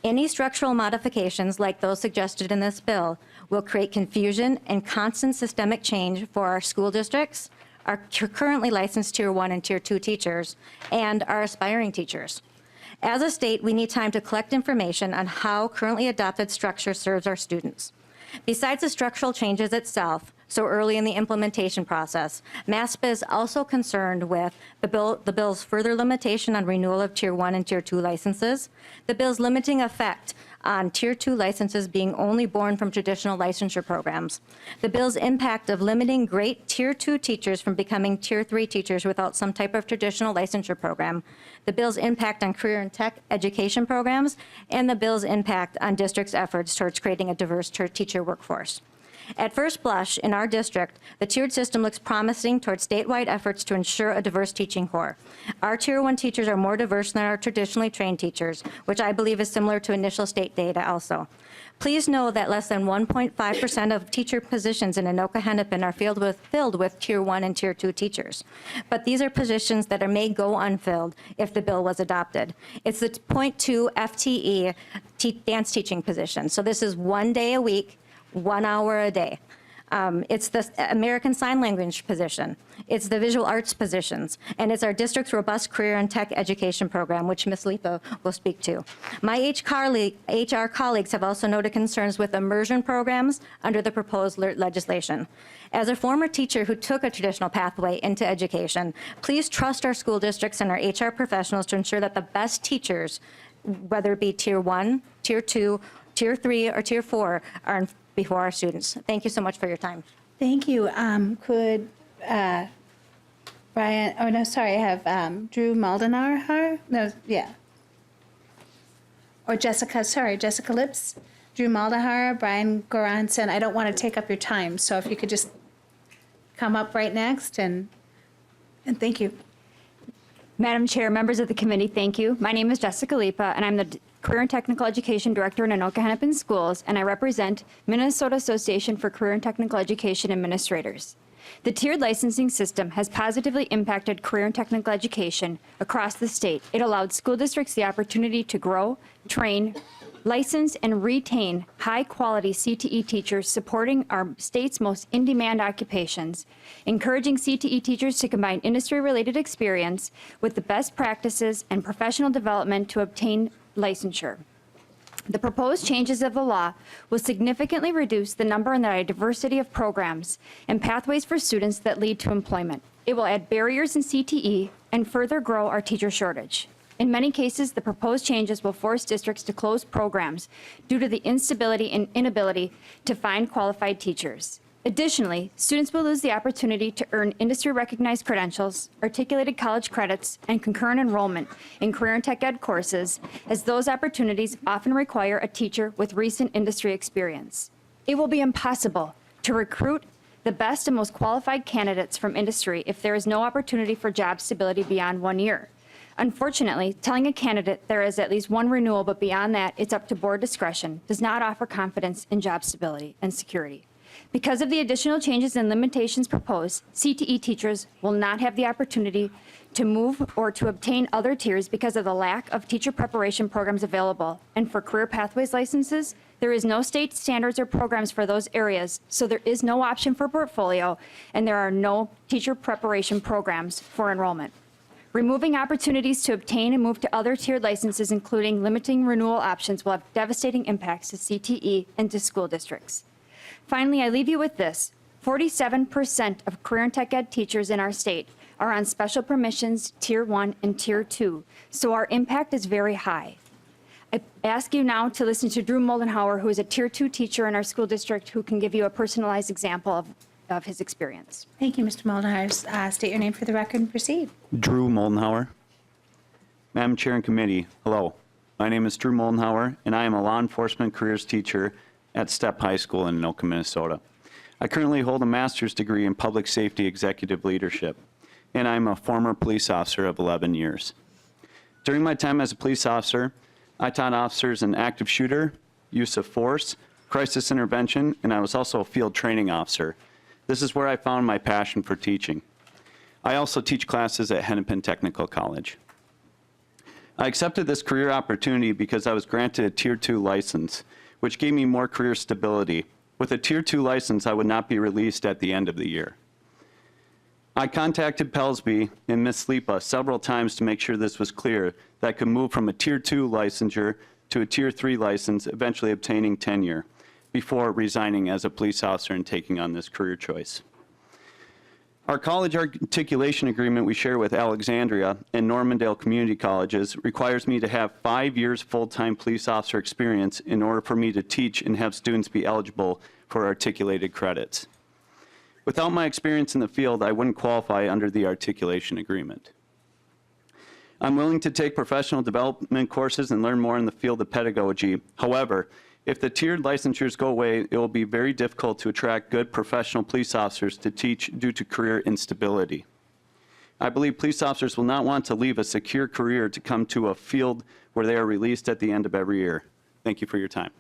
Any structural modifications like those suggested in this bill will create confusion and constant systemic change for our school districts, our currently licensed Tier 1 and Tier 2 teachers, and our aspiring teachers. As a state, we need time to collect information on how currently adopted structure serves our students. Besides the structural changes itself, so early in the implementation process, MASPA is also concerned with the bill's further limitation on renewal of Tier 1 and Tier 2 licenses, the bill's limiting effect on Tier 2 licenses being only born from traditional licensure programs, the bill's impact of limiting great Tier 2 teachers from becoming Tier 3 teachers without some type of traditional licensure program, the bill's impact on career and tech education programs, and the bill's impact on districts' efforts towards creating a diverse teacher workforce. At first blush, in our district, the tiered system looks promising towards statewide efforts to ensure a diverse teaching corps. Our Tier 1 teachers are more diverse than our traditionally trained teachers, which I believe is similar to initial state data also. Please know that less than 1.5% of teacher positions in Anoka-Hennepin are filled with Tier 1 and Tier 2 teachers. But these are positions that may go unfilled if the bill was adopted. It's the 0.2 FTE dance teaching position. So this is 1 day a week, 1 hour a day. It's the American Sign Language position. It's the visual arts positions. And it's our district's robust career and tech education program, which Ms. Lipa will speak to. My HR colleagues have also noted concerns with immersion programs under the proposed legislation. As a former teacher who took a traditional pathway into education, please trust our school districts and our HR professionals to ensure that the best teachers, whether it be Tier 1, Tier 2, Tier 3, or Tier 4, are before our students. Thank you so much for your time. Thank you. Could Brian, oh no, sorry, I have Drew Maldonado? No, yeah. Or Jessica, sorry, Jessica Lips, Drew Maldahar, Brian Goranson. I don't want to take up your time, so if you could just come up right next and thank you. Madam Chair, members of the committee, thank you. My name is Jessica Lipa, and I'm the Career and Technical Education Director in Anoka-Hennepin Schools, and I represent Minnesota Association for Career and Technical Education Administrators. The tiered licensing system has positively impacted career and technical education across the state. It allowed school districts the opportunity to grow, train, license, and retain high-quality CTE teachers supporting our state's most in-demand occupations, encouraging CTE teachers to combine industry-related experience with the best practices and professional development to obtain licensure. The proposed changes of the law will significantly reduce the number and the diversity of programs and pathways for students that lead to employment. It will add barriers in CTE and further grow our teacher shortage. In many cases, the proposed changes will force districts to close programs due to the instability and inability to find qualified teachers. Additionally, students will lose the opportunity to earn industry-recognized credentials, articulated college credits, and concurrent enrollment in career and tech ed courses, as those opportunities often require a teacher with recent industry experience. It will be impossible to recruit the best and most qualified candidates from industry if there is no opportunity for job stability beyond 1 year. Unfortunately, telling a candidate there is at least one renewal, but beyond that, it's up to board discretion, does not offer confidence in job stability and security. Because of the additional changes and limitations proposed, CTE teachers will not have the opportunity to move or to obtain other tiers because of the lack of teacher preparation programs available. And for career pathways licenses, there is no state standards or programs for those areas, so there is no option for portfolio, and there are no teacher preparation programs for enrollment. Removing opportunities to obtain and move to other tiered licenses, including limiting renewal options, will have devastating impacts to CTE and to school districts. Finally, I leave you with this. 47% of career and tech ed teachers in our state are on special permissions, Tier 1 and Tier 2, so our impact is very high. I ask you now to listen to Drew Moldenhauer, who is a Tier 2 teacher in our school district, who can give you a personalized example of his experience. Thank you, Mr. Moldenhauer. State your name for the record and proceed. Drew Moldenhauer. Madam Chair and Committee, hello. My name is Drew Moldenhauer, and I am a law enforcement careers teacher at Step High School in Anoka, Minnesota. I currently hold a master's degree in public safety executive leadership, and I'm a former police officer of 11 years. During my time as a police officer, I taught officers an active shooter, use of force, crisis intervention, and I was also a field training officer. This is where I found my passion for teaching. I also teach classes at Hennepin Technical College. I accepted this career opportunity because I was granted a Tier 2 license, which gave me more career stability. With a Tier 2 license, I would not be released at the end of the year. I contacted Pelsby and Ms. Lipa several times to make sure this was clear, that I could move from a Tier 2 licensure to a Tier 3 license, eventually obtaining tenure, before resigning as a police officer and taking on this career choice. Our college articulation agreement we share with Alexandria and Normandale Community Colleges requires me to have 5 years full-time police officer experience in order for me to teach and have students be eligible for articulated credits. Without my experience in the field, I wouldn't qualify under the articulation agreement. I'm willing to take professional development courses and learn more in the field of pedagogy. However, If the tiered licensures go away, it will be very difficult to attract good professional police officers to teach due to career instability. I believe police officers will not want to leave a secure career to come to a field where they are released at the end of every year. Thank you for your time.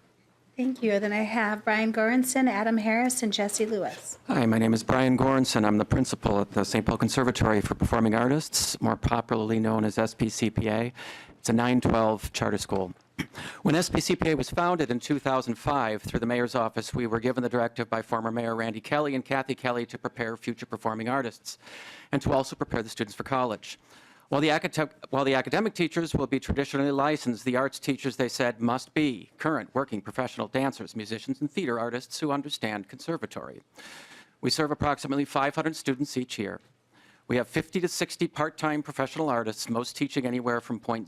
Thank you. Then I have Brian Goranson, Adam Harris, and Jesse Lewis. Hi, my name is Brian Goranson. I'm the principal at the St. Paul Conservatory for Performing Artists, more popularly known as SPCPA. It's a 912 charter school. When SPCPA was founded in 2005 through the mayor's office, we were given the directive by former Mayor Randy Kelly and Kathy Kelly to prepare future performing artists and to also prepare the students for college. While the academic teachers will be traditionally licensed, the arts teachers, they said, must be current working professional dancers, musicians, and theater artists who understand conservatory. We serve approximately 500 students each year. We have 50 to 60 part-time professional artists, most teaching anywhere from 0.01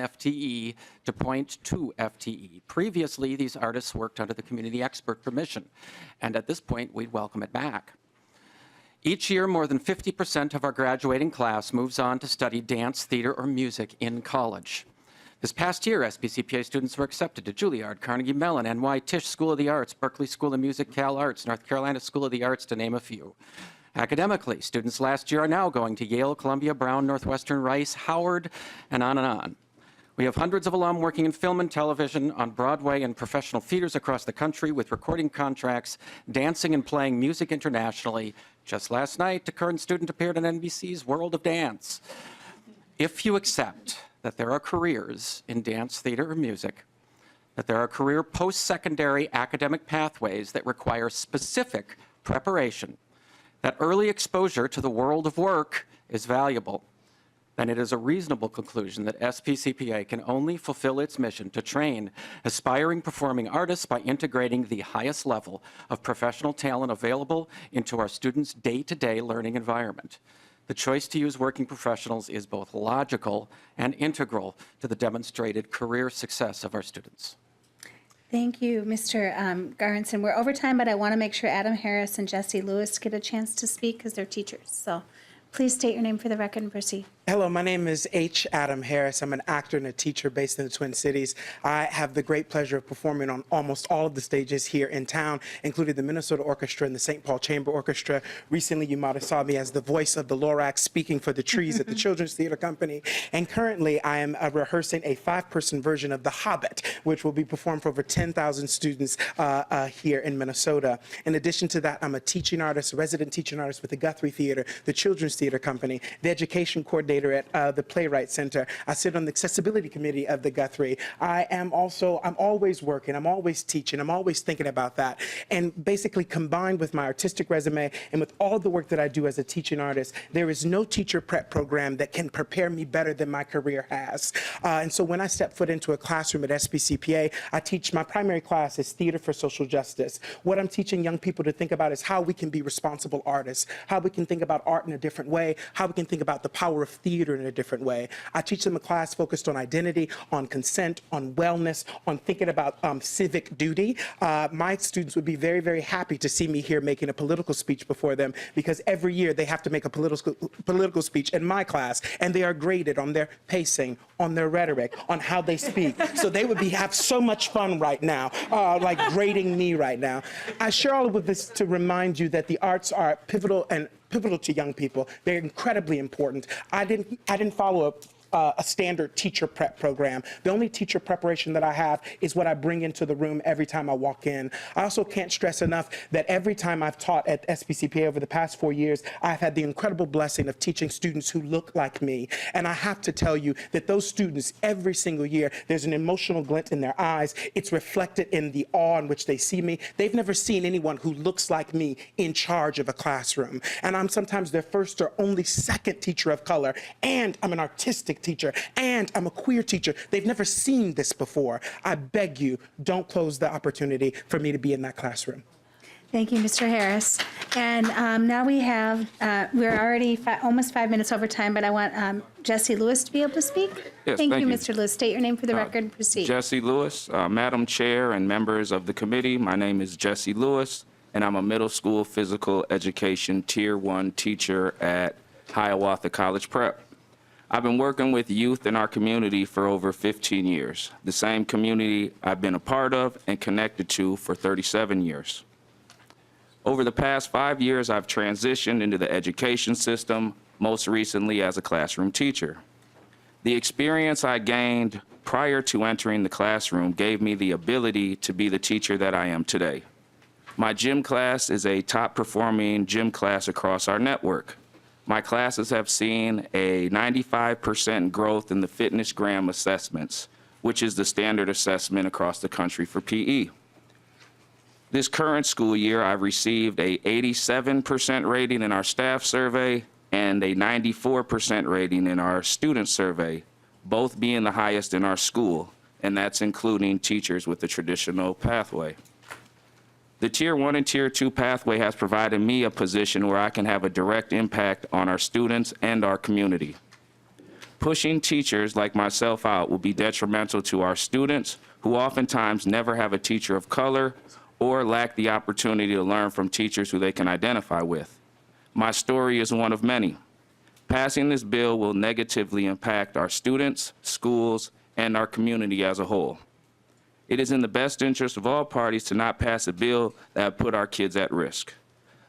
FTE to 0.2 FTE. Previously, these artists worked under the community expert permission, and at this point, we'd welcome it back. Each year, more than 50% of our graduating class moves on to study dance, theater, or music in college. This past year, SPCPA students were accepted to Juilliard, Carnegie Mellon, NY Tisch School of the Arts, Berkeley School of Music, Cal Arts, North Carolina School of the Arts, to name a few. Academically, students last year are now going to Yale, Columbia, Brown, Northwestern, Rice, Howard, and on and on. We have hundreds of alum working in film and television, on Broadway and professional theaters across the country with recording contracts, dancing and playing music internationally. Just last night, a current student appeared on NBC's World of Dance. If you accept that there are careers in dance, theater, or music, that there are career post-secondary academic pathways that require specific preparation, that early exposure to the world of work is valuable, then it is a reasonable conclusion that SPCPA can only fulfill its mission to train aspiring performing artists by integrating the highest level of professional talent available into our students' day-to-day learning environment. The choice to use working professionals is both logical and integral to the demonstrated career success of our students. Thank you, Mr. Goranson. We're over time, but I want to make sure Adam Harris and Jesse Lewis get a chance to speak because they're teachers. So please state your name for the record and proceed. Hello, my name is H. Adam Harris. I'm an actor and a teacher based in the Twin Cities. I have the great pleasure of performing on almost all of the stages here in town, including the Minnesota Orchestra and the St. Paul Chamber Orchestra. Recently, you might have saw me as the voice of the Lorax speaking for the trees at the Children's Theater Company. And currently, I am rehearsing a 5-person version of The Hobbit, which will be performed for over 10,000 students here in Minnesota. In addition to that, I'm a teaching artist, a resident teaching artist with the Guthrie Theater, the Children's Theater Company, the education coordinator at the Playwright Center. I sit on the accessibility committee of the Guthrie. I'm always working, I'm always teaching, I'm always thinking about that. And basically combined with my artistic resume and with all the work that I do as a teaching artist, there is no teacher prep program that can prepare me better than my career has. And so when I step foot into a classroom at SPCPA, I teach, my primary class is Theater for Social Justice. What I'm teaching young people to think about is how we can be responsible artists, how we can think about art in a different way, how we can think about the power of theater in a different way. I teach them a class focused on identity, on consent, on wellness, on thinking about civic duty. My students would be very, very happy to see me here making a political speech before them, because every year they have to make a political speech in my class, and they are graded on their pacing, on their rhetoric, on how they speak. So they would have so much fun right now, like grading me right now. I share all of this to remind you that the arts are pivotal to young people. They're incredibly important. I didn't follow a standard teacher prep program. The only teacher preparation that I have is what I bring into the room every time I walk in. I also can't stress enough that every time I've taught at SPCPA over the past 4 years, I've had the incredible blessing of teaching students who look like me. And I have to tell you that those students, every single year, there's an emotional glint in their eyes. It's reflected in the awe in which they see me. They've never seen anyone who looks like me in charge of a classroom. And I'm sometimes their first or only second teacher of color. And I'm an artistic teacher, and I'm a queer teacher. They've never seen this before. I beg you, don't close the opportunity for me to be in that classroom. Thank you, Mr. Harris. And now we have, we're already almost 5 minutes over time, but I want Jesse Lewis to be able to speak. Yes, thank you, you. Mr. Lewis. State your name for the record and proceed. Jesse Lewis, Madam Chair and members of the committee. My name is Jesse Lewis, and I'm a middle school physical education Tier 1 teacher at Hiawatha College Prep. I've been working with youth in our community for over 15 years, the same community I've been a part of and connected to for 37 years. Over the past 5 years, I've transitioned into the education system, most recently as a classroom teacher. The experience I gained prior to entering the classroom gave me the ability to be the teacher that I am today. My gym class is a top-performing gym class across our network. My classes have seen a 95% growth in the fitness gram assessments, which is the standard assessment across the country for PE. This current school year, I've received a 87% rating in our staff survey and a 94% rating in our student survey, both being the highest in our school, and that's including teachers with the traditional pathway. The Tier 1 and Tier 2 pathway has provided me a position where I can have a direct impact on our students and our community. Pushing teachers like myself out will be detrimental to our students, who oftentimes never have a teacher of color or lack the opportunity to learn from teachers who they can identify with. My story is one of many. Passing this bill will negatively impact our students, schools, and our community as a whole. It is in the best interest of all parties to not pass a bill that would put our kids at risk.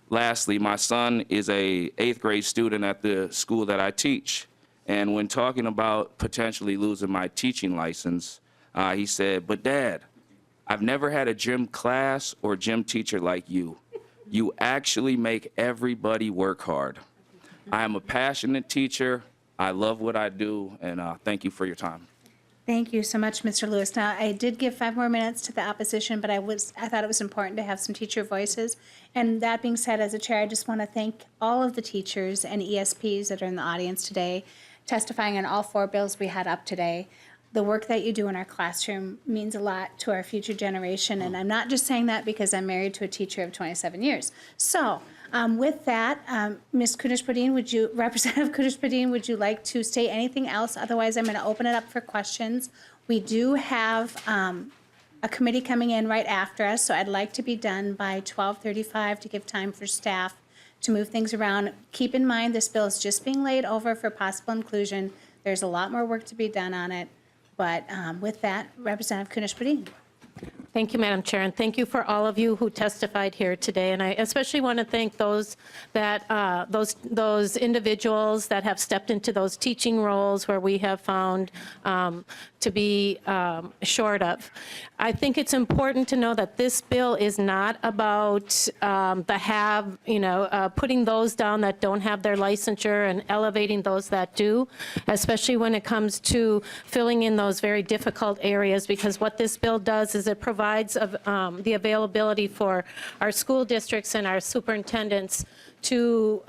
Lastly, my son is an 8th grade student at the school that I teach. And when talking about potentially losing my teaching license, he said, "But Dad, I've never had a gym class or gym teacher like you. You actually make everybody work hard." I am a passionate teacher. I love what I do, and thank you for your time. Thank you so much, Mr. Lewis. Now, I did give 5 more minutes to the opposition, but I thought it was important to have some teacher voices. And that being said, as a chair, I just want to thank all of the teachers and ESPs that are in the audience today, testifying on all 4 bills we had up today. The work that you do in our classroom means a lot to our future generation, and I'm not just saying that because I'm married to a teacher of 27 years. So with that, Ms. Kunesh-Podein, Representative Kunesh-Podein, would you like to say anything else? Otherwise, I'm going to open it up for questions. We do have a committee coming in right after us, so I'd like to be done by 12:35 to give time for staff to move things around. Keep in mind, this bill is just being laid over for possible inclusion. There's a lot more work to be done on it. But with that, Representative Kunesh-Podein. Thank you, Madam Chair, and thank you for all of you who testified here today. And I especially want to thank those that those individuals that have stepped into those teaching roles where we have found to be short of. I think it's important to know that this bill is not about putting those down that don't have their licensure and elevating those that do, especially when it comes to filling in those very difficult areas, because what this bill does is it provides the availability for our school districts and our superintendents to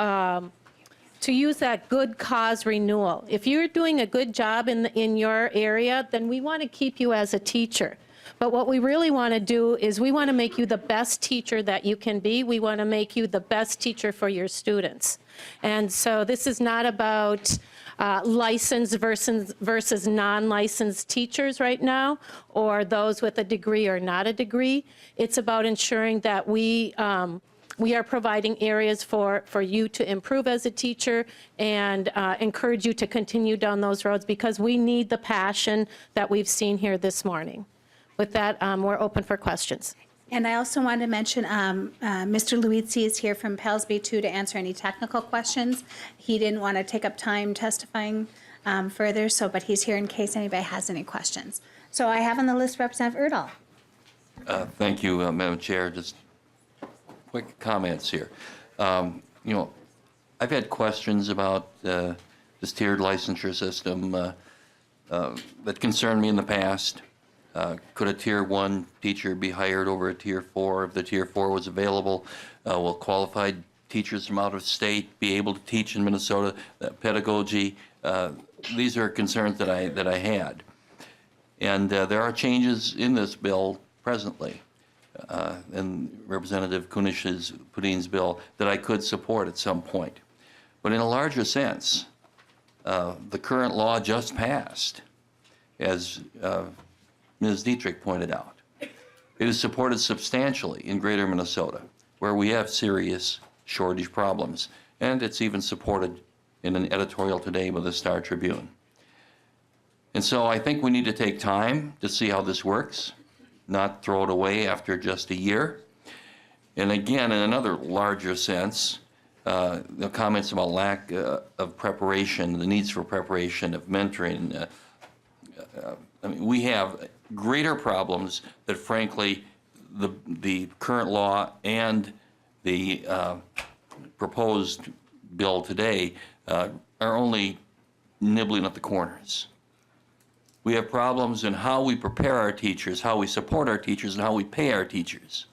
use that good cause renewal. If you're doing a good job in your area, then we want to keep you as a teacher. But what we really want to do is we want to make you the best teacher that you can be. We want to make you the best teacher for your students. And so this is not about licensed versus non-licensed teachers right now, or those with a degree or not a degree. It's about ensuring that we are providing areas for you to improve as a teacher and encourage you to continue down those roads, because we need the passion that we've seen here this morning. With that, we're open for questions. And I also wanted to mention Mr. Luizzi is here from Pels B2 to answer any technical questions. He didn't want to take up time testifying further, but he's here in case anybody has any questions. So I have on the list Representative Erdahl. Thank you, Madam Chair. Just quick comments here. I've had questions about this tiered licensure system that concerned me in the past. Could a Tier 1 teacher be hired over a Tier 4 if the Tier 4 was available? Will qualified teachers from out of state be able to teach in Minnesota pedagogy? These are concerns that I had. And there are changes in this bill presently, in Representative Kunesh-Podein's bill, that I could support at some point. But in a larger sense, the current law just passed, as Ms. Dietrich pointed out. It is supported substantially in greater Minnesota, where we have serious shortage problems, and it's even supported in an editorial today with the Star Tribune. And so I think we need to take time to see how this works, not throw it away after just a year. And again, in another larger sense, the comments about lack of preparation, the needs for preparation, of mentoring. I mean, we have greater problems that, frankly, the current law and the proposed bill today are only nibbling at the corners. We have problems in how we prepare our teachers, how we support our teachers, and how we pay our teachers.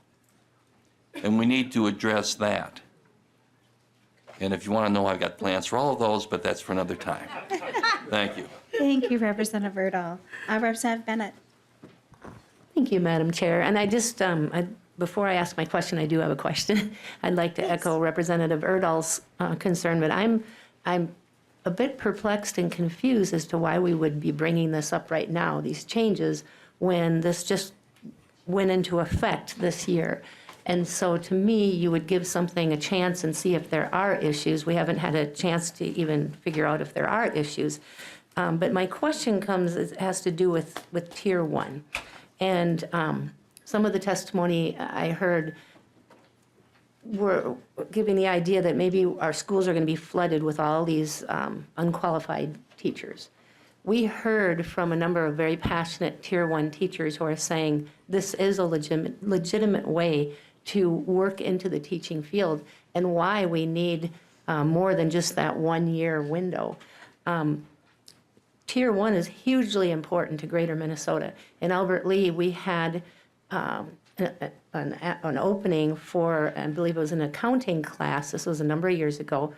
And we need to address that. And if you want to know, I've got plans for all of those, but that's for another time. Thank you. Thank you, Representative Erdahl. Representative Bennett. Thank you, Madam Chair. And I just, before I ask my question, I do have a question. I'd like to echo Representative Erdahl's concern, but I'm a bit perplexed and confused as to why we would be bringing this up right now, these changes, when this just went into effect this year. And so to me, you would give something a chance and see if there are issues. We haven't had a chance to even figure out if there are issues. But my question has to do with Tier 1. And some of the testimony I heard were giving the idea that maybe our schools are going to be flooded with all these unqualified teachers. We heard from a number of very passionate Tier 1 teachers who are saying this is a legitimate way to work into the teaching field and why we need more than just that 1-year window. Tier 1 is hugely important to Greater Minnesota. In Albert Lea, we had an opening for, I believe it was an accounting class. This was a number of years ago,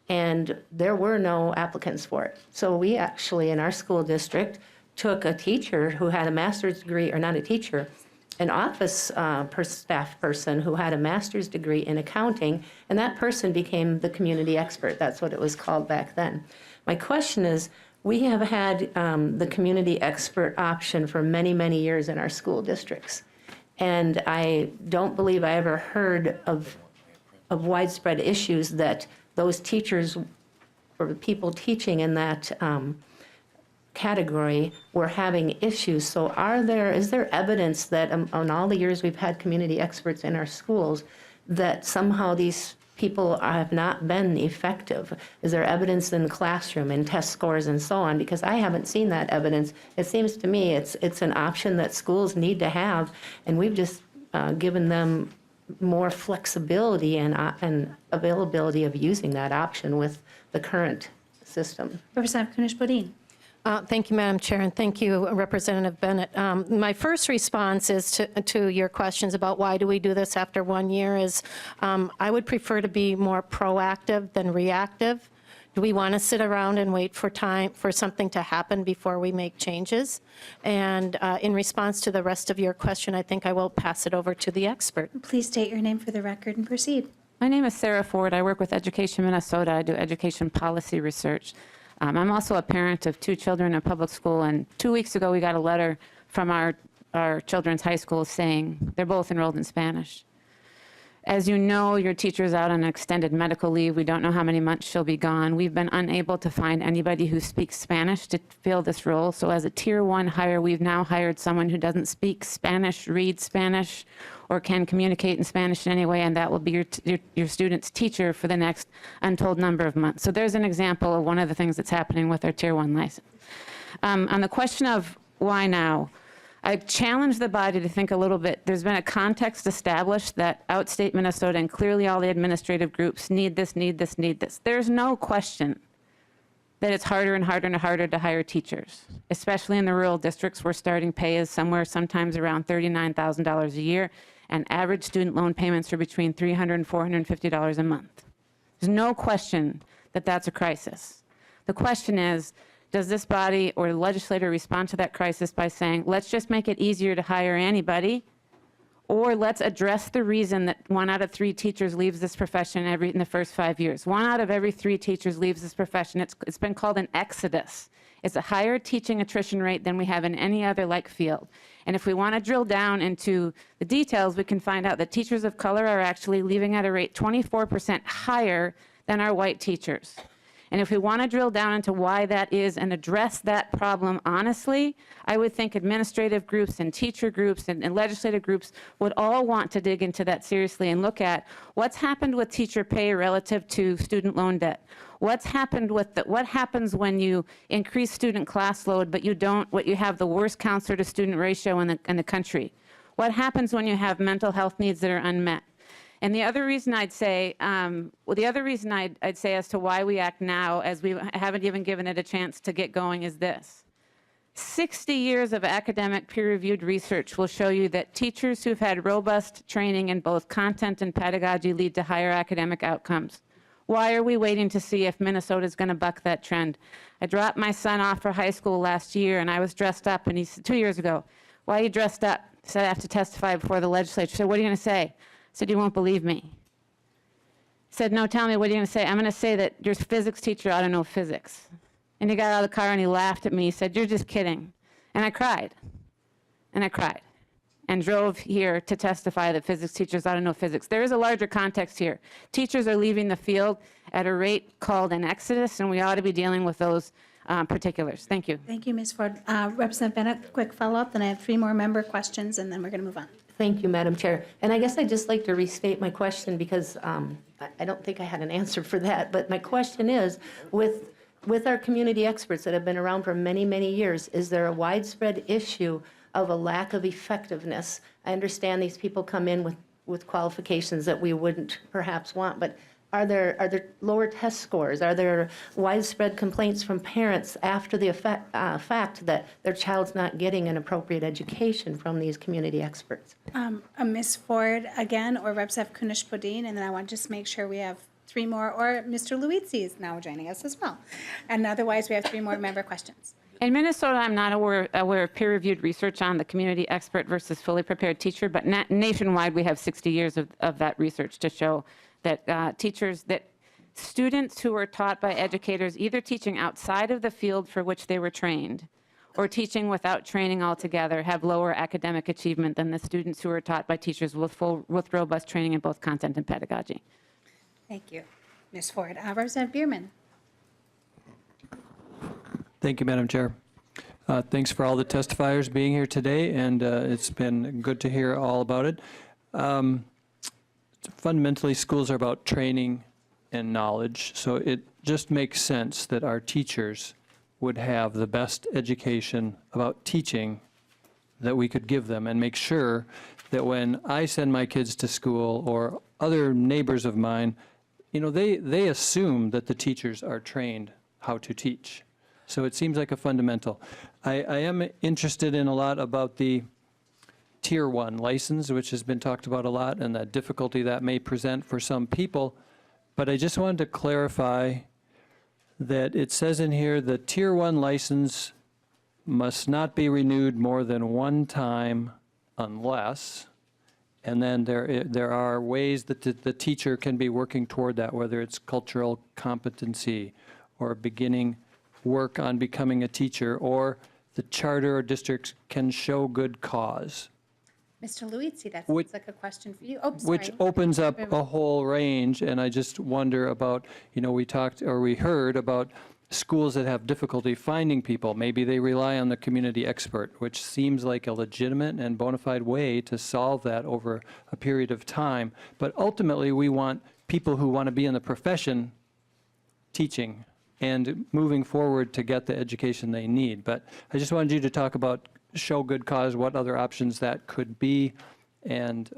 and there were no applicants for it. So we actually, in our school district, took a teacher who had a master's degree, or not a teacher, an office staff person who had a master's degree in accounting, and that person became the community expert. That's what it was called back then. My question is, we have had the community expert option for many, many years in our school districts. And I don't believe I ever heard of widespread issues that those teachers or people teaching in that category were having issues. So is there evidence that on all the years we've had community experts in our schools that somehow these people have not been effective? Is there evidence in the classroom, in test scores and so on? Because I haven't seen that evidence. It seems to me it's an option that schools need to have, and we've just given them more flexibility and availability of using that option with the current system. Representative Kunesh-Podein. Thank you, Madam Chair, and thank you, Representative Bennett. My first response is to your questions about why do we do this after 1 year is I would prefer to be more proactive than reactive. Do we want to sit around and wait for something to happen before we make changes? And in response to the rest of your question, I think I will pass it over to the expert. Please state your name for the record and proceed. My name is Sarah Ford. I work with Education Minnesota. I do education policy research. I'm also a parent of 2 children in public school, and 2 weeks ago we got a letter from our children's high school saying they're both enrolled in Spanish. As you know, your teacher's out on extended medical leave. We don't know how many months she'll be gone. We've been unable to find anybody who speaks Spanish to fill this role. So as a Tier 1 hire, we've now hired someone who doesn't speak Spanish, read Spanish, or can communicate in Spanish in any way, and that will be your student's teacher for the next untold number of months. So there's an example of one of the things that's happening with our Tier 1 license. On the question of why now, I challenge the body to think a little bit. There's been a context established that outstate Minnesota and clearly all the administrative groups need this, need this, need this. There's no question that it's harder and harder and harder to hire teachers, especially in the rural districts where starting pay is sometimes around $39,000 a year, and average student loan payments are between $300 and $450 a month. There's no question that that's a crisis. The question is, does this body or the legislator respond to that crisis by saying, let's just make it easier to hire anybody, or let's address the reason that 1 out of 3 teachers leaves this profession in the first 5 years. 1 out of every 3 teachers leaves this profession. It's been called an exodus. It's a higher teaching attrition rate than we have in any other like field. And if we want to drill down into the details, we can find out that teachers of color are actually leaving at a rate 24% higher than our white teachers. And if we want to drill down into why that is and address that problem honestly, I would think administrative groups and teacher groups and legislative groups would all want to dig into that seriously and look at what's happened with teacher pay relative to student loan debt. What happens when you increase student class load, but you have the worst counselor to student ratio in the country? What happens when you have mental health needs that are unmet? And the other reason I'd say, I'd say as to why we act now, as we haven't even given it a chance to get going, is this. 60 years of academic peer-reviewed research will show you that teachers who've had robust training in both content and pedagogy lead to higher academic outcomes. Why are we waiting to see if Minnesota is going to buck that trend? I dropped my son off for high school last year, and I was dressed up, and he said, 2 years ago, why are you dressed up? I said, I have to testify before the legislature. I said, what are you going to say? I said, you won't believe me. He said, no, tell me, what are you going to say? I'm going to say that your physics teacher ought to know physics. And he got out of the car and he laughed at me. He said, you're just kidding. And I cried. And I cried. And drove here to testify that physics teachers ought to know physics. There is a larger context here. Teachers are leaving the field at a rate called an exodus, and we ought to be dealing with those particulars. Thank you. Thank you, Ms. Ford. Representative Bennett, quick follow-up, then I have 3 more member questions, and then we're going to move on. Thank you, Madam Chair. And I guess I'd just like to restate my question because I don't think I had an answer for that. But my question is, with our community experts that have been around for many, many years, is there a widespread issue of a lack of effectiveness? I understand these people come in with qualifications that we wouldn't perhaps want, but are there lower test scores? Are there widespread complaints from parents after the fact that their child's not getting an appropriate education from these community experts? Ms. Ford again, or Representative Kunesh-Podein, and then I want to just make sure we have 3 more, or Mr. Luizzi is now joining us as well. And otherwise, we have 3 more member questions. In Minnesota, I'm not aware of peer-reviewed research on the community expert versus fully prepared teacher, but nationwide, we have 60 years of that research to show that that students who are taught by educators either teaching outside of the field for which they were trained or teaching without training altogether have lower academic achievement than the students who are taught by teachers with robust training in both content and pedagogy. Thank you, Ms. Ford. Representative Bierman. Thank you, Madam Chair. Thanks for all the testifiers being here today, and it's been good to hear all about it. Fundamentally, schools are about training and knowledge, so it just makes sense that our teachers would have the best education about teaching that we could give them, and make sure that when I send my kids to school or other neighbors of mine, you know, they assume that the teachers are trained how to teach. So it seems like a fundamental. I am interested in a lot about the Tier 1 license, which has been talked about a lot, and the difficulty that may present for some people. But I just wanted to clarify that it says in here the Tier 1 license must not be renewed more than 1 time unless, and then there are ways that the teacher can be working toward that, whether it's cultural competency or beginning work on becoming a teacher, or the charter or districts can show good cause. Mr. Luizzi, that sounds like a question for you. Oh, sorry. Which opens up a whole range, and I just wonder about, you know, we heard about schools that have difficulty finding people. Maybe they rely on the community expert, which seems like a legitimate and bona fide way to solve that over a period of time. But ultimately, we want people who want to be in the profession teaching and moving forward to get the education they need. But I just wanted you to talk about show good cause, what other options that could be, and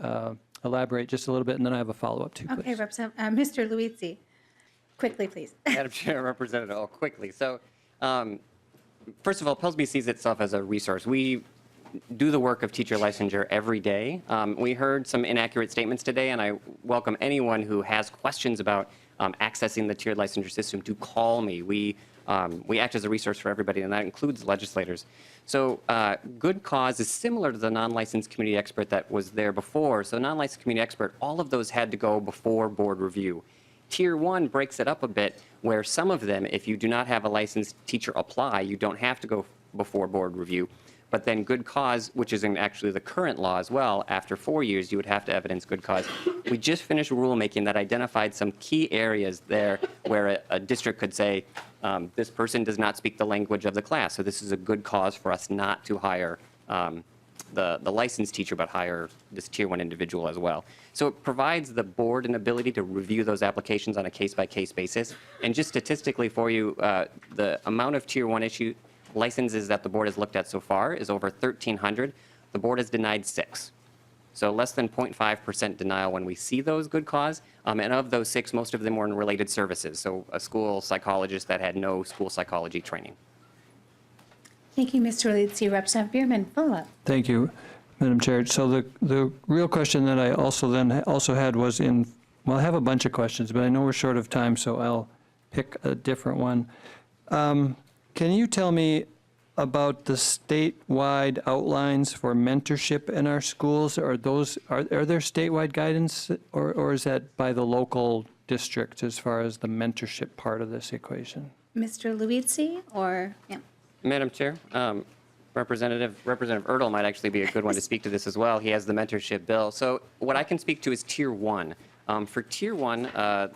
elaborate just a little bit, and then I have a follow-up too, please. Okay, Mr. Luizzi, quickly, please. Madam Chair, Representative, quickly. So, first of all, PELSB sees itself as a resource. We do the work of teacher licensure every day. We heard some inaccurate statements today, and I welcome anyone who has questions about accessing the tiered licensure system to call me. We act as a resource for everybody, and that includes legislators. So good cause is similar to the non-licensed community expert that was there before. So non-licensed community expert, all of those had to go before board review. Tier 1 breaks it up a bit, where some of them, if you do not have a licensed teacher apply, you don't have to go before board review. But then good cause, which is in actually the current law as well, after 4 years, you would have to evidence good cause. We just finished rulemaking that identified some key areas there where a district could say, this person does not speak the language of the class, so this is a good cause for us not to hire the licensed teacher, but hire this Tier 1 individual as well. So it provides the board an ability to review those applications on a case-by-case basis. And just statistically for you, the amount of Tier 1 issue licenses that the board has looked at so far is over 1,300. The board has denied 6. So less than 0.5% denial when we see those good cause. And of those 6, most of them were in related services. So a school psychologist that had no school psychology training. Thank you, Mr. Leedsey. Representative Bierman, follow-up. Thank you, Madam Chair. So the real question that I also had was well, I have a bunch of questions, but I know we're short of time, so I'll pick a different one. Can you tell me about the statewide outlines for mentorship in our schools? Are there statewide guidance, or is that by the local district as far as the mentorship part of this equation? Mr. Leedsey, or, yeah. Madam Chair, Representative Erdl might actually be a good one to speak to this as well. He has the mentorship bill. So what I can speak to is Tier 1. For Tier 1,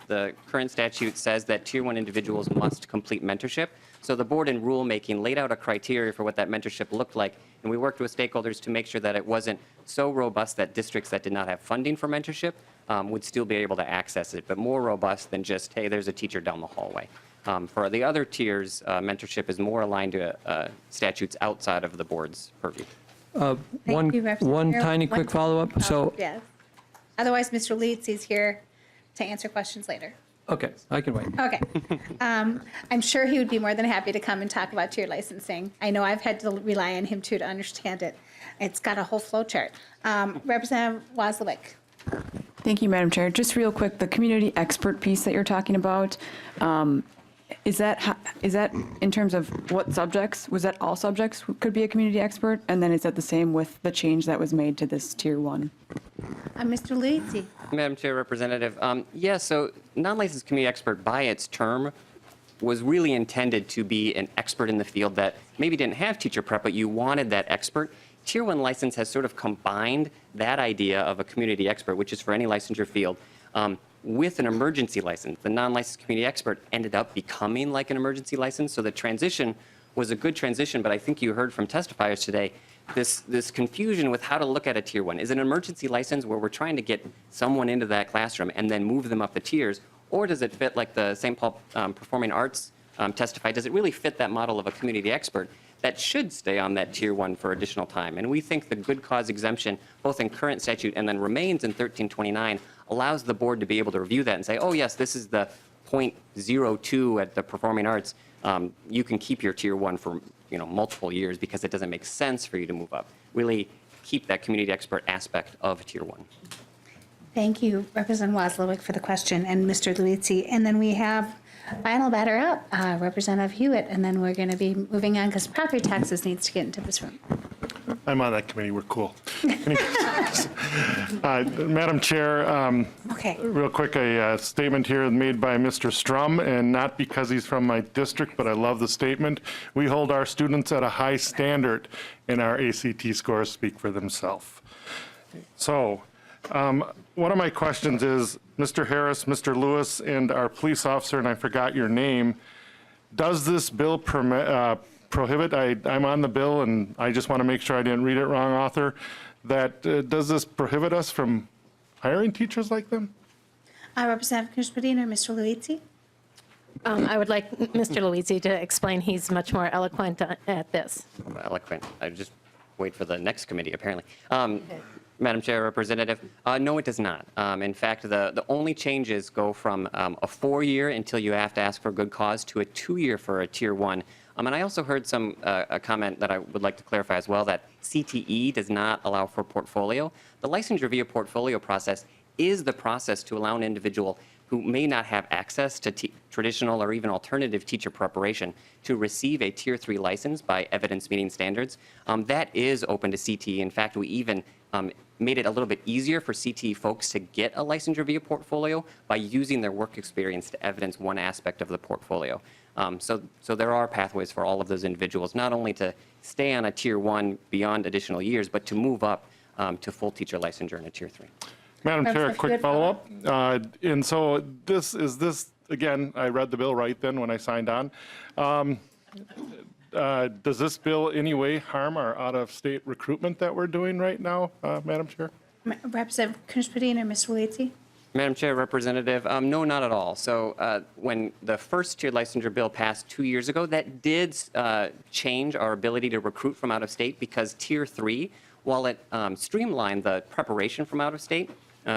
the current statute says that Tier 1 individuals must complete mentorship. So the board in rulemaking laid out a criteria for what that mentorship looked like, and we worked with stakeholders to make sure that it wasn't so robust that districts that did not have funding for mentorship would still be able to access it, but more robust than just, hey, there's a teacher down the hallway. For the other tiers, mentorship is more aligned to statutes outside of the board's purview. One tiny quick follow-up. So, Yes. Otherwise, Mr. Leedsey's here to answer questions later. okay, I can wait. Okay. I'm sure he would be more than happy to come and talk about tier licensing. I know I've had to rely on him too to understand it. It's got a whole flow chart. Representative Wozlowick. Thank you, Madam Chair. Just real quick, the community expert piece that you're talking about, is that in terms of what subjects? Was that all subjects could be a community expert? And then is that the same with the change that was made to this Tier 1? Mr. Leedsey. Madam Chair, Representative, yes, so non-licensed community expert by its term was really intended to be an expert in the field that maybe didn't have teacher prep, but you wanted that expert. Tier 1 license has sort of combined that idea of a community expert, which is for any licensure field, with an emergency license. The non-licensed community expert ended up becoming like an emergency license, so the transition was a good transition, but I think you heard from testifiers today, this confusion with how to look at a Tier 1. Is it an emergency license where we're trying to get someone into that classroom and then move them up the tiers, or does it fit like the St. Paul Performing Arts testified? Does it really fit that model of a community expert that should stay on that Tier 1 for additional time? And we think the good cause exemption, both in current statute and then remains in 1329, allows the board to be able to review that and say, oh yes, this is the 0.02 at the Performing Arts. You can keep your Tier 1 for multiple years because it doesn't make sense for you to move up. Really keep that community expert aspect of Tier 1. Thank you, Representative Wozlowick, for the question, and Mr. Leedsey. And then we have final batter up, Representative Hewitt, and then we're going to be moving on because property taxes needs to get into this room. I'm on that committee. We're cool. Madam Chair, Okay. real quick, a statement here made by Mr. Strum, and not because he's from my district, but I love the statement. We hold our students at a high standard, and our ACT scores speak for themselves. So, one of my questions is, Mr. Harris, Mr. Lewis, and our police officer, and I forgot your name, does this bill prohibit, I'm on the bill, and I just want to make sure I didn't read it wrong, author, that does this prohibit us from hiring teachers like them? Representative Kunesh-Podein or Mr. Leedsey? I would like Mr. Leedsey to explain. He's much more eloquent at this. Eloquent. I just wait for the next committee, apparently. Madam Chair, Representative, no, it does not. In fact, the only changes go from a 4-year until you have to ask for good cause to a 2-year for a Tier 1. And I also heard a comment that I would like to clarify as well, that CTE does not allow for portfolio. The licensure via portfolio process is the process to allow an individual who may not have access to traditional or even alternative teacher preparation to receive a Tier 3 license by evidence meeting standards. That is open to CTE. In fact, we even made it a little bit easier for CTE folks to get a licensure via portfolio by using their work experience to evidence one aspect of the portfolio. So there are pathways for all of those individuals, not only to stay on a Tier 1 beyond additional years, but to move up to full teacher licensure in a Tier 3. Madam Chair, a Good quick follow-up. And so this, again, I read the bill right then when I signed on. Does this bill in any way harm our out-of-state recruitment that we're doing right now, Madam Chair? Representative Kunesh-Podein or Ms. Waletzky? Madam Chair, Representative, no, not at all. So when the first tiered licensure bill passed 2 years ago, that did change our ability to recruit from out of state, because Tier 3, while it streamlined the preparation from out of state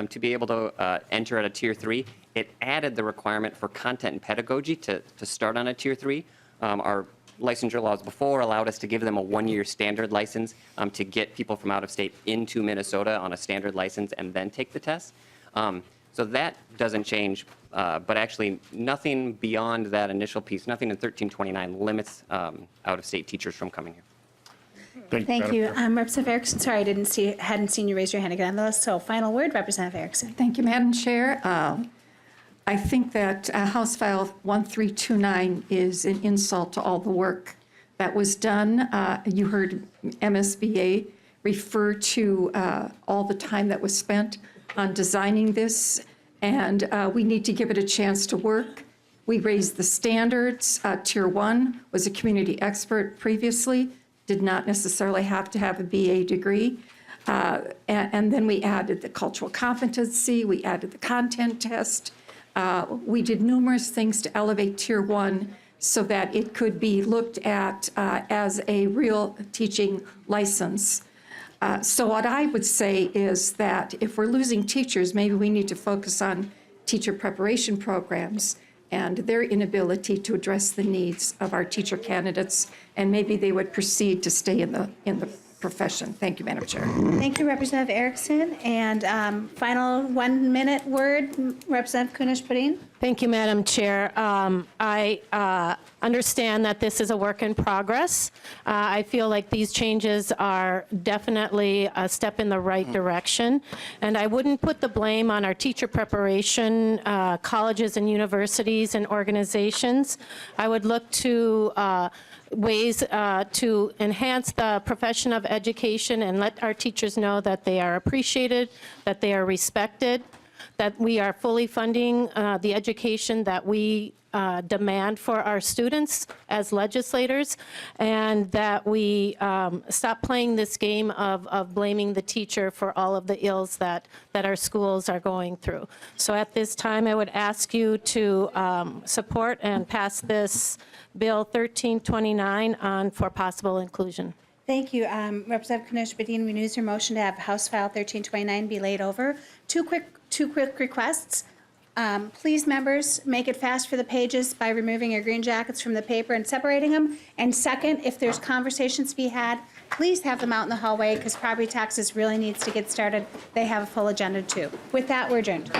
to be able to enter at a Tier 3, it added the requirement for content and pedagogy to start on a Tier 3. Our licensure laws before allowed us to give them a 1-year standard license to get people from out of state into Minnesota on a standard license and then take the test. So that doesn't change, but actually nothing beyond that initial piece, nothing in 1329 limits out-of-state teachers from coming here. Thank you. Representative Erickson, sorry, I hadn't seen you raise your hand again on the list. So final word, Representative Erickson. Thank you, Madam Chair. I think that House File 1329 is an insult to all the work that was done. You heard MSBA refer to all the time that was spent on designing this, and we need to give it a chance to work. We raised the standards. Tier 1 was a community expert previously, did not necessarily have to have a BA degree. And then we added the cultural competency, we added the content test. We did numerous things to elevate Tier 1 so that it could be looked at as a real teaching license. So what I would say is that if we're losing teachers, maybe we need to focus on teacher preparation programs and their inability to address the needs of our teacher candidates, and maybe they would proceed to stay in the profession. Thank you, Madam Chair. Thank you, Representative Erickson. And final 1-minute word, Representative Kunesh-Podein. Thank you, Madam Chair. I understand that this is a work in progress. I feel like these changes are definitely a step in the right direction. And I wouldn't put the blame on our teacher preparation colleges and universities and organizations. I would look to ways to enhance the profession of education and let our teachers know that they are appreciated, that they are respected, that we are fully funding the education that we demand for our students as legislators, and that we stop playing this game of blaming the teacher for all of the ills that our schools are going through. So at this time, I would ask you to support and pass this Bill 1329 on for possible inclusion. Thank you. Representative Kunesh-Podein renews your motion to have House File 1329 be laid over. Two quick requests. Please, members, make it fast for the pages by removing your green jackets from the paper and separating them. And second, if there's conversations to be had, please have them out in the hallway, because property taxes really needs to get started. They have a full agenda too. With that, we're adjourned.